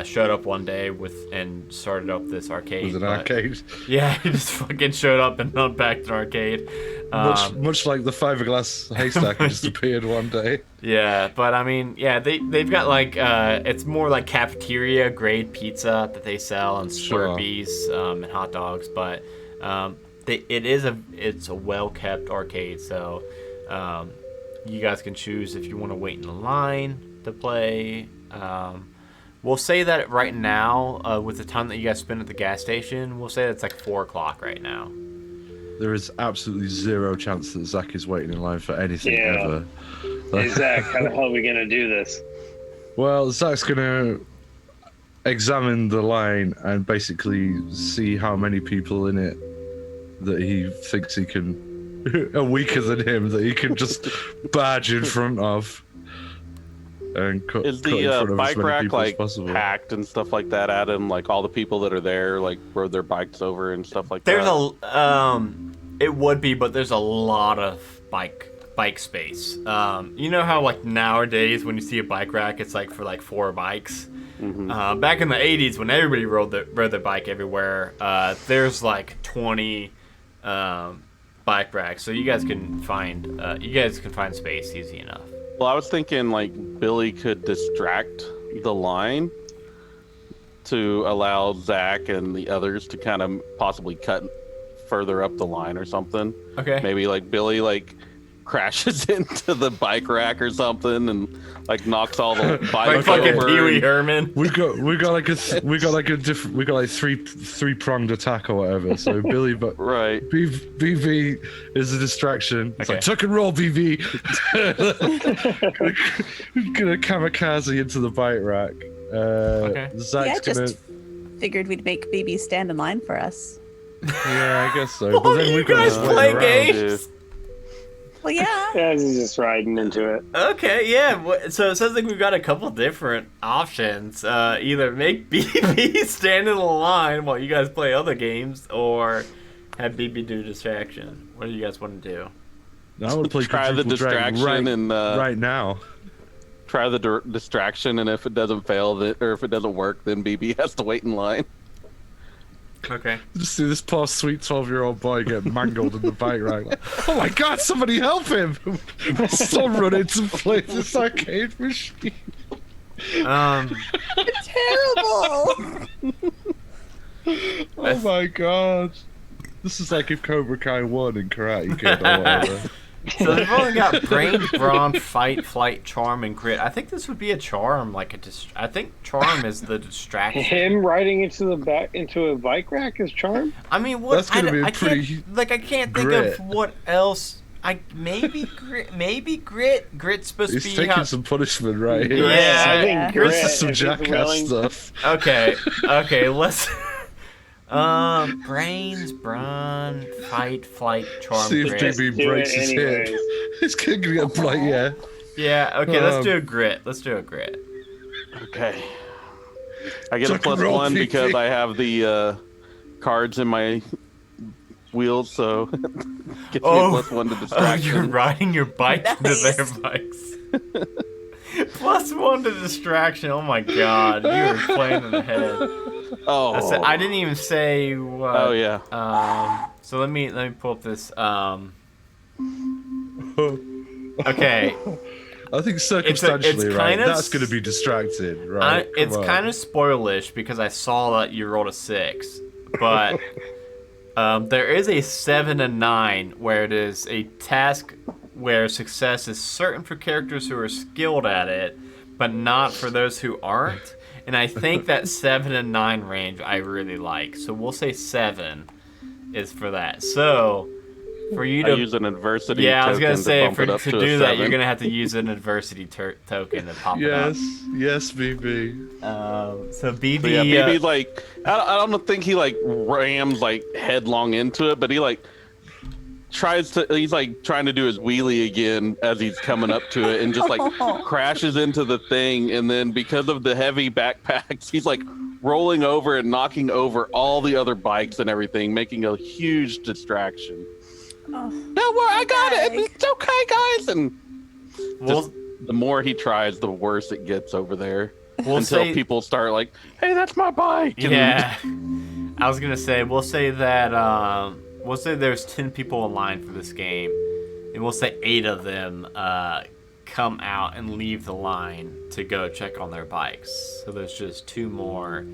showed up one day and started up this arcade. With an arcade? Yeah, he just fucking showed up and unpacked an arcade. Much like the fiberglass haystack just appeared one day. Yeah, but I mean, yeah, they've got like it's more like cafeteria grade pizza that they sell and Slurpees and hot dogs, but it's a well kept arcade, so you guys can choose if you want to wait in the line to play. We'll say that right now, with the time that you guys spend at the gas station, we'll say it's like 4 o'clock right now. There is absolutely zero chance that Zach is waiting in line for anything ever. Hey, Zach, how the hell are we going to do this? Well, Zach's going to examine the line and basically see how many people in it that he thinks he can, are weaker than him, that he can just barge in front of. And is the bike rack like packed and stuff like that, Adam? Like all the people that are there like rode their bikes over and stuff like that? There's it would be, but there's a lot of bike space. You know how like nowadays when you see a bike rack, it's like for like 4 bikes. Mm-hmm. Back in the 80s when everybody rode their bike everywhere, there's like 20 bike racks, so you guys can find space easy enough. Well, I was thinking like Billy could distract the line to allow Zach and the others to kind of possibly cut further up the line or something. Okay. Like Billy like crashes into the bike rack or something and like knocks all the bikes like fucking over. Pee Wee Herman. We got three pronged attack or whatever. So Billy, but right, BV is a distraction. It's like tuck and roll, BV. Gonna kamikaze into the bike rack. Zach's Yeah, gonna. just figured we'd make BB stand in line for us. Yeah, I guess so. But Oh, then you we've got guys to wait play around. games? Well, yeah. Yeah, he's just riding into it. Okay, yeah. So it sounds like we've got a couple different options. Either make BB stand in the line while you guys play other games, or have BB do distraction. What do you guys want to do? I would play Try the quadruple drag distraction right now. Try the distraction, and if it doesn't fail, or if it doesn't work, then BB has to wait in line. Okay. Just see this poor sweet 12-year-old boy get mangled in the bike ride. Like, oh my god, somebody help him! Still running to play this arcade machine. Terrible. Oh my god. This is like if Cobra Kai won in Karate Kid or whatever. So they've only got brain, brawn, fight, flight, charm, and grit. I think this would be a charm, I think charm is the distraction. Him riding into a bike rack is charm. I mean, what? That's gonna be pretty. I can't think grit. of what else. Maybe grit. Maybe grit. Grit's supposed He's to be. taking some punishment right here. Yeah, I think grit. This is some if he's jackass willing- stuff. Okay. Let's. Brains, brawn, fight, flight, charm, See if grit. BB breaks his hip. He's gonna get like, yeah. Yeah. Okay. Let's do a grit. Okay. I get a Tuck and roll, +1 BB. because I have the cards in my wheels, so gets me a +1 to distraction. you're riding your bike to their bikes. +1 to distraction. Oh my god, you were playing in the head. Oh, I didn't even say what. Oh yeah. So let me pull up this. Okay. I think circumstantially, it's right? kind of That's going to be distracting, right? It's kind of spoilish because I saw that you rolled a 6, but there is a 7 and 9 where it is a task where success is certain for characters who are skilled at it, but not for those who aren't. And I think that 7 and 9 range I really like, so we'll say 7 is for that. So. For you to use an adversity I was token gonna say to bump it up to to a do that, you're 7. gonna have to use an adversity token to pop it up. Yes, BB. So BB, So yeah, BB like I don't think he like rams like headlong into it, but he like he's like trying to do his wheelie again as he's coming up to it, and just like crashes into the thing, and then because of the heavy backpacks, he's like rolling over and knocking over all the other bikes and everything, making a huge distraction. Oh, No, well, I got it. It's okay, guys. And the more he tries, the worse it gets over there. Until people start like, "Hey, that's my bike." Yeah, I was gonna say we'll say that there's 10 people in line for this game, and we'll say 8 of them come out and leave the line to go check on their bikes. So there's just 2 more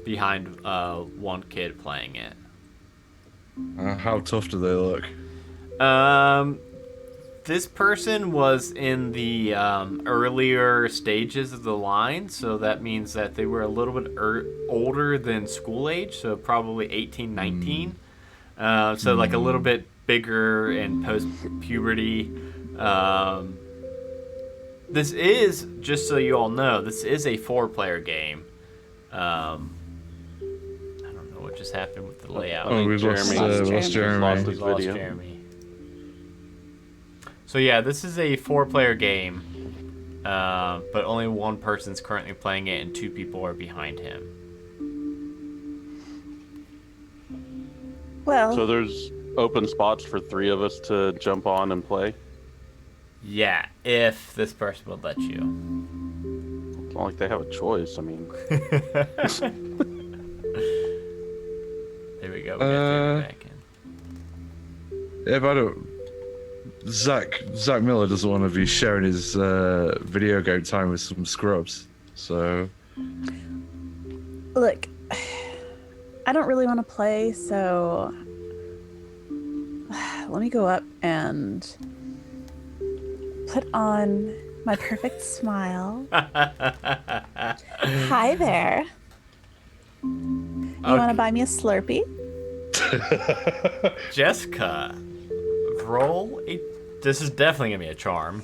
behind one kid playing it. How tough do they look? This person was in the earlier stages of the line, so that means that they were a little bit older than school age, so probably 18, 19. So like a little bit bigger and post-puberty. This is, just so you all know, this is a 4-player game. I don't know what just happened with the layout. We lost Jeremy. We lost Jeremy. So yeah, this is a 4-player game, but only one person's currently playing it, and 2 people are behind him. Well, So there's open spots for 3 of us to jump on and play. Yeah, if this person would let you. It's not like they have a choice. I mean, there we go. We got Jeremy back in. Yeah, but I don't. Zach Miller doesn't want to be sharing his video game time with some scrubs, so. look, I don't really want to play, so let me go up and put on my perfect smile. Hi there. You want to buy me a Slurpee? Jessica, roll a. This is definitely gonna be a charm.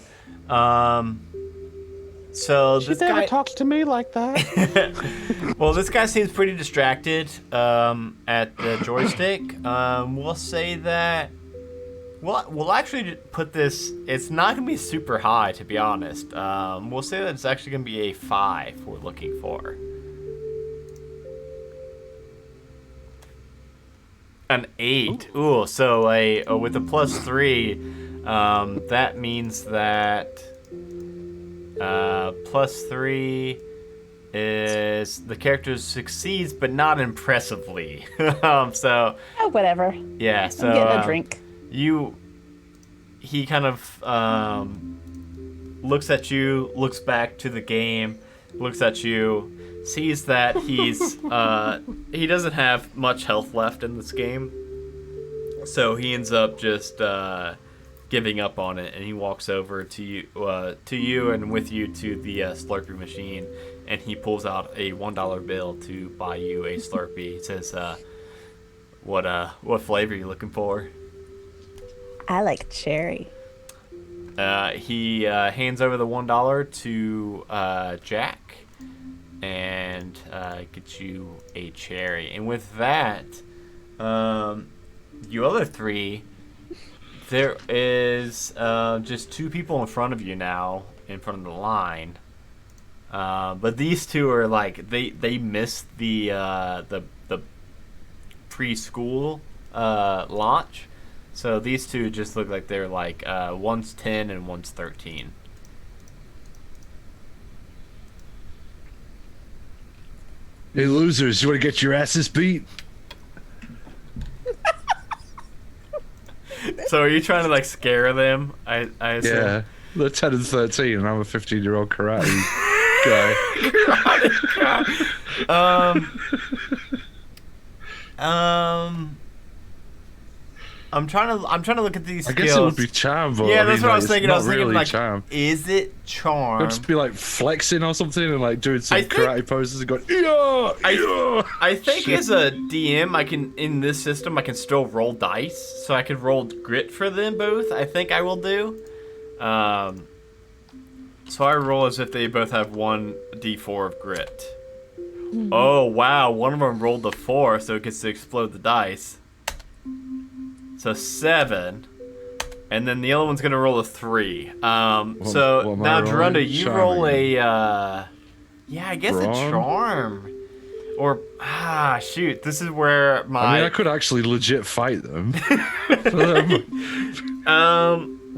So She this never guy talks to me like that. Well, this guy seems pretty distracted at the joystick. We'll say that. We'll actually put this. It's not gonna be super high, to be honest. We'll say that it's actually gonna be a 5 we're looking for. An 8. Ooh, so with a +3, that means that +3 is the character succeeds, but not impressively. So. Oh, whatever. Yeah. So. I'm getting a drink. He kind of looks at you, looks back to the game, looks at you, sees that he's he doesn't have much health left in this game, so he ends up just giving up on it, and he walks over to you and with you to the Slurpee machine, and he pulls out a $1 bill to buy you a Slurpee. He says, "What flavor are you looking for?" I like cherry. He hands over the $1 to Jack and gets you a cherry. And with that, you other three, there is just 2 people in front of you now, in front of the line. But these 2 are like they missed the preschool launch. So these 2 just look like they're like one's 10 and one's 13. Hey losers, you want to get your asses beat? So are you trying to like scare them? I assume. Yeah, they're 10 and 13, and I'm a 15-year-old karate guy. I'm trying to look at these skills. I guess it would be charm, but yeah, that's what I was thinking. I was thinking really like, charm. Is it charm? It'd just be like flexing or something and like doing some karate poses and going, I think as a DM, I can in this system I can still roll dice, so I could roll grit for them both. I think I will do. So I roll as if they both have 1d4 of grit. Oh wow, one of them rolled a 4, so it gets to explode the dice. So 7, and then the other one's gonna roll a 3. So now, Gerunda, you roll a, yeah, I guess a charm, or shoot, this is where my. I mean, I could actually legit fight them.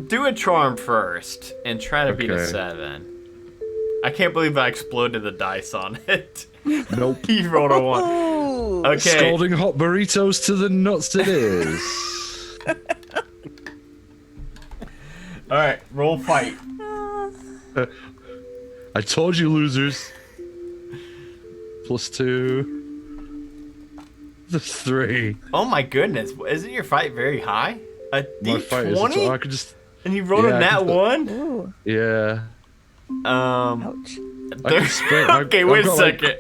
Do a charm first and try to beat a 7. I can't believe I exploded the dice on it. Nope. He rolled a 1. Okay. Scalding hot burritos to the nuts it is. Alright, roll fight. I told you, losers. +2. The 3. Oh my goodness, isn't your fight very high? A My fight is D20? I could just. And you rolled a nat 1? Ooh. Yeah. Ouch. Okay, wait a second.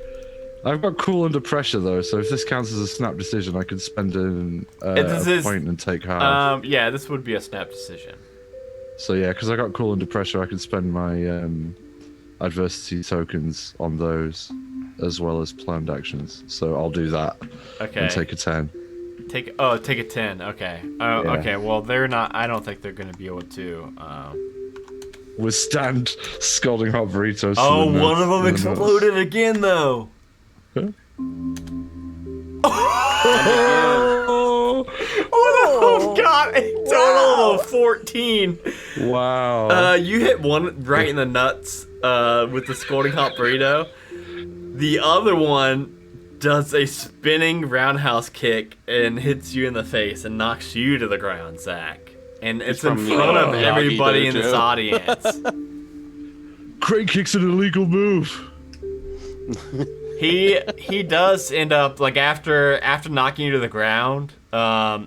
I've got cool under pressure though, so if this counts as a snap decision, I can spend a point and take half. Yeah, this would be a snap decision. So yeah, because I got cool under pressure, I can spend my adversity tokens on those, as well as planned actions. So I'll do that. Okay. And take a 10. Take a 10. Okay. Yeah. Okay. Well, they're not. I don't think they're going to be able to. Withstand scalding hot burritos. Oh, one of them exploded again, though. Huh? Oh God! A total of 14. Wow. You hit one right in the nuts with the scalding hot burrito. The other one does a spinning roundhouse kick and hits you in the face and knocks you to the ground, Zach. And it's in front of everybody in this audience. Crane kick's an illegal move. He does end up, like, after knocking you to the ground,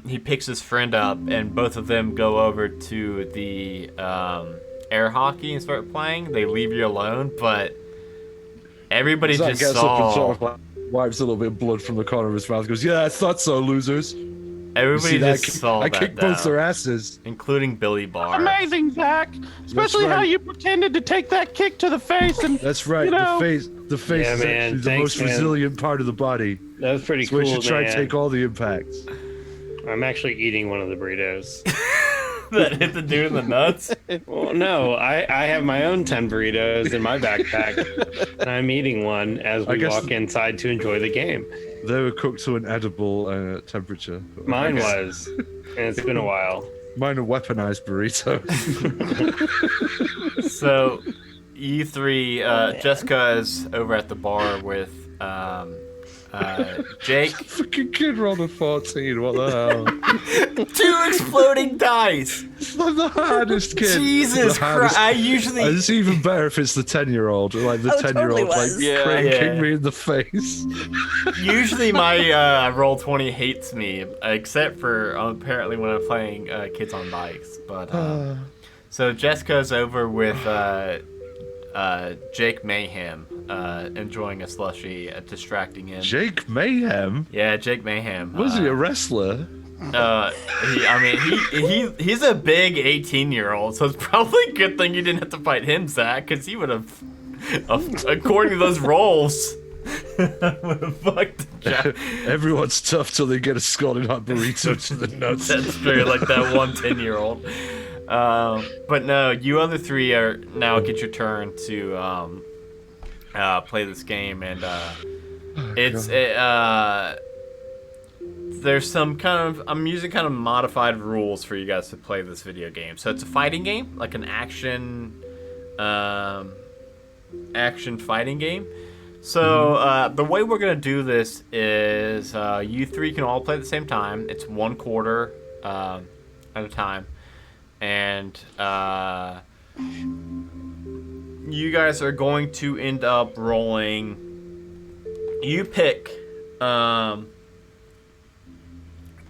he picks his friend up and both of them go over to the air hockey and start playing. They leave you alone, but everybody just gets saw. up and sort of like wipes a little bit of blood from the corner of his mouth. Goes, yeah, I thought so, losers. Everybody that? just saw I that, kicked both though, their asses. including Billy Barr. Amazing, Zach. Especially how right. you pretended to take that kick to the face. And That's right. You know, The face Yeah, is man, actually the thanks, most man. resilient part of the body. That was pretty So we cool, should try man. and take all the impacts. I'm actually eating one of the burritos. That hit the dude in the nuts? Well, no, I have my own 10 burritos in my backpack, and I'm eating one as we walk inside to enjoy the game. They were cooked to an edible temperature. Mine was, and it's been a while. Mine are weaponized burritos. So, you three, Jessica is over at the bar with Jake. Fucking kid rolled a 14. What the hell? 2 exploding dice. I'm the hardest kid. Jesus Christ! I usually. It's even better if it's the 10-year-old. Like the 10-year-old, cranking me in the face. Usually my roll 20 hates me, except for apparently when I'm playing kids on bikes. But so Jessica's over with Jake Mayhem, enjoying a slushie, distracting him. Jake Mayhem? Yeah, Jake Mayhem. Was he a wrestler? He's a big 18-year-old, so it's probably a good thing you didn't have to fight him, Zach, because he would have, according to those rolls, would have fucked Jack. Everyone's tough till they get a scalding hot burrito to the nuts. That's true, like that one 10-year-old. But no, you other three are now get your turn to play this game, and there's some kind of, I'm using kind of modified rules for you guys to play this video game. So it's a fighting game, like an action fighting game. So the way we're gonna do this is you three can all play at the same time. It's 1 quarter at a time, and you guys are going to end up rolling. You pick.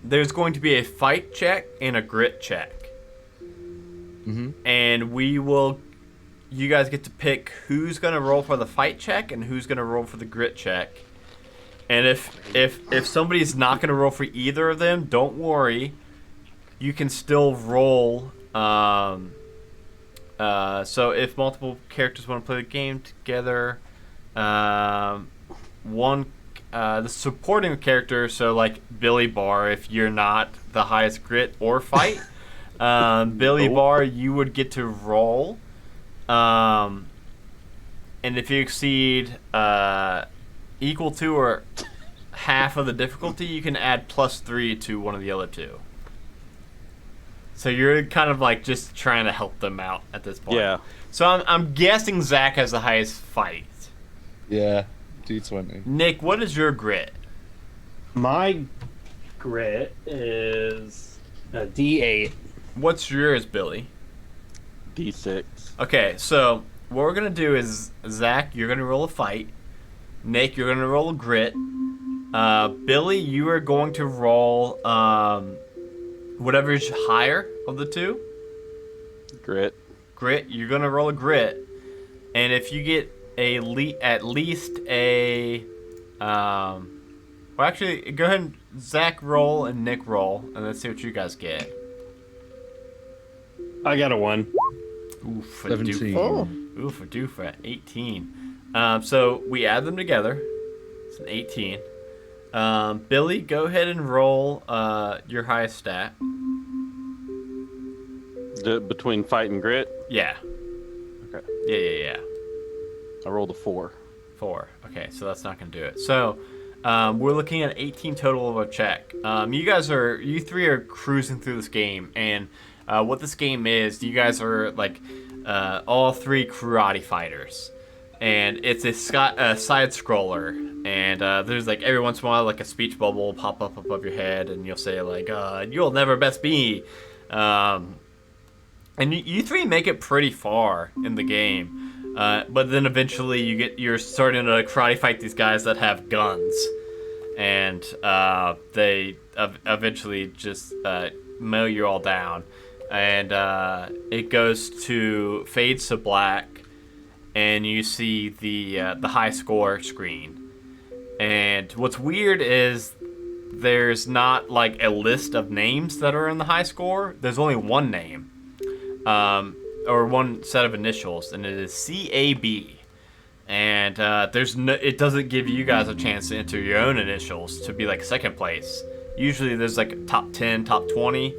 There's going to be a fight check and a grit check. And you guys get to pick who's going to roll for the fight check and who's going to roll for the grit check. And if somebody's not going to roll for either of them, don't worry. You can still roll. So if multiple characters want to play the game together, the supporting character, so like Billy Barr, if you're not the highest grit or fight, Billy Barr, you would get to roll. And if you exceed equal to or half of the difficulty, you can add +3 to one of the other two. So you're kind of like just trying to help them out at this point. Yeah. So I'm guessing Zach has the highest fight. Yeah, D20. Nick, what is your grit? My grit is a D8. What's yours, Billy? D6. Okay, so what we're going to do is, Zach, you're going to roll a fight. Nick, you're going to roll a grit. Billy, you are going to roll whatever is higher of the two. Grit. Grit, you're going to roll a grit. And if you get at least a... well, actually, go ahead and Zach roll and Nick roll, and let's see what you guys get. I got a 1. Oof, 17. Oof, a doof at 18. So we add them together. It's an 18. Billy, go ahead and roll your highest stat. Between fight and grit? Yeah. Okay. Yeah. I rolled a 4. 4. Okay, so that's not going to do it. So we're looking at 18 total of a check. You three are cruising through this game, and what this game is, you guys are like all three karate fighters. And it's a side scroller, and there's like every once in a while like a speech bubble will pop up above your head, and you'll say like, "You'll never best me," and you three make it pretty far in the game, but then eventually you're starting to karate fight these guys that have guns, and they eventually just mow you all down, and it fades to black. And you see the high score screen. And what's weird is there's not like a list of names that are in the high score. There's only one name, or one set of initials, and it is CAB. And it doesn't give you guys a chance to enter your own initials to be like second place. Usually there's like top 10, top 20.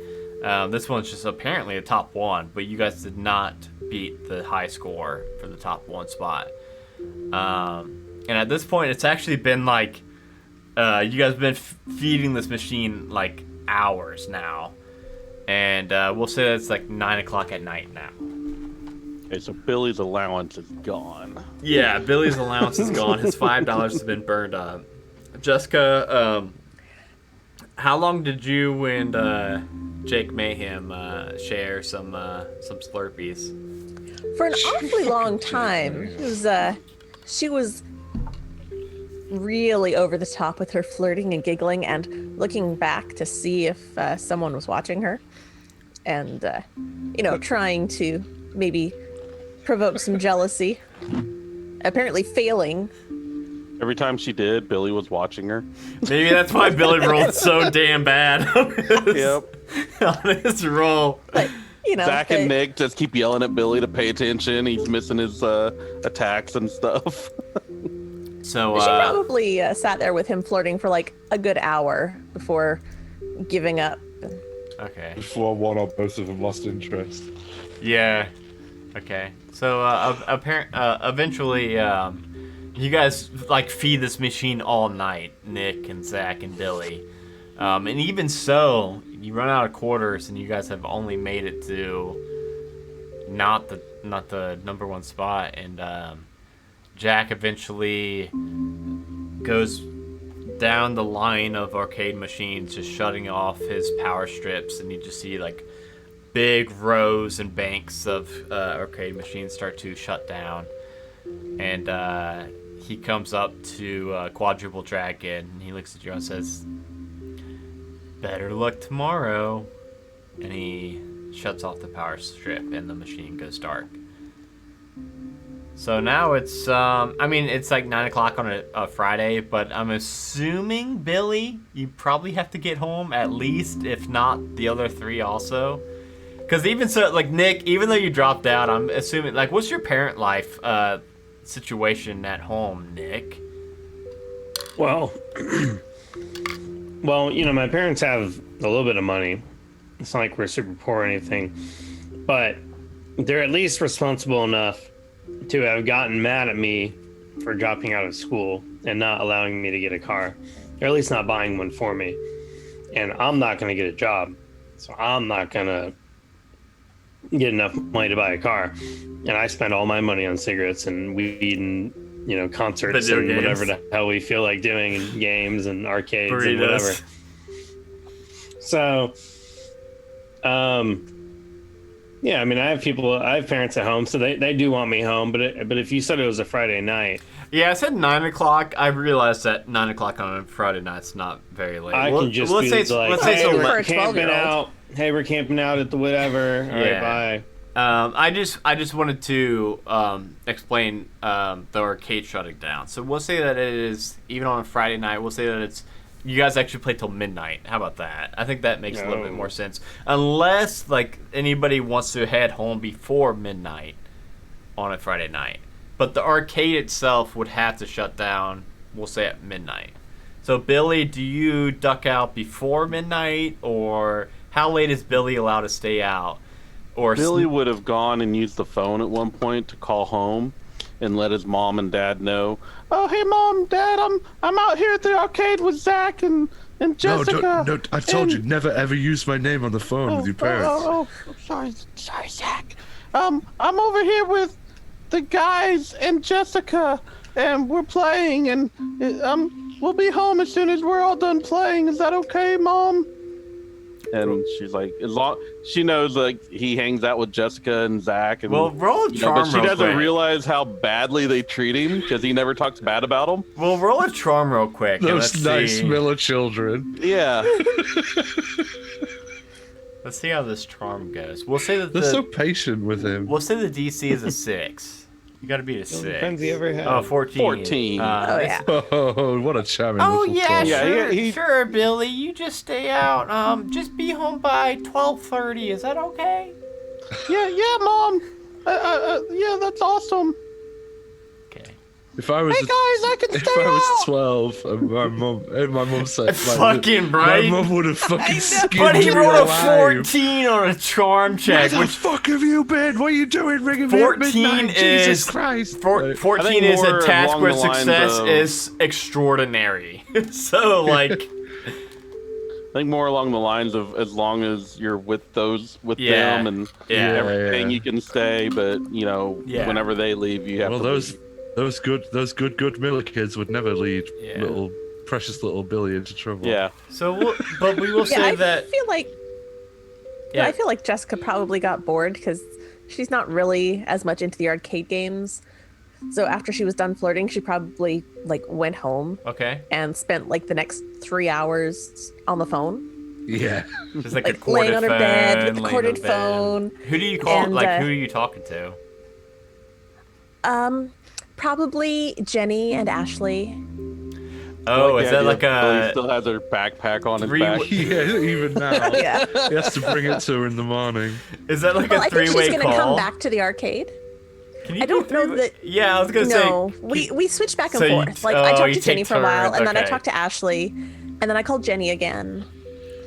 This one's just apparently a top 1, but you guys did not beat the high score for the top 1 spot. And at this point, it's actually been like you guys have been feeding this machine like hours now, and we'll say it's like 9 o'clock at night now. Okay, so Billy's allowance is gone. Yeah, Billy's allowance is gone. His $5 has been burned up. Jessica, how long did you and Jake Mayhem share some Slurpees? For an awfully long time. It was she was really over the top with her flirting and giggling and looking back to see if someone was watching her, and trying to maybe provoke some jealousy. Apparently failing. Every time she did, Billy was watching her. Maybe that's why Billy rolled so damn bad on his roll. But, Zach and Nick just keep yelling at Billy to pay attention. He's missing his attacks and stuff. So she probably sat there with him flirting for like a good hour before giving up. Okay. Before one or both of them lost interest. Yeah. Okay. So eventually, you guys like feed this machine all night, Nick and Zach and Billy, and even so, you run out of quarters, and you guys have only made it to not the number 1 spot, and Jack eventually goes down the line of arcade machines, just shutting off his power strips, and you just see like big rows and banks of arcade machines start to shut down, and he comes up to Quadruple Dragon, and he looks at you and says, "Better luck tomorrow," and he shuts off the power strip, and the machine goes dark. So now it's, it's like 9 o'clock on a Friday, but I'm assuming, Billy, you probably have to get home at least, if not the other 3 also. Because even so, like, Nick, even though you dropped out, I'm assuming, like, what's your parent life situation at home, Nick? Well, my parents have a little bit of money. It's not like we're super poor or anything. But they're at least responsible enough to have gotten mad at me for dropping out of school and not allowing me to get a car. Or at least not buying one for me. And I'm not going to get a job. So I'm not going to get enough money to buy a car. And I spend all my money on cigarettes and weed and, concerts Video and games. whatever the hell we feel like doing, and games and arcades Burritos. and whatever. So, yeah, I have parents at home, so they do want me home, but if you said it was a Friday night. Yeah, I said 9 o'clock. I realized that 9 o'clock on a Friday night's not very late. Can just let's be say like, let's say hey, it's we're camping out. Hey, we're camping out at the whatever. All right, bye. I just wanted to explain the arcade shutting down. So we'll say that it is, even on a Friday night, we'll say that it's, you guys actually play till midnight. How about that? I think that makes a little bit more sense. Unless, like, anybody wants to head home before midnight on a Friday night. But the arcade itself would have to shut down, we'll say, at midnight. So, Billy, do you duck out before midnight, or how late is Billy allowed to stay out? Or Billy would have gone and used the phone at one point to call home and let his mom and dad know, "Oh, hey, Mom, Dad, I'm out here at the arcade with Zach and Jessica." No, I told you, never ever use my name on the phone with your parents. Sorry, Zach. I'm over here with the guys and Jessica, and we're playing, and we'll be home as soon as we're all done playing. Is that okay, Mom? And she's like, as long she knows, like, he hangs out with Jessica and Zach, and roll a charm. but she doesn't realize how badly they treat him because he never talks bad about them. Well, roll a charm real quick. Those nice Miller children. Yeah. Let's see how this charm goes. We'll say that they're so patient with him. We'll say the DC is a 6. You got to beat a 6. Depends he ever had. Oh, 14. 14. Oh, yeah. Oh, what a charming Oh little yeah, soul. sure, sure, Billy. You just stay out. Just be home by 12:30. Is that okay? Yeah, Mom. Yeah, that's awesome. If I was Hey, guys, I can if stay I was out. 12 and my mum said, Fucking right. my mum would have fucking skinned But he me rolled a alive. 14 on a charm check. Where the Which fuck have you been? What are you doing ringing me at 14 midnight? is Jesus Christ. 14 is more a task along where the lines success of- is extraordinary. So like, I think more along the lines of as long as you're with Yeah. them and Yeah. everything, Yeah. you can stay. But Yeah. whenever they leave, you have to. Those good Miller kids would never lead little precious little Billy into trouble. Yeah. So, but we will say I that. feel like Yeah. I feel like Jessica probably got bored because she's not really as much into the arcade games. So after she was done flirting, she probably like went home Okay. and spent like the next 3 hours on the phone. Yeah. Just like, Like a corded laying on her phone, bed with the laying corded on bed. phone. Who do you call? And, Who are you talking to? Probably Jenny and Ashley. Oh, is the that idea like Billy a? still has her backpack on his three- back? Yeah, even now. Yeah. He has to bring it to her in the morning. Is that like Well, a I think she's three-way gonna call? come back to the arcade. Can you I don't know that. Yeah, I was gonna No, say. we switched back and So you- forth. Like I oh, talked you to Jenny take for a while, turns, and then I okay. talked to Ashley, and then I called Jenny again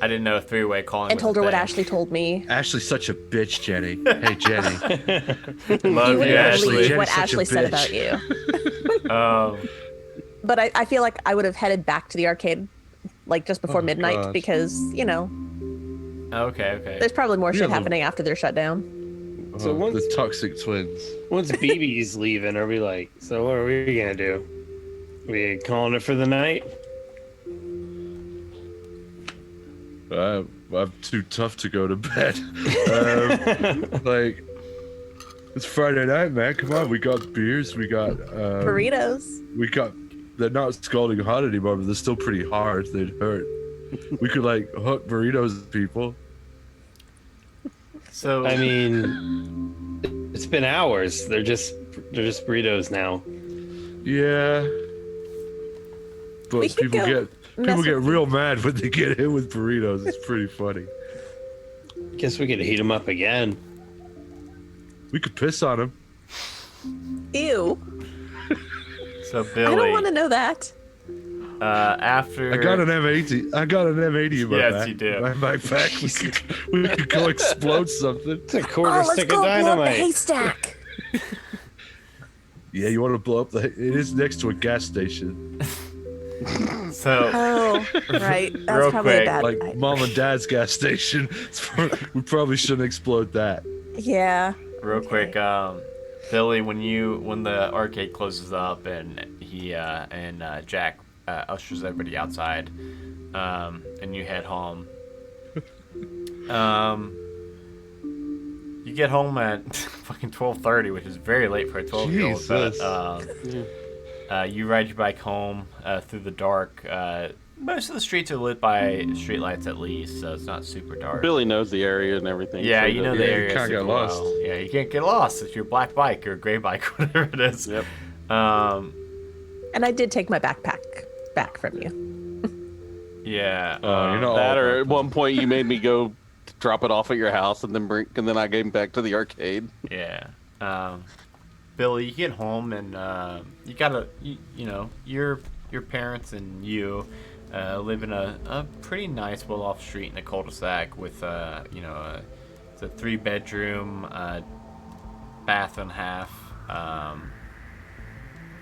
I didn't know a three-way calling. and was told a her what thing. Ashley told me. Ashley's such a bitch, Jenny. Hey, Jenny. Love You wouldn't Ashley. believe what Jenny's such a Ashley said bitch. about you. Um, But I feel like I would have headed back to the arcade like just before midnight gosh. because, okay. there's probably more Yeah, shit but- happening after they're shut down. So the toxic twins. Once BB's leaving, are we like, so what are we gonna do? We calling it for the night? I'm too tough to go to bed. Like, it's Friday night, man. Come on, we got beers. We got Burritos. They're not scalding hot anymore, but they're still pretty hard. They'd hurt. We could like hook burritos at people. So I mean, it's been hours. They're just burritos now. Yeah. We But could people go mess get with real mad when they get hit with burritos. It's pretty funny. Guess we could heat them up again. We could piss on them. Ew. So I Billy, don't want to know that. after I got an M80. I got an M80 in my Yes, back. you do. My backpack. We could go explode something. It's a quarter Oh, let's stick go of blow up the dynamite. haystack. Yeah, you want to blow up the? It is next to a gas station, so Oh, right. That's Real probably quick, a bad. like mom and dad's gas station. We probably shouldn't explode that. Yeah. real quick, Billy, when the arcade closes up and he and Jack ushers everybody outside, and you head home. You get home at fucking 12:30, which is very late for a 12-year-old. But you ride your bike home through the dark. Most of the streets are lit by streetlights at least, so it's not super dark. Billy knows the area and everything. Yeah, so you know that- the you area. can't get super lost. well. Yeah, you can't get lost. It's your black bike or gray bike, whatever it is. Yep. And I did take my backpack back from you. Yeah. You're not that, all or at one point you made me go drop it off at your house and then I gave him back to the arcade. Yeah. Billy, you get home and you gotta, your parents and you live in a pretty nice, well-off street in a cul-de-sac with, it's a 3-bedroom, bath and half,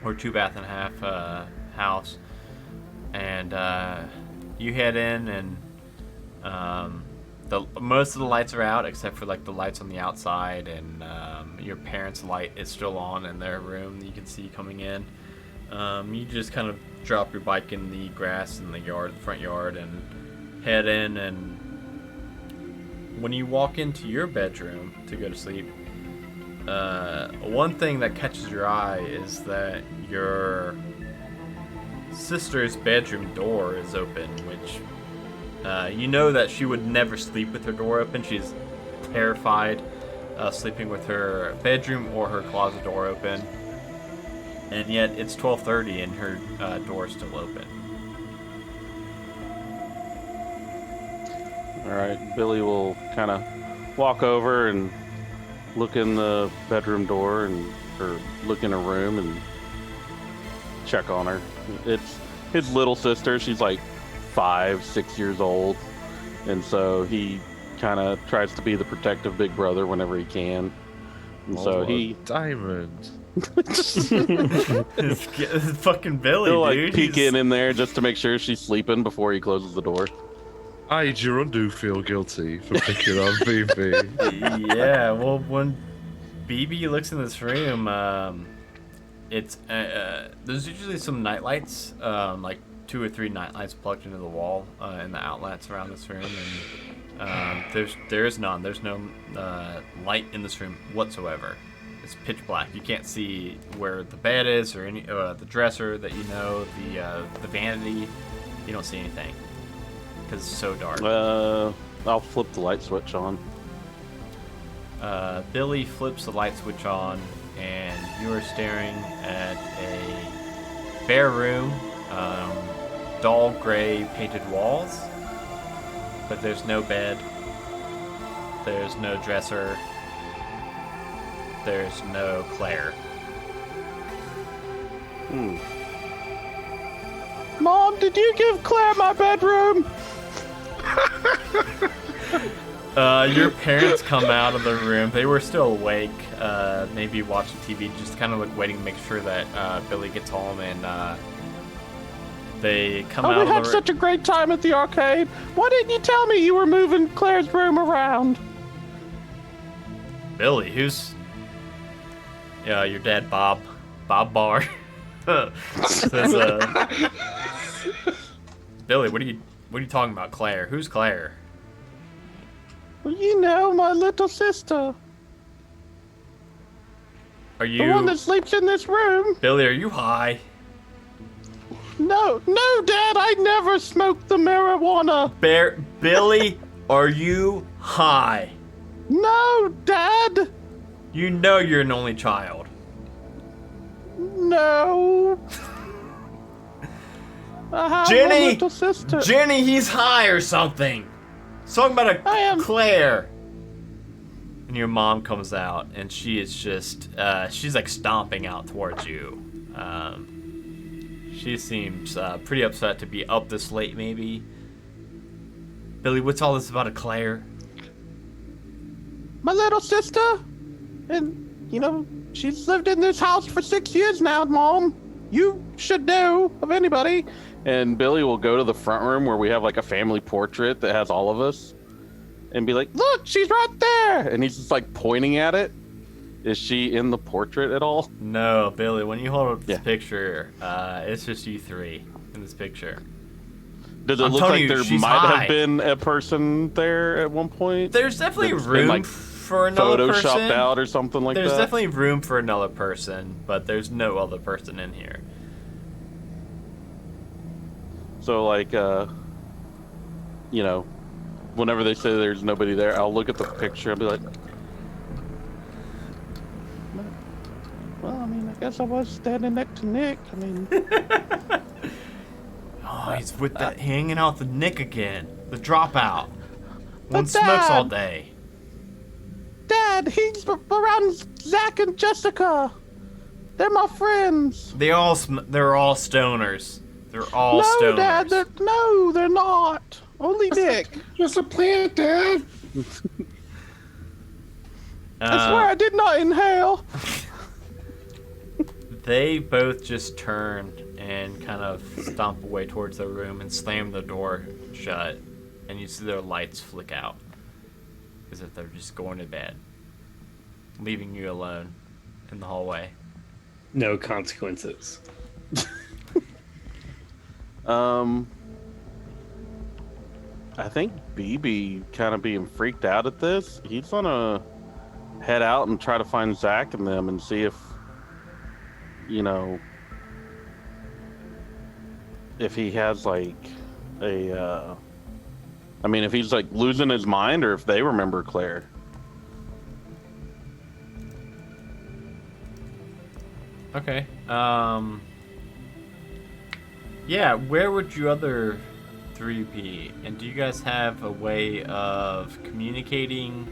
or 2-bath and half house, and you head in and most of the lights are out except for like the lights on the outside, and your parents' light is still on in their room. You can see coming in. You just kind of drop your bike in the grass in the front yard, and head in. And when you walk into your bedroom to go to sleep, one thing that catches your eye is that your sister's bedroom door is open, which you know that she would never sleep with her door open. She's terrified sleeping with her bedroom or her closet door open. and yet it's 12:30 and her door is still open. All right, Billy will kind of walk over and look in the bedroom door or look in her room and check on her. It's his little sister. She's like 5, 6 years old, and so he kind of tries to be the protective big brother whenever he can. And so he diamond. It's fucking Billy, he'll like dude. peek in there just to make sure she's sleeping before he closes the door. I, Gerundu, feel guilty for picking on BB. Yeah, well, when BB looks in this room, it's there's usually some night lights, like 2 or 3 night lights plugged into the wall in the outlets around this room, and there is none. There's no light in this room whatsoever. It's pitch black. You can't see where the bed is or any the dresser that the vanity. You don't see anything because it's so dark. I'll flip the light switch on. Billy flips the light switch on, and you are staring at a bare room, dull gray painted walls, but there's no bed, there's no dresser, there's no Claire. Mom, did you give Claire my bedroom? Your parents come out of the room. They were still awake, maybe watching TV, just kind of like waiting to make sure that Billy gets home, and they come out We of the had room. such a great time at the arcade. Why didn't you tell me you were moving Claire's room around? Billy, who's... Yeah, your dad, Bob Barr. Says, Billy, what are you talking about, Claire? Who's Claire? Well, you know, my little sister. Are you... The one that sleeps in this room. Billy, are you high? No, Dad, I never smoked the marijuana. Billy, are you high? No, Dad. You know you're an only child. No. I have Jenny! a little sister. Jenny, he's high or something. Talking about Claire. And your mom comes out, and she is just, she's like stomping out towards you. She seems pretty upset to be up this late, maybe. Billy, what's all this about a Claire? My little sister, and you know, she's lived in this house for 6 years now, Mom. You should know of anybody. And Billy will go to the front room where we have like a family portrait that has all of us, and be like, "Look, she's right there!" And he's just like pointing at it. Is she in the portrait at all? No, Billy. When you hold up this picture, it's just you three in this picture. Does it look like there might have been a person there at one point? There's definitely That's room been, like, for another person. photoshopped out or something like There's that. definitely room for another person, but there's no other person in here. So, like, you know, whenever they say there's nobody there, I'll look at the picture and be like, well, I mean, I guess I was standing next to Nick. I mean... Oh, he's with that hanging out with Nick again. The dropout. One But smokes all Dad- day. Dad, he's around Zach and Jessica. They're my friends. They're all stoners. They're all no, stoners. Dad, they're not. Only Nick. Just a plant, Dad. I swear I did not inhale. They both just turn and kind of stomp away towards their room and slam the door shut, and you see their lights flick out as if they're just going to bed, leaving you alone in the hallway. No consequences. I think BB kind of being freaked out at this. He's gonna head out and try to find Zach and them and see if, you know, if he has like a, I mean, if he's like losing his mind or if they remember Claire. Okay. Yeah, where would you other three be? And do you guys have a way of communicating?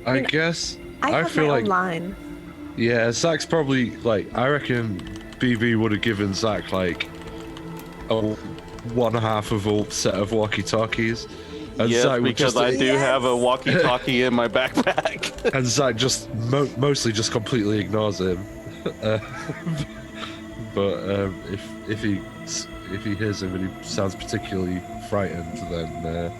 I guess. I have feel my like own line. Yeah, Zach's probably like. I reckon BB would have given Zach like one half of a set of walkie-talkies. And Yes, Zach would because just, I do have a walkie-talkie in my backpack. and Zach just mostly just completely ignores him. But if he hears him and he sounds particularly frightened, then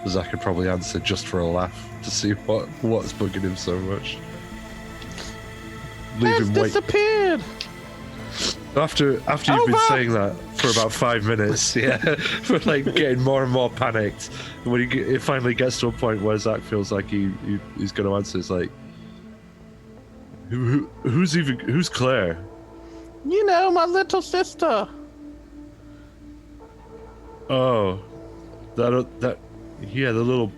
Zach could probably answer just for a laugh to see what's bugging him so much. Leave him wait. Disappeared. After you've been saying that for about 5 minutes, yeah, we're like getting more and more panicked. When it finally gets to a point where Zach feels like he's going to answer, it's like, who's Claire? You know, my little sister. Oh, the little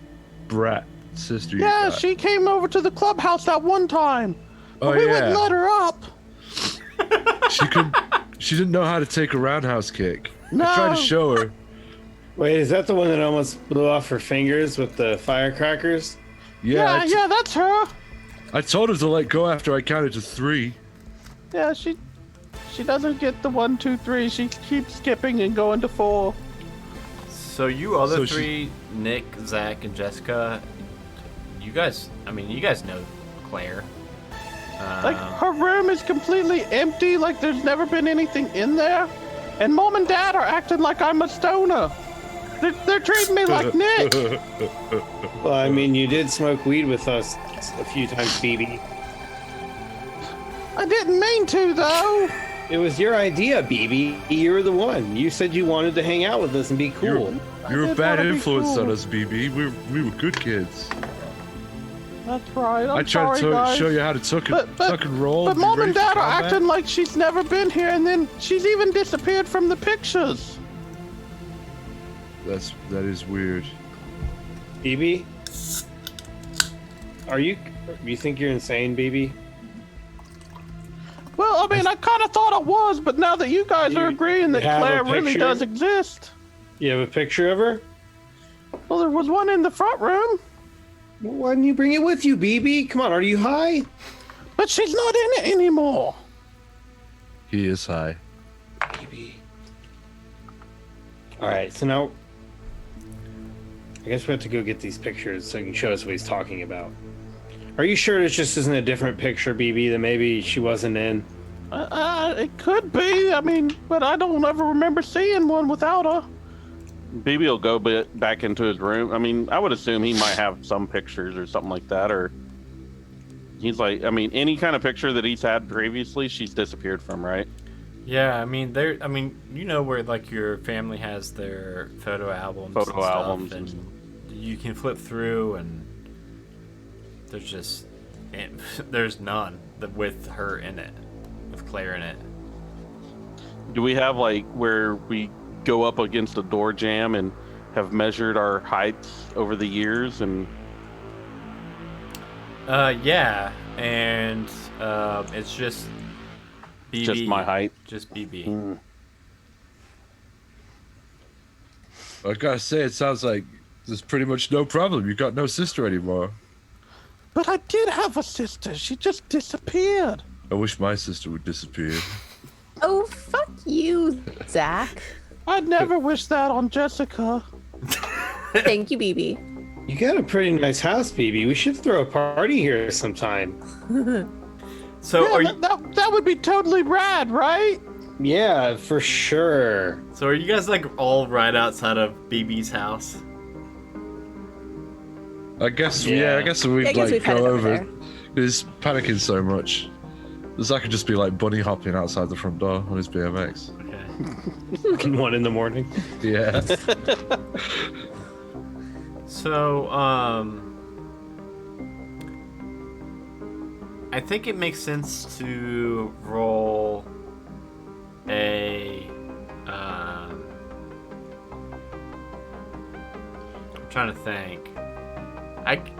brat sister. you Yeah, got. she came over to the clubhouse that one time. But we wouldn't let her up. She didn't know how to take a roundhouse kick. No. I tried to show her. Wait, is that the one that almost blew off her fingers with the firecrackers? Yeah, Yeah, that's her. I told her to let go after I counted to 3. Yeah, she doesn't get the 1, 2, 3. She keeps skipping and going to 4. So you other three, Nick, Zach, and Jessica, you guys know Claire. Like, her room is completely empty, like there's never been anything in there. And Mom and Dad are acting like I'm a stoner. They're treating me like Nick. Well, I mean, you did smoke weed with us a few times, Phoebe. I didn't mean to, though. It was your idea, BB. You were the one. You said you wanted to hang out with us and be cool. You're a bad influence on us, BB. We were good kids. That's right. I tried to show you how to tuck and roll. But be Mom ready and for Dad are combat. acting like she's never been here, and then she's even disappeared from the pictures. That is weird. BB? You think you're insane, BB? Well, I mean, I kind of thought it was, but now that you guys are agreeing that have a Claire really picture? does exist. You have a picture of her? Well, there was one in the front room. Well, why didn't you bring it with you, BB? Come on, are you high? But she's not in it anymore. He is high. BB. All right, so now I guess we have to go get these pictures so you can show us what he's talking about. Are you sure this just isn't a different picture, BB, that maybe she wasn't in? It could be. I mean, but I don't ever remember seeing one without her. BB will go back into his room. I mean, I would assume he might have some pictures or something like that, or he's like, I mean, any kind of picture that he's had previously, she's disappeared from, right? Yeah, I mean, you know where like your family has their photo albums. And you can flip through, and there's none with her in it, with Claire in it. Do we have like where we go up against a door jamb and have measured our heights over the years? And yeah, and it's just BB. Just my height? Just BB. I gotta say, it sounds like there's pretty much no problem. You got no sister anymore. But I did have a sister. She just disappeared. I wish my sister would disappear. Oh, fuck you, Zach. I'd never wish that on Jessica. Thank you, BB. You got a pretty nice house, BB. We should throw a party here sometime. So yeah, that would be totally rad, right? Yeah, for sure. So are you guys like all right outside of BB's house? I guess, I guess we'd we've go over. there. He's panicking so much. Zach could just be like bunny hopping outside the front door on his BMX. Okay. 1 in the morning. Yeah. So, I think it makes sense to roll I'm trying to think.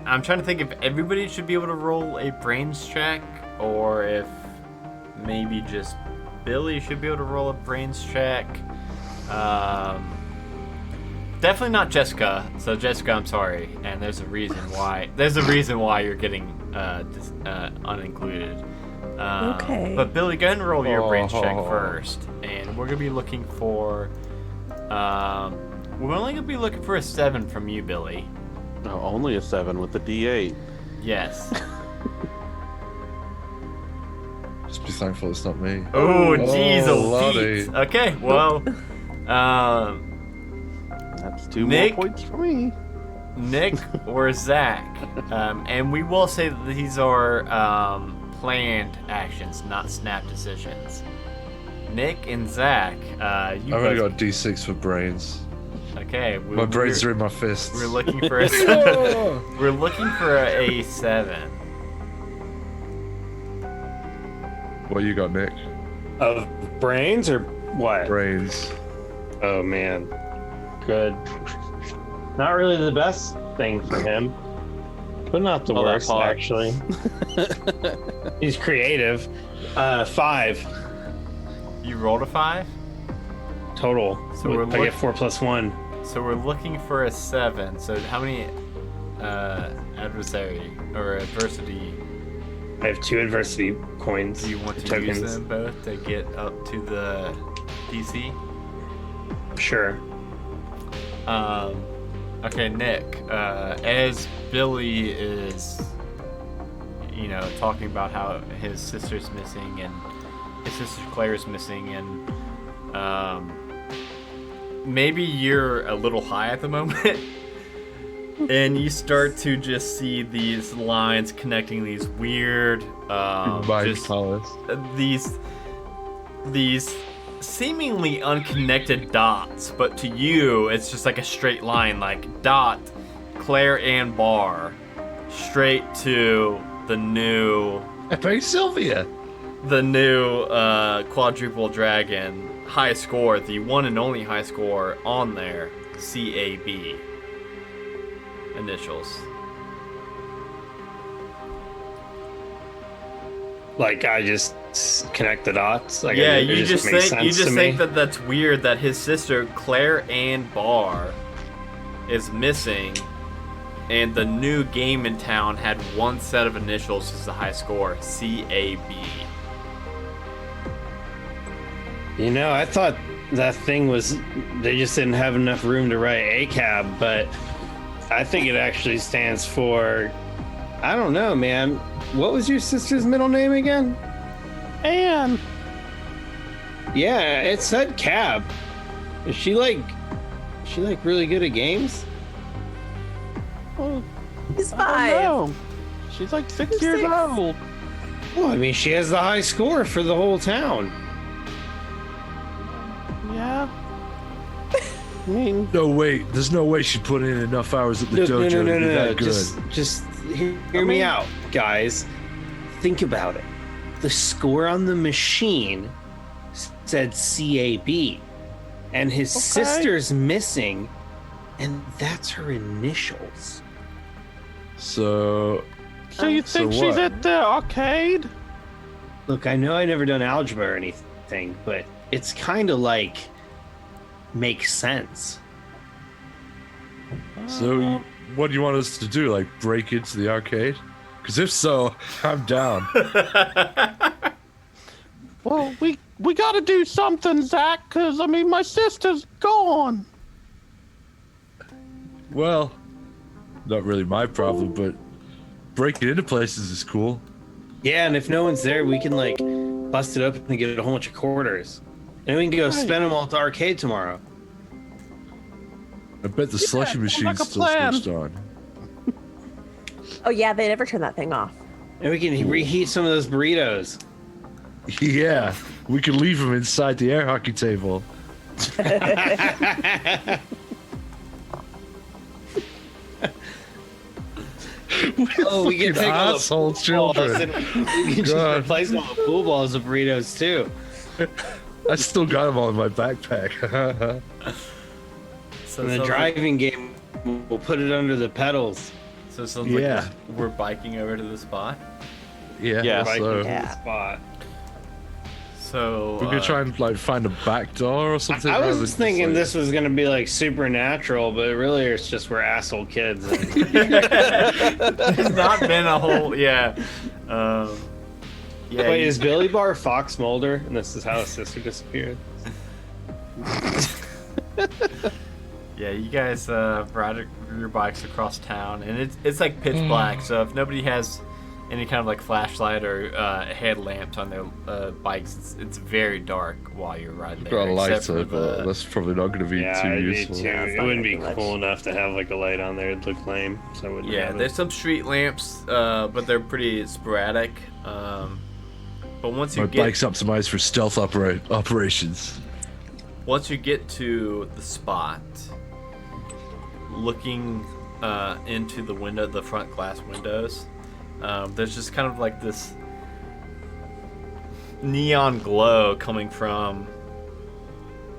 I'm trying to think if everybody should be able to roll a brains check, or if maybe just Billy should be able to roll a brains check. Definitely not Jessica. So Jessica, I'm sorry, and there's a reason why. There's a reason why you're getting unincluded. Okay. But Billy, go ahead and roll your brains check first, and we're gonna be looking for. We're only gonna be looking for a 7 from you, Billy. No, only a 7 with the D8. Yes. Just be thankful it's not me. Oh, jeez, Lordy. Pete. Okay, well, that's 2 Nick, more points for me. Nick or Zach, and we will say that these are planned actions, not snap decisions. Nick and Zach, I've only got D6 for brains. Okay, My brains are in my fists. We're looking for a. We're looking for a 7. What you got, Nick? Of brains or what? Brains. Oh man, good. Not really the best thing for him, but not the worst actually. He's creative. 5. You rolled a 5 total. So I get 4 plus 1. So we're looking for a 7. So how many adversary or adversity? I have 2 adversity coins. Do you want to tokens. use them both to get up to the DC? Sure. Okay, Nick. As Billy is, talking about how his sister's missing and his sister Claire's missing, and maybe you're a little high at the moment. And you start to just see these lines connecting these weird, these seemingly unconnected dots, but to you, it's just like a straight line, like dot, Claire and Bar, straight to the new. Hey, Sylvia. The new quadruple dragon high score, the one and only high score on there, CAB. Initials. Like I just connect the dots. Like yeah, you just think that that's weird that his sister Claire Ann Barr is missing, and the new game in town had one set of initials as the high score, CAB. I thought that thing was they just didn't have enough room to write ACAB, but I think it actually stands for, I don't know, man. What was your sister's middle name again? Anne. Yeah, it said cab. Is she like really good at games? Well, He's 5. I don't know. She's like 6 years old. Well, I mean, she has the high score for the whole town. Yeah. I mean, no, wait. There's no way she put in enough hours at the dojo to be that good. Just hear me out, guys. Think about it. The score on the machine said CAB, and his sister's missing, and that's her initials. So you think she's at the arcade? Look, I know I never done algebra or anything, but it's kind of like makes sense. So what do you want us to do? Like break into the arcade? Because if so, I'm down. Well, we got to do something, Zach. Because I mean, my sister's gone. Well, not really my problem, but breaking into places is cool. Yeah, and if no one's there, we can like bust it up and get a whole bunch of quarters, and we can go spend them all at the arcade tomorrow. I bet the slushy machine's still switched on. Oh yeah, they never turn that thing off. And we can reheat some of those burritos. Yeah, we can leave them inside the air hockey table. Oh, we can take all asshole children. We can just replace all the pool balls with burritos too. I still got them all in my backpack. So in the driving game, we'll put it under the pedals. So it sounds like we're biking over to the spot. Yeah, Yeah. I guess so. Yeah. Spot. So We're gonna try and like find a back door or something. I rather was than just just, thinking like- this was gonna be like supernatural, but really it's just we're asshole kids. It's not been a whole yeah. Yeah. Wait, is Billy Bar Fox Mulder, and this is how his sister disappeared? Yeah, you guys ride your bikes across town, and it's like pitch black. So if nobody has any kind of like flashlight or headlamps on their bikes, it's very dark while you're riding there. Got a except for lighter, but that's probably not going to be Yeah, too it'd be useful. too. It wouldn't be cool enough to have like a light on there. It'd look lame. So I wouldn't. Yeah, have there's it. some street lamps, but they're pretty sporadic. But once you My get bike's optimized for stealth operations. once you get to the spot, looking into the window, the front glass windows, there's just kind of like this neon glow coming from.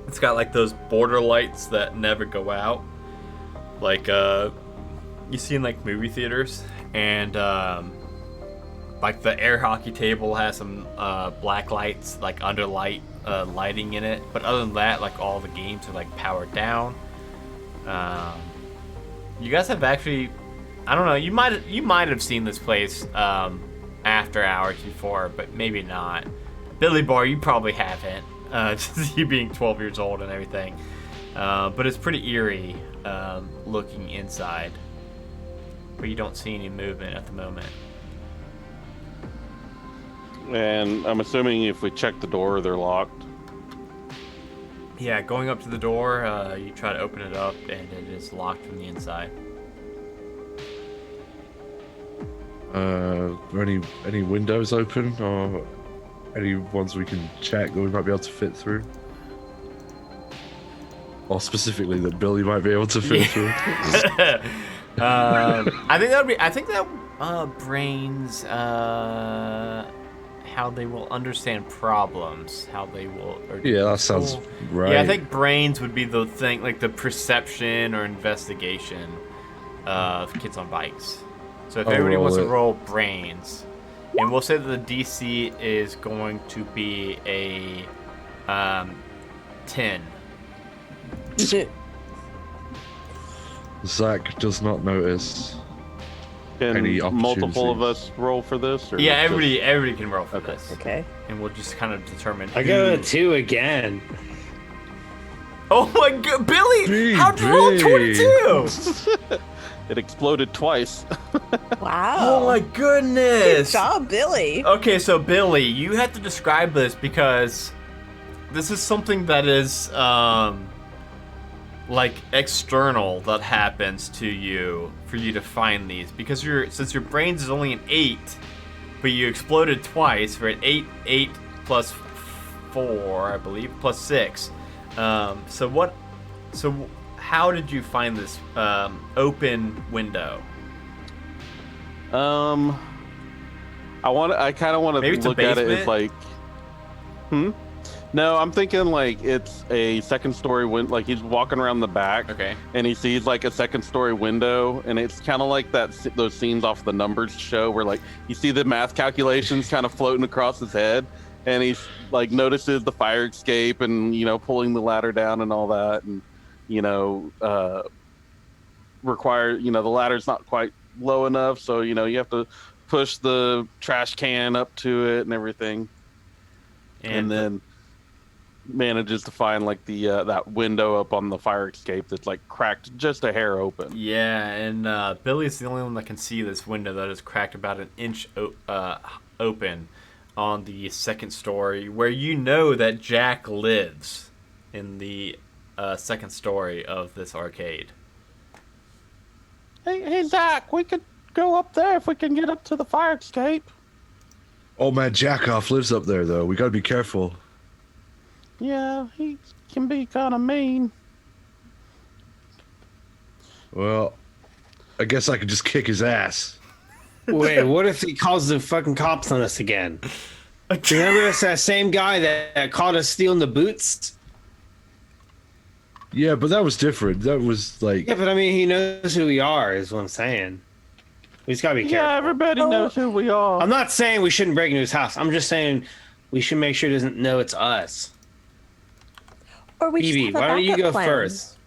It's got like those border lights that never go out, like you see in like movie theaters, and like the air hockey table has some black lights like under lighting in it, but other than that, like all the games are like powered down. You guys have actually, I don't know, you might have seen this place after hours before, but maybe not. Billy Bar, you probably haven't, just you being 12 years old and everything. But it's pretty eerie looking inside, but you don't see any movement at the moment. And I'm assuming if we check the door, they're locked. Yeah, going up to the door, you try to open it up, and it is locked from the inside. Are any windows open, or any ones we can check that we might be able to fit through? Or specifically that Billy might be able to fit through? I think that brains how they will understand problems, how they will. Yeah, that sounds right. Yeah, I think brains would be the thing, like the perception or investigation of kids on bikes. So if everybody wants to roll brains, and we'll say that the DC is going to be a 10. Zach does not notice. Can any multiple of opportunities. us roll for this? Or Yeah, just- everybody can roll for this. Okay. And we'll just kind of determine. I got a 2 again. Oh my god, Billy! How'd you roll 22? It exploded twice. Wow. Oh my goodness! Good job, Billy. Okay, so Billy, you have to describe this because this is something that is like external that happens to you for you to find these, because since your brains is only an 8, but you exploded twice, we're at 8 plus 4, I believe, plus 6. So how did you find this open window? I kind of want to Maybe it's a look at it basement? as like, No, I'm thinking like it's a second story window. Like he's walking around the back, okay, and he sees like a second story window, and it's kind of like those scenes off the Numbers show where like you see the math calculations kind of floating across his head, and he's like notices the fire escape and pulling the ladder down and all that, and the ladder's not quite low enough, so you have to push the trash can up to it and everything, and then manages to find like the that window up on the fire escape that's like cracked just a hair open. Yeah, and Billy's the only one that can see this window that is cracked about an inch open on the second story, where that Jack lives in the second story of this arcade. Hey, Zach, we could go up there if we can get up to the fire escape. Old man Jackoff lives up there, though. We gotta be careful. Yeah, he can be kind of mean. Well, I guess I could just kick his ass. Wait, what if he calls the fucking cops on us again? Remember it's that same guy that caught us stealing the boots? Yeah, but that was different. That was like... Yeah, but I mean, he knows who we are, is what I'm saying. We just gotta be careful. Yeah, everybody knows who we are. I'm not saying we shouldn't break into his house. I'm just saying we should make sure he doesn't know it's us. Or we Evie, just have why a don't you backup go plan. first?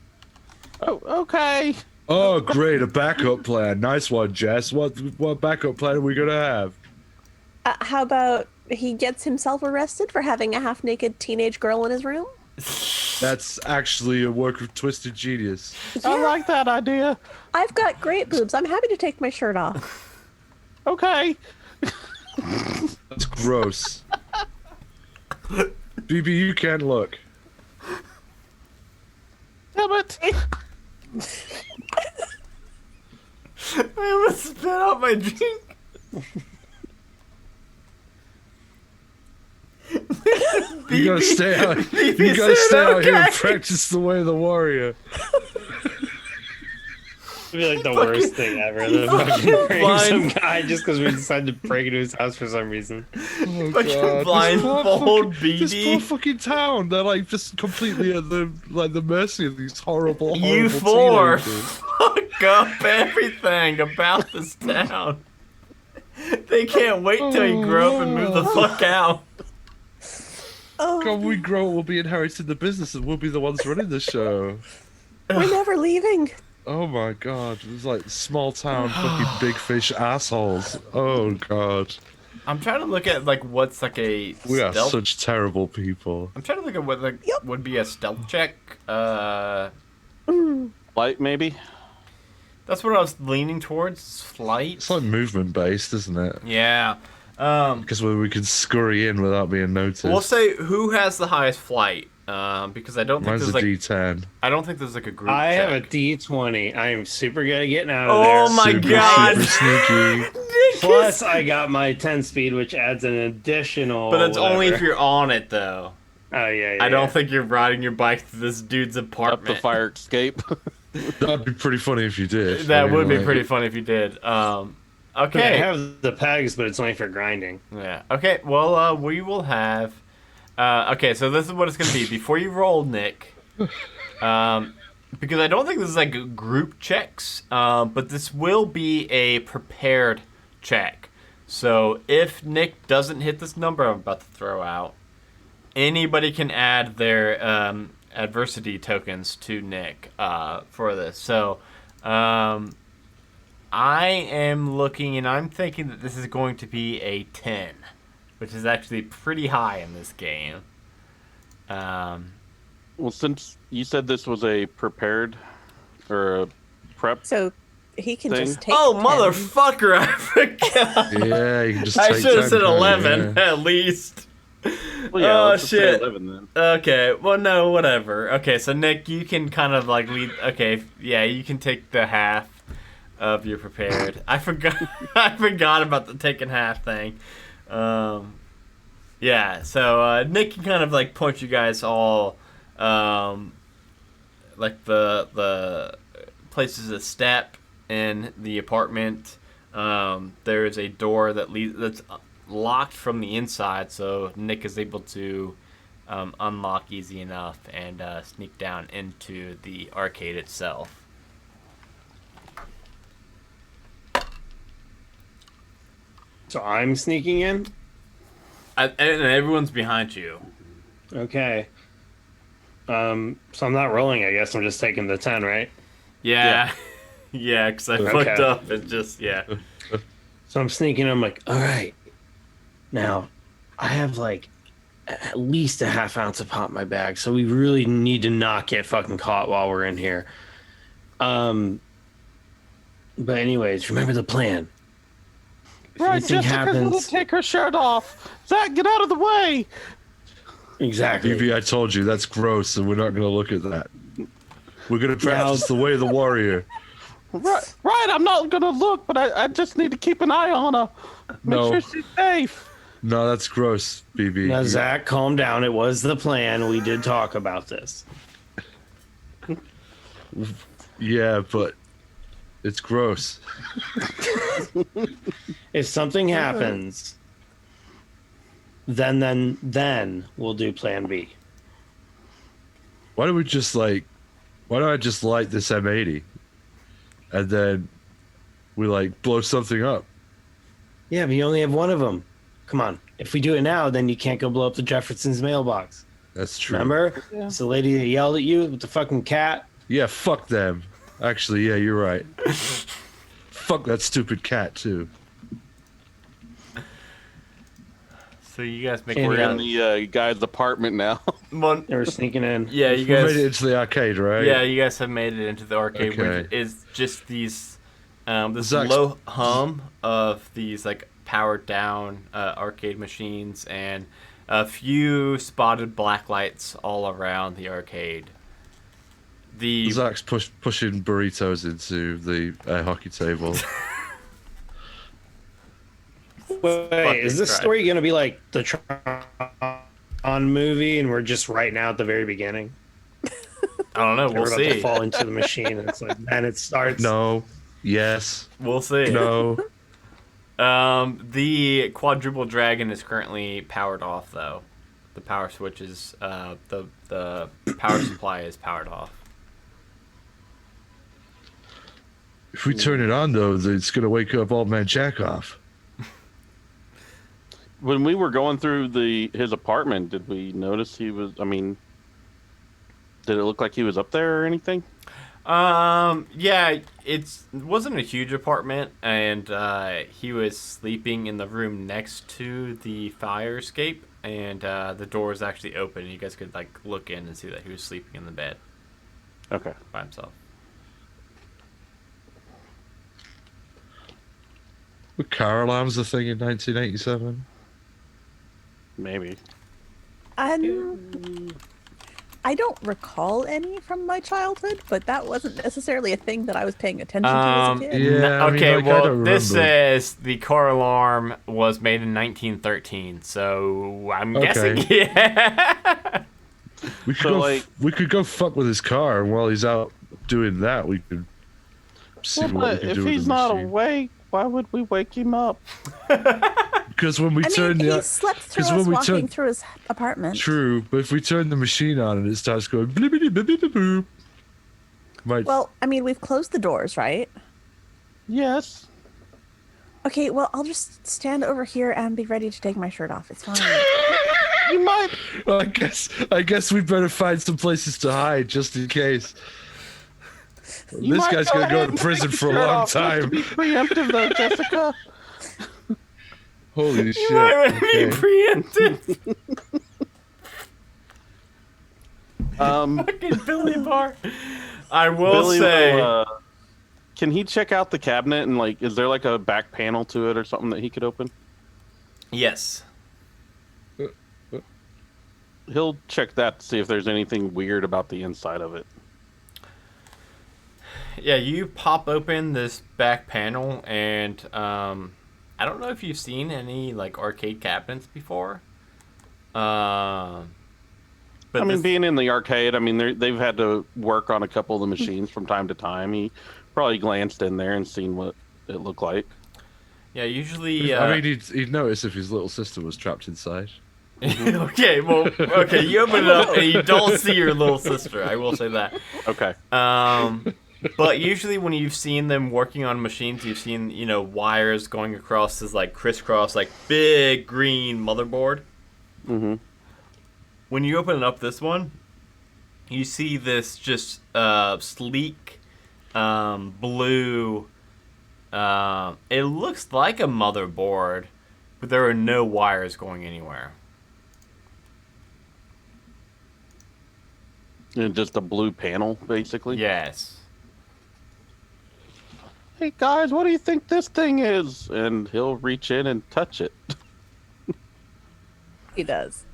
Oh, okay. Oh, great, a backup plan. Nice one, Jess. What backup plan are we gonna have? How about he gets himself arrested for having a half-naked teenage girl in his room? That's actually a work of twisted genius. I like that idea. I've got great boobs. I'm happy to take my shirt off. Okay. That's gross. BB, you can't look. Damn it. I almost spit out my drink. You gotta stay out. You gotta stay out here and practice the way of the warrior. It'd be like the worst thing ever. The fucking bring some guy just because we decided to break into his house for some reason. Oh, Fucking God. blindfold This BD. poor fucking town. They're like just completely at the mercy of these horrible You four teenagers. fuck up everything about this town. They can't wait till you grow up and move the fuck out. Oh, God, when we grow up, we'll be inheriting the business and we'll be the ones running the show. we're never leaving. Oh my God, it's like small town fucking big fish assholes. Oh God. I'm trying to look at like what's like a We are stealth. such terrible people. I'm trying to look at what like would be a stealth check. Light, maybe? That's what I was leaning towards. Flight. It's like movement based, isn't it? Yeah. Because we can scurry in without being noticed. We'll say who has the highest flight. Because I don't think Mine's there's a like D10. I don't think there's like a group. I check. have a D20. I am super good at getting out of there. Oh my Super, god! super sneaky. Plus, I got my 10 speed, which adds an additional. But it's only if whatever. you're on it though. Oh yeah. I don't think you're riding your bike to this dude's Up apartment. the fire escape. That'd be pretty funny if you did. That I mean, would be like- pretty funny if you did. Okay. Okay. I have the pegs, but it's only for grinding. Yeah. Okay. Well, we will have. Okay. So this is what it's gonna be before you roll, Nick. Because I don't think this is like group checks. But this will be a prepared check. So if Nick doesn't hit this number I'm about to throw out, anybody can add their adversity tokens to Nick for this. So I am looking and I'm thinking that this is going to be a 10, which is actually pretty high in this game. Well, since you said this was a prepared or a prep, So he can thing? just take. Oh, 10. motherfucker, I forgot. Yeah, you can just I take should have 10, said can't you? 11 Yeah. at least. well, yeah, Oh, let's just say shit. 11 then. Okay, well, no, whatever. Okay, so Nick, you can kind of like lead. Okay, yeah, you can take the half of your prepared. I forgot. I forgot about the taking half thing. Yeah, so Nick can kind of like point you guys all, like the places to step in the apartment. There is a door that's locked from the inside, so Nick is able to unlock easy enough and sneak down into the arcade itself. So I'm sneaking in? And everyone's behind you. Okay. So I'm not rolling, I guess. I'm just taking the 10, right? Yeah. Yeah, because I fucked up. It's just, yeah. So I'm sneaking. I'm like, all right. Now, I have like at least a half ounce of pot in my bag, so we really need to not get fucking caught while we're in here. But anyways, remember the plan. If Right, anything Jessica's gonna take her shirt off. Zach, get out of the way. Exactly. BB, I told you that's gross, and we're not gonna look at that. We're gonna practice the way of the warrior. Right, I'm not gonna look, but I just need to keep an eye on her. Make No. sure she's safe. No, that's gross, BB. Now, Zach, calm down. It was the plan. We did talk about this. Yeah, but it's gross. If something happens, then we'll do plan B. Why don't I just light this M80, and then we like blow something up. Yeah, but you only have one of them. Come on. If we do it now, then you can't go blow up the Jefferson's mailbox. That's true. Remember? Yeah. It's the lady that yelled at you with the fucking cat. Yeah, fuck them. Actually, yeah, you're right. Fuck that stupid cat too. So you guys make We're way in the guy's apartment now. They were sneaking in. Yeah, you We guys made it into the arcade, right? Yeah, you guys have made it into the arcade, Okay. which is just these this Zach's- low hum of these like powered down arcade machines and a few spotted black lights all around the arcade. Zach's pushing burritos into the hockey table. Wait, is this story going to be like the Tron movie and we're just right now at the very beginning? I don't know. We're We'll about see. to fall into the machine and it's like, then it starts. No. Yes. We'll see. No. The quadruple dragon is currently powered off, though. The power switch is the power supply is powered off. If we turn it on, though, it's gonna wake up Old Man Jackoff. When we were going through his apartment, did we notice he was? I mean, did it look like he was up there or anything? Yeah, it wasn't a huge apartment, and he was sleeping in the room next to the fire escape, and the door was actually open. You guys could like look in and see that he was sleeping in the bed. Okay, by himself. Were car alarms a thing in 1987? Maybe. I don't recall any from my childhood, but that wasn't necessarily a thing that I was paying attention to as a kid. Yeah. Okay, I mean, well, don't this remember. says the car alarm was made in 1913, so I'm Okay. guessing, yeah. We could So, go. like- We could go fuck with his car, and while he's out doing that, we could see Well, what we but can if do with he's the not machine. awake, why would we wake him up? Because when we I turn mean, the he slept through 'cause us when we walking turn through his apartment. true, but if we turn the machine on and it starts going blibbity blibbity boop, might Well, I mean, we've closed the doors, right? Yes. Okay, well, I'll just stand over here and be ready to take my shirt off. It's fine. You might. Well, I guess we better find some places to hide just in case. You This might guy's gonna ahead go and to prison take for a your shirt long off just to time. be preemptive, though, Jessica. Holy shit! Why would it be preempted? Fucking Billy Bar. I will Billy say. Can he check out the cabinet and like, is there like a back panel to it or something that he could open? Yes. He'll check that to see if there's anything weird about the inside of it. Yeah, you pop open this back panel, and I don't know if you've seen any like arcade cabinets before. But I mean, this- being in the arcade, I mean, they've had to work on a couple of the machines from time to time. He probably glanced in there and seen what it looked like. yeah, usually. I mean, he'd notice if his little sister was trapped inside. okay, well, okay, you open it up and you don't see your little sister. I will say that. Okay. But usually when you've seen them working on machines, you've seen, wires going across this like crisscross, like big green motherboard. Mm-hmm. When you open up this one, you see this just sleek blue. It looks like a motherboard, but there are no wires going anywhere. And just a blue panel, basically. Yes. Hey, guys, what do you think this thing is? And he'll reach in and touch it. He does.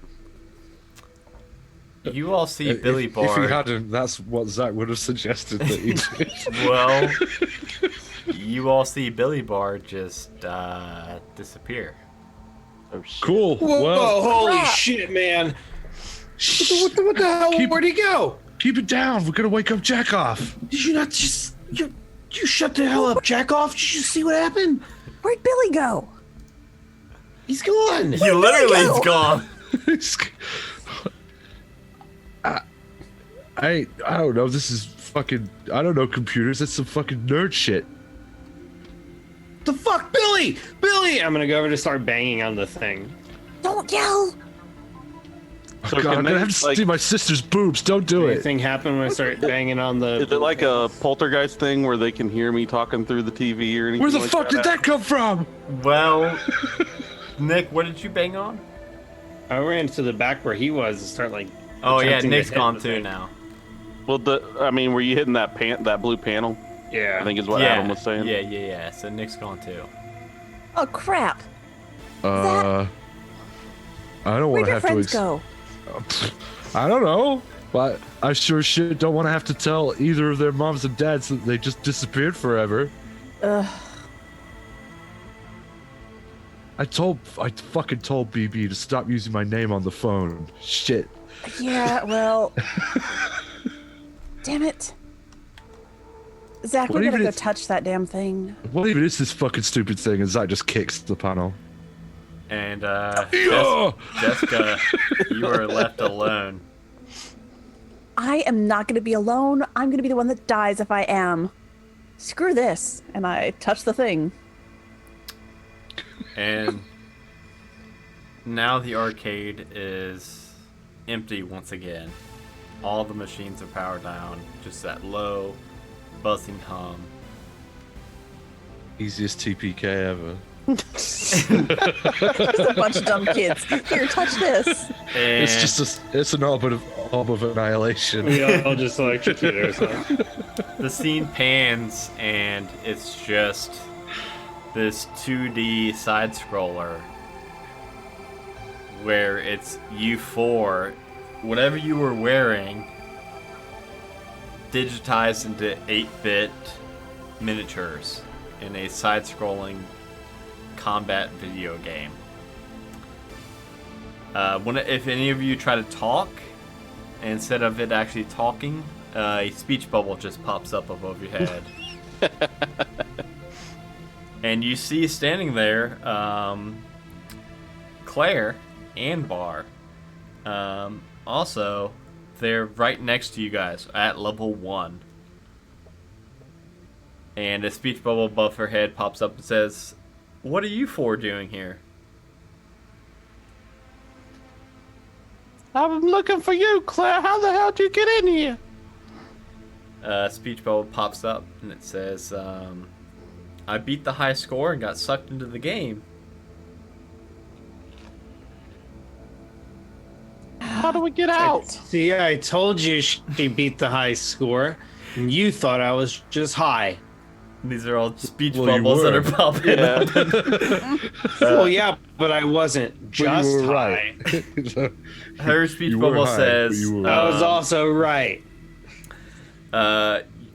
You all see Billy If Bard. he hadn't, that's what Zach would have suggested that he did. Well, you all see Billy Bard just disappear. Oh, shit. Cool. Whoa, Well, holy shit, man. What the hell? Where'd he go? Keep it down. We're gonna wake up Jackoff. Did you not just... You shut the hell up, jack off. Did you see what happened? Where'd Billy go? He's gone. He literally is gone. I don't know. This is fucking. I don't know computers. That's some fucking nerd shit. The fuck, Billy! Billy! I'm gonna go over to start banging on the thing. Don't yell! Oh God, I'm gonna have to see my sister's boobs. Don't do it. Anything happen when I start banging on the... Is it like a poltergeist thing where they can hear me talking through the TV or anything? Where the like fuck did that come from? Well, Nick, what did you bang on? I ran to the back where he was and start like... Oh yeah, attempting to Nick's hit gone the too thing. now. Well, were you hitting that blue panel? Yeah. I think is what Yeah, Adam was saying. Yeah. So Nick's gone too. Oh crap! I don't Where'd want to your have to. friends go? I don't know, but I sure shit don't want to have to tell either of their moms and dads that they just disappeared forever. Ugh. I fucking told BB to stop using my name on the phone. Shit. Yeah, well... Damn it. Zach, What we gotta even go is- touch that damn thing. What even is this fucking stupid thing? And Zach just kicks the panel. And Yeah! Jessica, you are left alone. I am not gonna be alone. I'm gonna be the one that dies if I am. Screw this. And I touch the thing. And now the arcade is empty once again. All the machines are powered down. Just that low, buzzing hum. Easiest TPK ever. Just a bunch of dumb kids. Here, touch this. And It's an orb of annihilation. We all just electrocute ourselves. the scene pans, and it's just this 2D side scroller where it's you four, whatever you were wearing, digitized into 8-bit miniatures in a side scrolling combat video game. If any of you try to talk, instead of it actually talking, a speech bubble just pops up above your head. And you see standing there Claire and Bar. Also, they're right next to you guys at level 1. And a speech bubble above her head pops up and says, "What are you four doing here?" I'm looking for you, Claire. How the hell did you get in here? Speech bubble pops up and it says, "I beat the high score and got sucked into the game." How do we get out? See, I told you she beat the high score, and you thought I was just high. These are all speech Well, you bubbles that were. are popping up. Well, yeah, but I wasn't just were high. right. Her speech You were bubble high, says, but you were I was also right.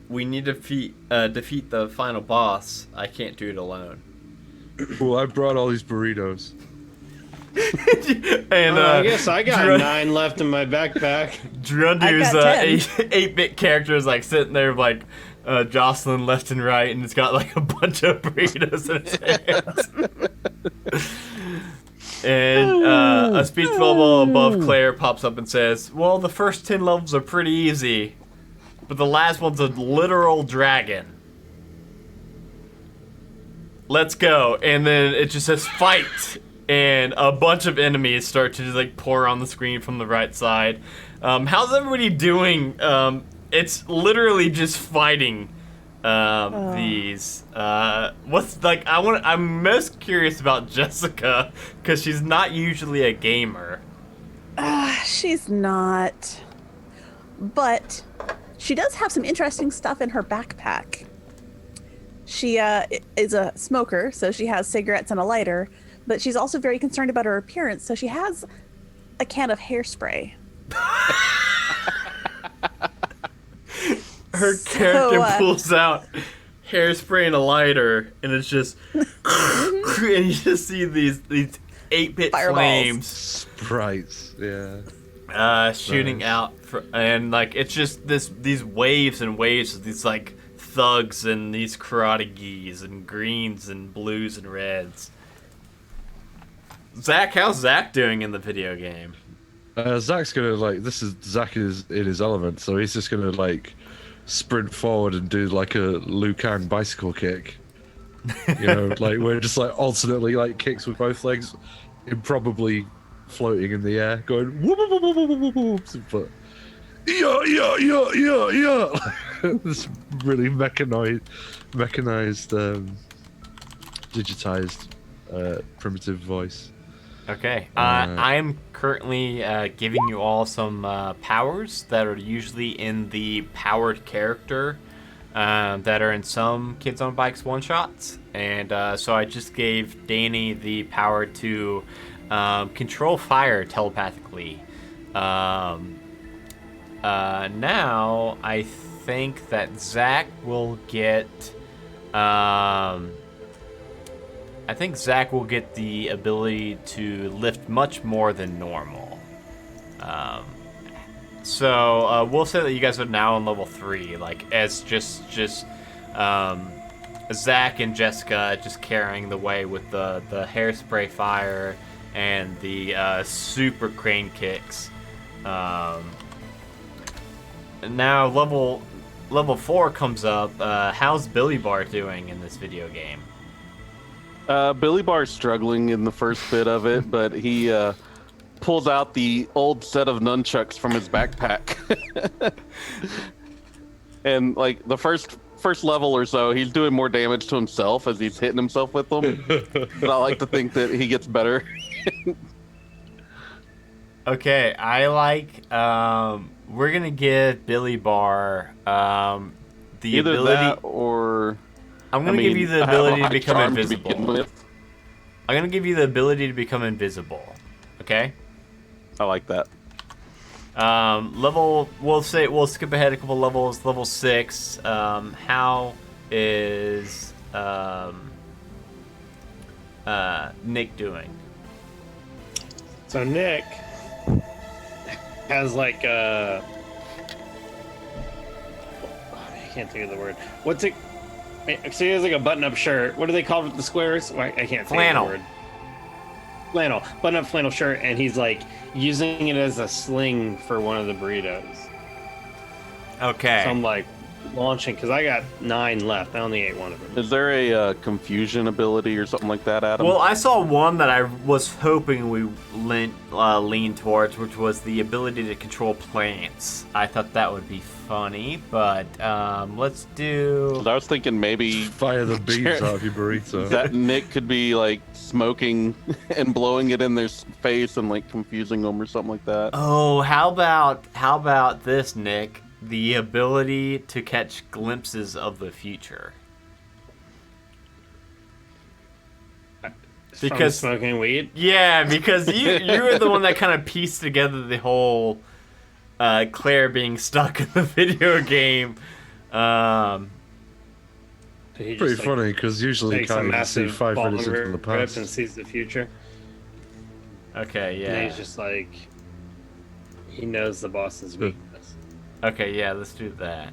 "We need to defeat the final boss. I can't do it alone." Well, I brought all these burritos. And I guess I got Dr- 9 left in my backpack. Drundu's I got 10. 8-bit character is like sitting there like jostling left and right, and it's got like a bunch of burritos in his hands. And a speech bubble above Claire pops up and says, "Well, the first 10 levels are pretty easy, but the last one's a literal dragon. Let's go." And then it just says fight, and a bunch of enemies start to just like pour on the screen from the right side. How's everybody doing? It's literally just fighting these. What's like? I'm most curious about Jessica because she's not usually a gamer. She's not. But she does have some interesting stuff in her backpack. She is a smoker, so she has cigarettes and a lighter, but she's also very concerned about her appearance, so she has a can of hairspray. Her character pulls out hairspray and a lighter, and it's just, and you just see these 8-bit Fireballs. flames, Sprites, yeah. shooting out, and like it's just these waves and waves of these like thugs and these karate gis and greens and blues and reds. Zach, how's Zach doing in the video game? Zach's gonna Zach is in his element, so he's just gonna like sprint forward and do like a Liu Kang bicycle kick. You know, like we're just like alternately like kicks with both legs, improbably floating in the air, going whoop whoop whoop whoop whoop whoop. But yeah. This really mechanized, digitized, primitive voice. Okay. I am currently giving you all some powers that are usually in the powered character that are in some Kids on Bikes one-shots. And so I just gave Danny the power to control fire telepathically. Now, I think that Zach will get... I think Zach will get the ability to lift much more than normal. So we'll say that you guys are now on level 3, like as just Zach and Jessica just carrying the way with the hairspray fire and the super crane kicks. Now level 4 comes up. How's Billy Bar doing in this video game? Billy Bar's struggling in the first bit of it, but he pulls out the old set of nunchucks from his backpack. And like the first level or so, he's doing more damage to himself as he's hitting himself with them. But I like to think that he gets better. Okay, I like we're gonna give Billy Bar the Either ability that or I'm gonna give you the ability to become invisible. I'm gonna give you the ability to become invisible. Okay? I like that. Level we'll skip ahead a couple levels. Level 6. How is Nick doing? So Nick has like I can't think of the word. What's it? So he has like a button-up shirt. What do they call it? The squares? I can't think of the word. Flannel. Button-up flannel shirt, and he's like using it as a sling for one of the burritos. Okay. So I'm like launching because I got 9 left. I only ate one of them. Is there a confusion ability or something like that, Adam? Well, I saw one that I was hoping we lean towards, which was the ability to control plants. I thought that would be funny, but let's do... I was thinking maybe... Fire the beans out of your burrito. That Nick could be like smoking and blowing it in their face and like confusing them or something like that. Oh, how about this, Nick? The ability to catch glimpses of the future. Because from smoking weed? Yeah, because you were the one that kind of pieced together the whole Claire being stuck in the video game. Pretty funny because usually you can't even see 5 minutes into the past and sees the future. Okay, yeah. And he's just like, he knows the boss's weakness. Okay, yeah, let's do that.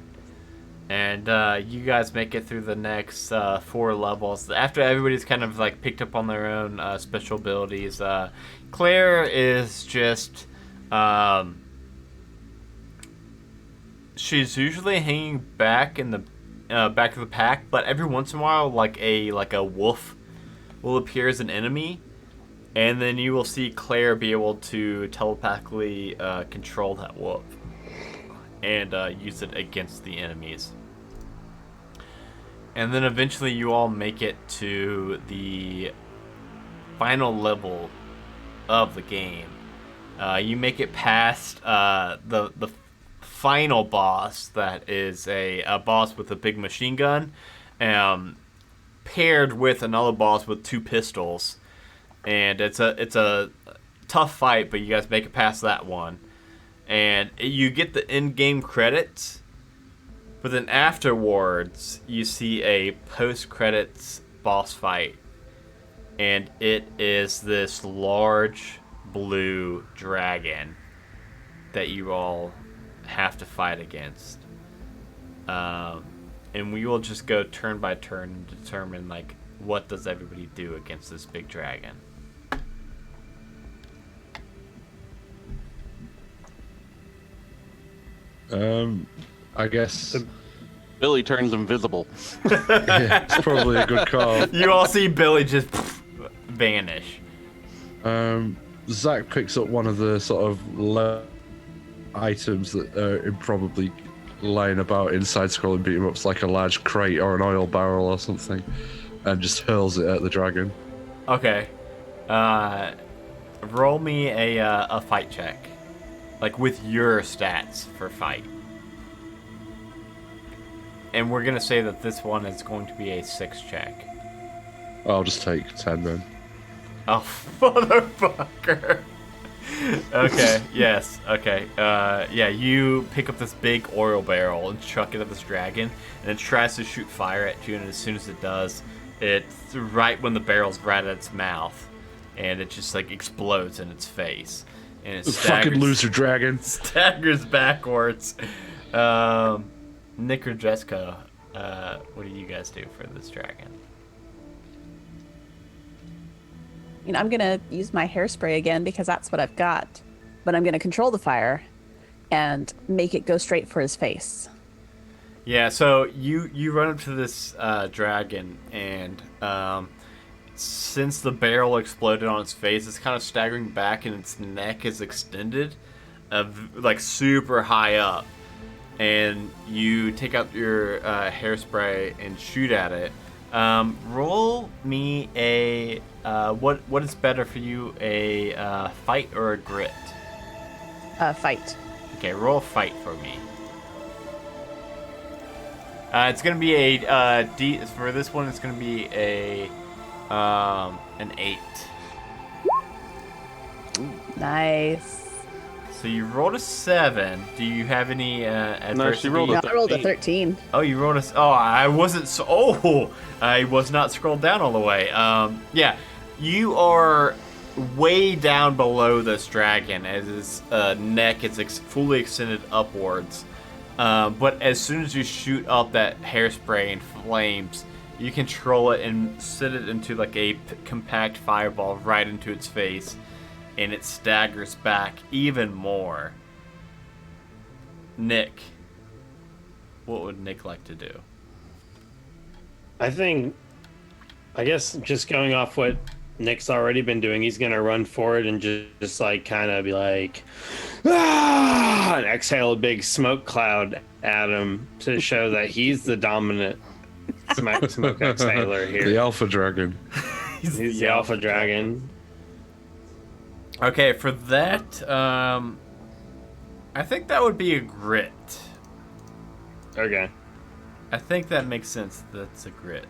And you guys make it through the next 4 levels. After everybody's kind of like picked up on their own special abilities, Claire is just she's usually hanging back in the back of the pack, but every once in a while, like a wolf will appear as an enemy, and then you will see Claire be able to telepathically control that wolf and use it against the enemies. And then eventually you all make it to the final level of the game. You make it past the final boss, that is a boss with a big machine gun, paired with another boss with 2 pistols. And it's a tough fight, but you guys make it past that one. And you get the in-game credits, but then afterwards you see a post-credits boss fight, and it is this large blue dragon that you all have to fight against. And we will just go turn by turn and determine like what does everybody do against this big dragon. I guess Billy turns invisible. Yeah, it's probably a good call. You all see Billy just vanish. Zach picks up one of the sort of items that are probably lying about inside scrolling beat 'em ups, like a large crate or an oil barrel or something, and just hurls it at the dragon. Okay. Roll me a fight check. Like with your stats for fight. And we're going to say that this one is going to be a 6 check. I'll just take 10 then. Oh, motherfucker. Okay, yes, okay. Yeah, you pick up this big oil barrel and chuck it at this dragon, and it tries to shoot fire at you, and as soon as it does, it's right when the barrel's right at its mouth, and it just like explodes in its face. And it fucking loser dragon. Staggers backwards. Nick or Jessica, what do you guys do for this dragon? You know, I'm gonna use my hairspray again because that's what I've got, but I'm gonna control the fire and make it go straight for his face. Yeah, so you run up to this dragon, and since the barrel exploded on its face, it's kind of staggering back, and its neck is extended, like super high up. And you take out your hairspray and shoot at it. Roll me a what is better for you, a fight or a grit? Fight. Okay, roll a fight for me. It's gonna be a D for this one. It's gonna be a an 8. Nice. So you rolled a 7. Do you have any adversity? No, she rolled a 13. I rolled a 13. Oh, you rolled a... Oh, I wasn't... I was not scrolled down all the way. Yeah, you are way down below this dragon as his neck is fully extended upwards. But as soon as you shoot up that hairspray in flames, you control it and set it into like a compact fireball right into its face. And it staggers back even more. Nick, what would Nick like to do? I guess just going off what Nick's already been doing, he's gonna run forward and just like kind of be like, ah, and exhale a big smoke cloud at him to show that he's the dominant smoke exhaler here. The alpha dragon. He's the alpha dragon. Okay, for that, I think that would be a grit. Okay. I think that makes sense. That's a grit.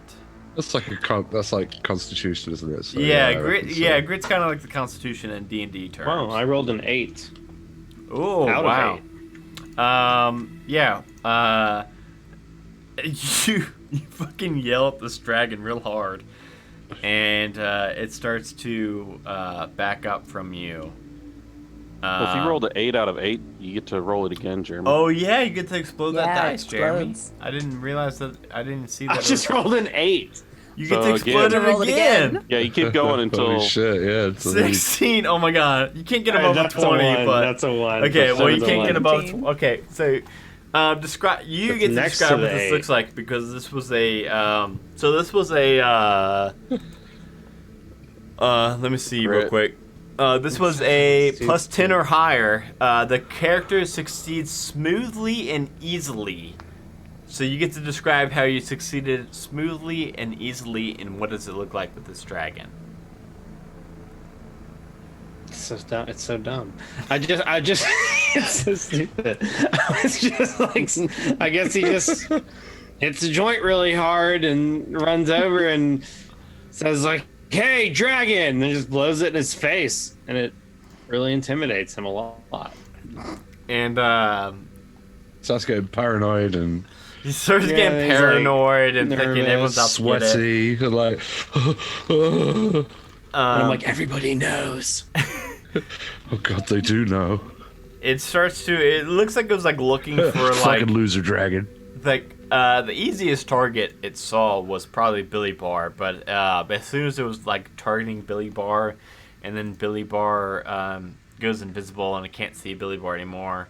That's like Constitution, isn't it? So, yeah, grit. Yeah, grit's kind of like the Constitution in D&D terms. Wow, I rolled an 8. Oh, wow. Yeah. You fucking yell at this dragon real hard. And it starts to back up from you. Well, if you rolled an 8 out of 8, you get to roll it again, Jeremy. Oh yeah, you get to explode that dice, explodes. Jeremy. I didn't realize that. I didn't see that. I just rolled an 8. You get to explode it again. Yeah, you keep going until... Holy shit, yeah. 16. Oh my god, you can't get above a 20. But that's a 1. Okay, well you can't get above. Okay, so describe. You get to next describe to what the this 8. looks like because this was a. So this was a. Let me see real quick. This was a plus 10 or higher. The character succeeds smoothly and easily. So you get to describe how you succeeded smoothly and easily, and what does it look like with this dragon? It's so dumb. It's so dumb. I just, it's so stupid. It's just like, I guess he just hits the joint really hard and runs over and says like, "Hey, dragon!" and just blows it in his face, and it really intimidates him a lot. And starts getting paranoid and he starts getting paranoid and nervous, thinking everyone's out to get it. sweaty, and like. And I'm like, everybody knows. Oh god, they do know. It starts to. It looks like it was like looking for like fucking loser dragon. Like the easiest target it saw was probably Billy Bar, but as soon as it was like targeting Billy Bar, and then Billy Bar goes invisible and it can't see Billy Bar anymore.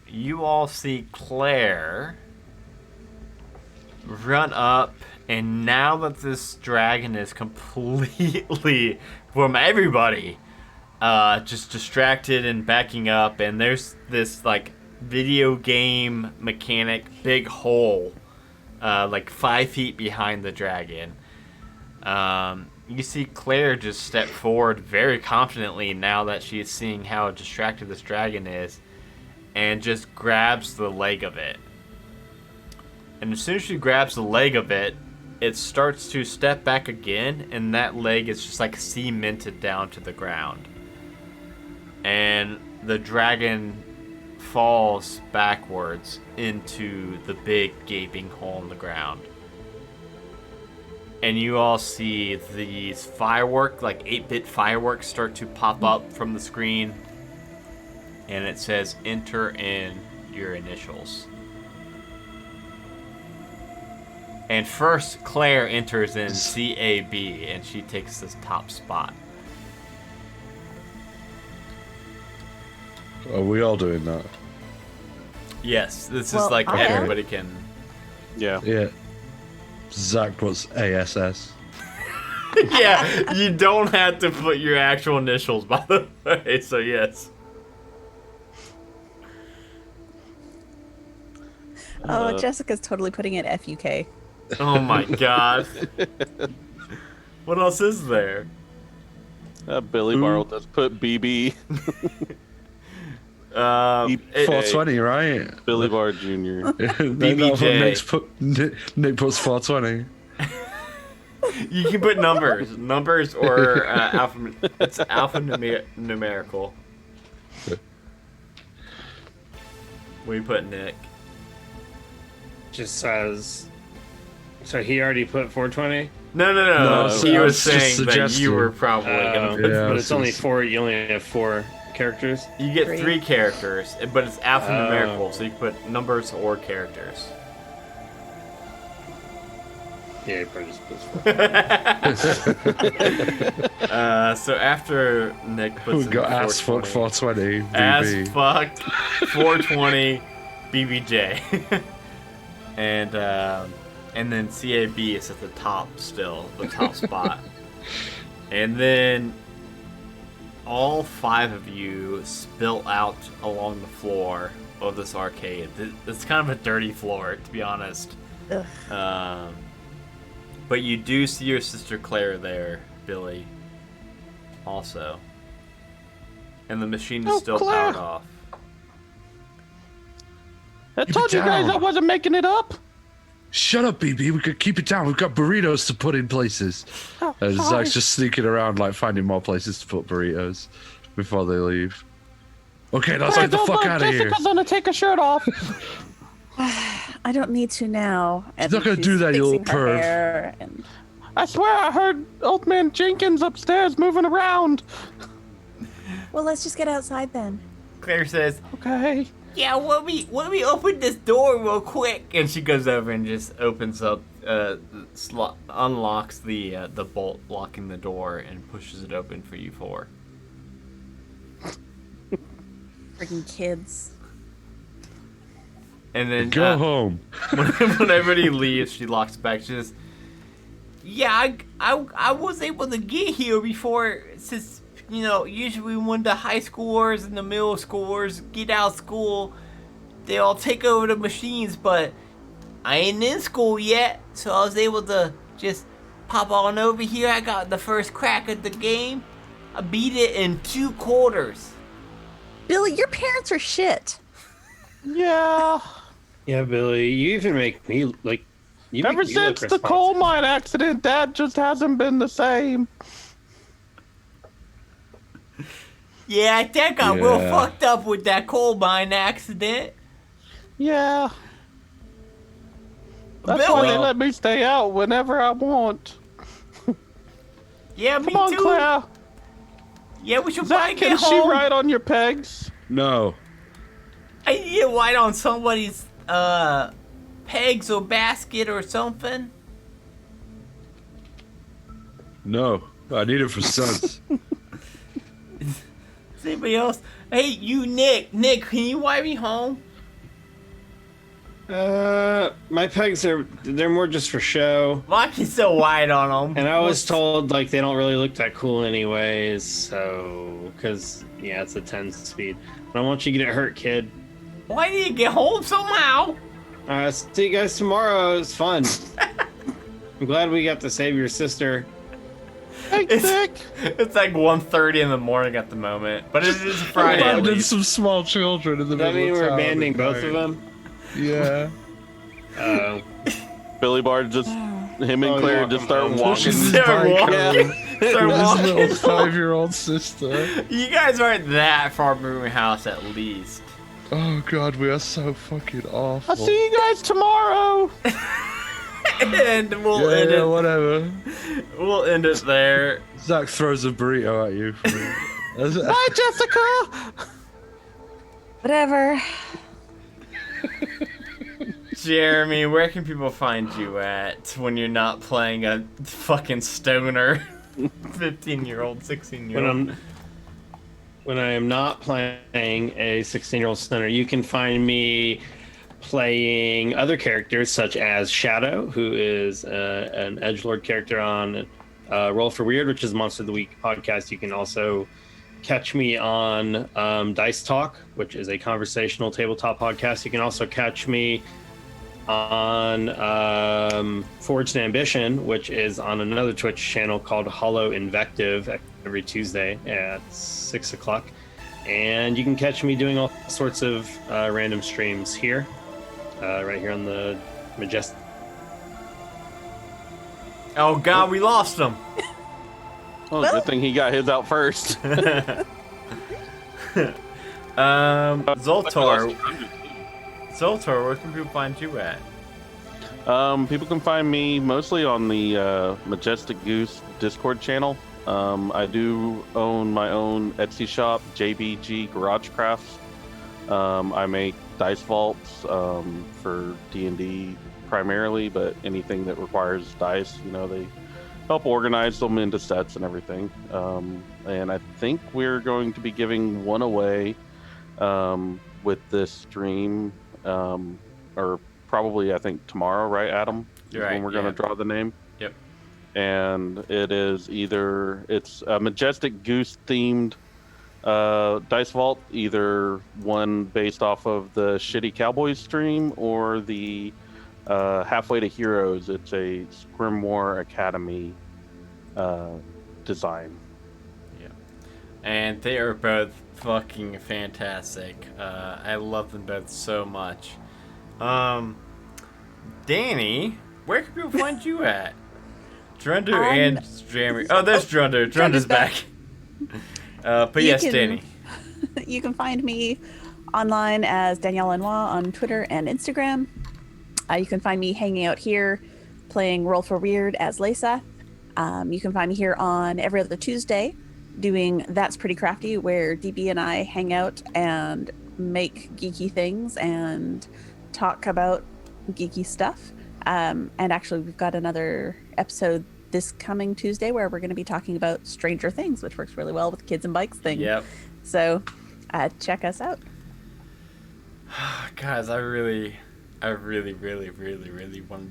You all see Claire run up, and now that this dragon is completely from everybody, just distracted and backing up, and there's this like video game mechanic big hole, like 5 feet behind the dragon. You see Claire just step forward very confidently now that she is seeing how distracted this dragon is, and just grabs the leg of it. And as soon as she grabs the leg of it, it starts to step back again, and that leg is just like cemented down to the ground. And the dragon falls backwards into the big gaping hole in the ground. And you all see these fireworks, like 8-bit fireworks, start to pop up from the screen. And it says, enter in your initials. And first, Claire enters in CAB, and she takes this top spot. Are we all doing that? Yes, this Well, is like I am. everybody can. Yeah. Yeah. Zach puts ASS. Yeah, you don't have to put your actual initials, by the way, so yes. Oh, Jessica's totally putting it FUK. Oh my god. What else is there? Billy Barrel does put BB. 420, right? Billy Barr Jr. BBJ. Nick puts 420. You can put numbers or it's alphanumerical. What do you put, Nick? Just says. So he already put 420? No. He was saying that suggesting. you were probably gonna put. But it's only 4. You only have 4 characters. You get 3 characters, but it's alphanumerical, so you can put numbers or characters. Yeah, he probably just puts 4. So after Nick puts We in got ass fuck 420. Ass BB. fucked 420 BBJ. And then CAB is at the top still, the top spot. And then all 5 of you spill out along the floor of this arcade. It's kind of a dirty floor, to be honest. But you do see your sister Claire there, Billy, also. And the machine is still Claire. powered off. I Keep told it you guys down. I wasn't making it up. Shut up, BB. We could keep it down. We've got burritos to put in places. Zach's just sneaking around, like finding more places to put burritos before they leave. Okay, let's get the fuck out of here. Jessica's gonna take her shirt off. I don't need to now. She's not gonna do that, you little fixing her perv. hair and- I swear I heard old man Jenkins upstairs moving around. Well, let's just get outside then. Claire says, Okay. "Yeah, let me open this door real quick." And she goes over and just opens up, unlocks the bolt locking the door and pushes it open for you 4. Freaking kids. And then Go home. when everybody leaves, she locks it back. She says, "Yeah, I was able to get here before, since usually when the high schoolers and the middle schoolers get out of school, they all take over the machines, but I ain't in school yet, so I was able to just pop on over here. I got the first crack at the game. I beat it in 2 quarters. Billy, your parents are shit. Yeah. Yeah, Billy, you even make me like. You Ever make me look since the coal mine accident, Dad just hasn't been the same. Yeah, that got real Yeah. fucked up with that coal mine accident. Yeah. That's Billy. why they let me stay out whenever I want. Yeah, me Come on, too. Claire. Yeah, we should probably Zach, get can she home. ride on your pegs? No. I need to ride on somebody's pegs or basket or something. No. I need it for sons. Is anybody else? Hey, you, Nick. Nick, can you ride me home? My pegs they're more just for show. Why are you so wide on them? And I was told like they don't really look that cool anyways. So, because yeah, it's a 10 speed. I don't want you to get hurt, kid. Why did you get home somehow? See you guys tomorrow. It was fun. I'm glad we got to save your sister. It's like 1:30 in the morning at the moment, but it is Friday. At Abandoned least. some small children in the Does that middle mean of we're town abandoning at both of night. them? Yeah. Oh. Billy Bard just him and Claire just start walking. Pushes his Start bike walking. home Start with walking. his little 5-year-old sister. You guys aren't that far from your house, at least. Oh god, we are so fucking awful. I'll see you guys tomorrow. And we'll end it. Whatever. We'll end it there. Zach throws a burrito at you. Bye, Jessica. Whatever. Jeremy, where can people find you at when you're not playing a fucking stoner 15-year-old, 16-year-old? When I am not playing a 16-year-old stunner, you can find me playing other characters such as Shadow, who is an edgelord character on Roll for Weird, which is Monster of the Week podcast. You can also catch me on Dice Talk, which is a conversational tabletop podcast. You can also catch me on Forged Ambition, which is on another Twitch channel called Hollow Invective every Tuesday at 6 o'clock. And you can catch me doing all sorts of random streams here, right here on the Majestic. Oh god, we lost him. Oh, good thing he got his out first. Zoltar, where can people find you at? People can find me mostly on the Majestic Goose Discord channel. I do own my own Etsy shop, JBG Garage Crafts. I make dice vaults for D&D primarily, but anything that requires dice, they help organize them into sets and everything. And I think we're going to be giving one away with this stream, or probably I think tomorrow, right, Adam? You're right, when we're going to draw the name. Yep. And it's a Majestic Goose themed dice vault, either one based off of the Shitty Cowboys stream or the Halfway to Heroes. It's a Scrimwar Academy design. Yeah. And they are both fucking fantastic. I love them both so much. Danny, where can people find you at? Drunder and Jeremy. Oh, there's Drunder. Drunder's back. But yes, Danny. You can find me online as Danielle Lenoir on Twitter and Instagram. You can find me hanging out here playing Roll for Weird as Lisa. You can find me here on every other Tuesday doing That's Pretty Crafty, where DB and I hang out and make geeky things and talk about geeky stuff. And actually, we've got another episode this coming Tuesday where we're going to be talking about Stranger Things, which works really well with the Kids and Bikes thing. Yep. So check us out. Guys, I really want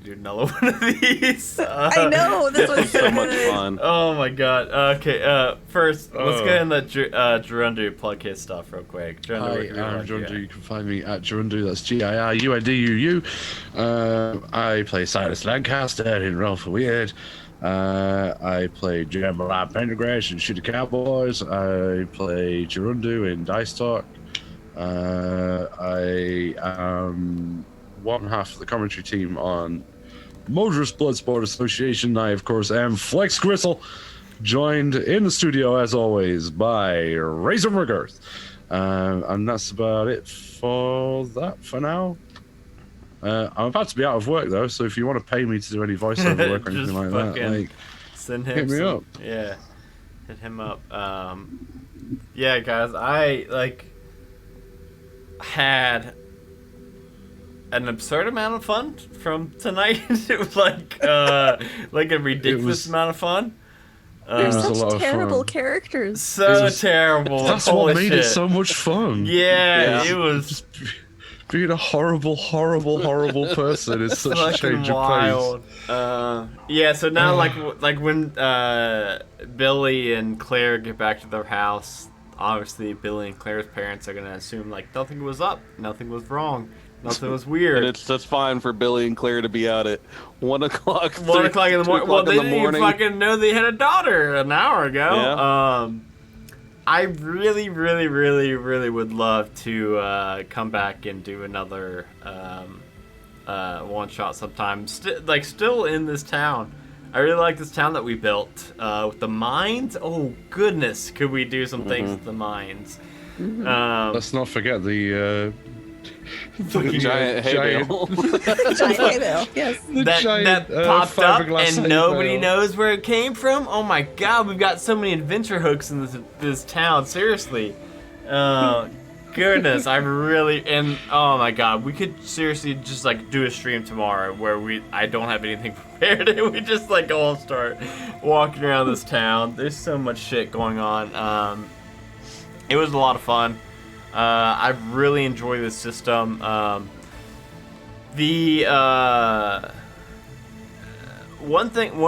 to do another one of these. I know, this was so much fun. Oh my god. Okay, first, let's go and let Gerundu plug his stuff real quick. Hi, I'm Gerundu. You can find me at Gerundu. That's GIRUNDUU. I play Silas Lancaster in Roll for Weird. I play Jambalaya Pendergrass in Shooter Cowboys. I play Gerundu in Dice Talk. I am one half of the commentary team on Motorist Bloodsport Association. I, of course, am Flex Gristle, joined in the studio, as always, by Razor McGirth. And that's about it for that for now. I'm about to be out of work, though, so if you want to pay me to do any voiceover work or anything like that, send him hit me up. Yeah, hit him up. Yeah, guys, I, had an absurd amount of fun from tonight. It was like a ridiculous amount of fun. They're such terrible characters. So terrible. That's Holy what made shit. it so much fun. Yeah, it was just being a horrible, horrible, horrible person is such a change wild. of pace. Yeah, so now like when Billy and Claire get back to their house, obviously Billy and Claire's parents are gonna assume like nothing was up, nothing was wrong, nothing was weird. And it's just fine for Billy and Claire to be out at 1 o'clock. 1 o'clock in the morning. Well, they didn't even fucking know they had a daughter an hour ago. Yeah. I really, really, really, really would love to come back and do another one shot sometime. Still in this town. I really like this town that we built with the mines. Oh goodness, could we do some things with the mines? Let's not forget the giant hay bale. Giant hay bale, yes. That popped up and nobody knows where it came from. Oh my god, we've got so many adventure hooks in this town. Seriously, goodness, I really and oh my god, we could seriously just like do a stream tomorrow where I don't have anything prepared and we just like all start walking around this town. There's so much shit going on. It was a lot of fun. I really enjoy this system. One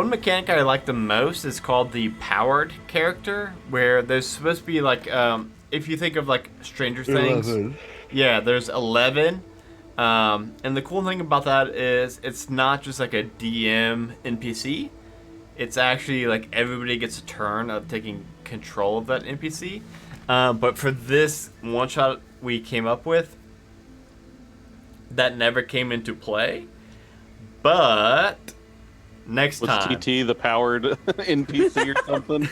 mechanic I like the most is called the powered character, where there's supposed to be like, if you think of like Stranger Things, 11. Yeah, there's 11. And the cool thing about that is it's not just like a DM NPC. It's actually like everybody gets a turn of taking control of that NPC. But for this one shot we came up with, that never came into play. But next time, TT the powered NPC or something?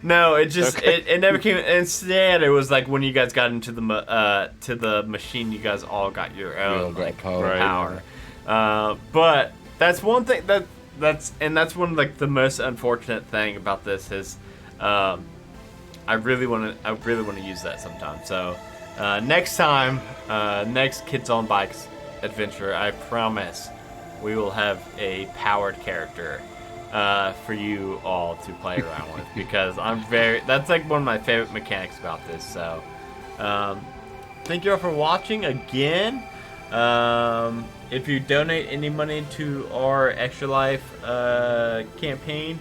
No, it just it never came. Instead, it was like when you guys got into the machine, you guys all got your own power. But that's one thing that's one of like the most unfortunate thing about this is. I really want to use that sometime. So next time, next Kids on Bikes adventure, I promise we will have a powered character for you all to play around with because that's like one of my favorite mechanics about this. So thank you all for watching again. If you donate any money to our Extra Life campaign,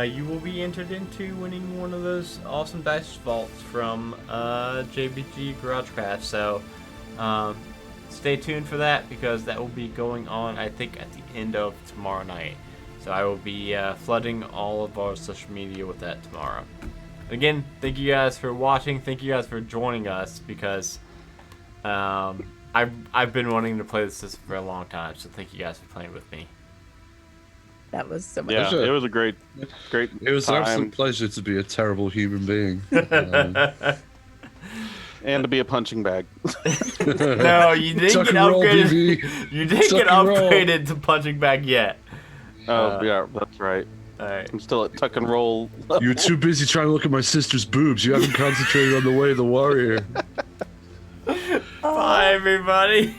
you will be entered into winning one of those awesome dice vaults from JBG GarageCraft. So stay tuned for that because that will be going on, I think, at the end of tomorrow night. So I will be flooding all of our social media with that tomorrow. Again, thank you guys for watching. Thank you guys for joining us because I've been wanting to play this system for a long time. So thank you guys for playing with me. That was so much fun. It was a great It was time. an absolute pleasure to be a terrible human being. And to be a punching bag. No, you didn't get upgraded. You didn't get upgraded to punching bag yet. Oh, yeah, that's right. All right. I'm still at tuck and roll. You were too busy trying to look at my sister's boobs. You haven't concentrated on the way of the warrior. Bye, everybody.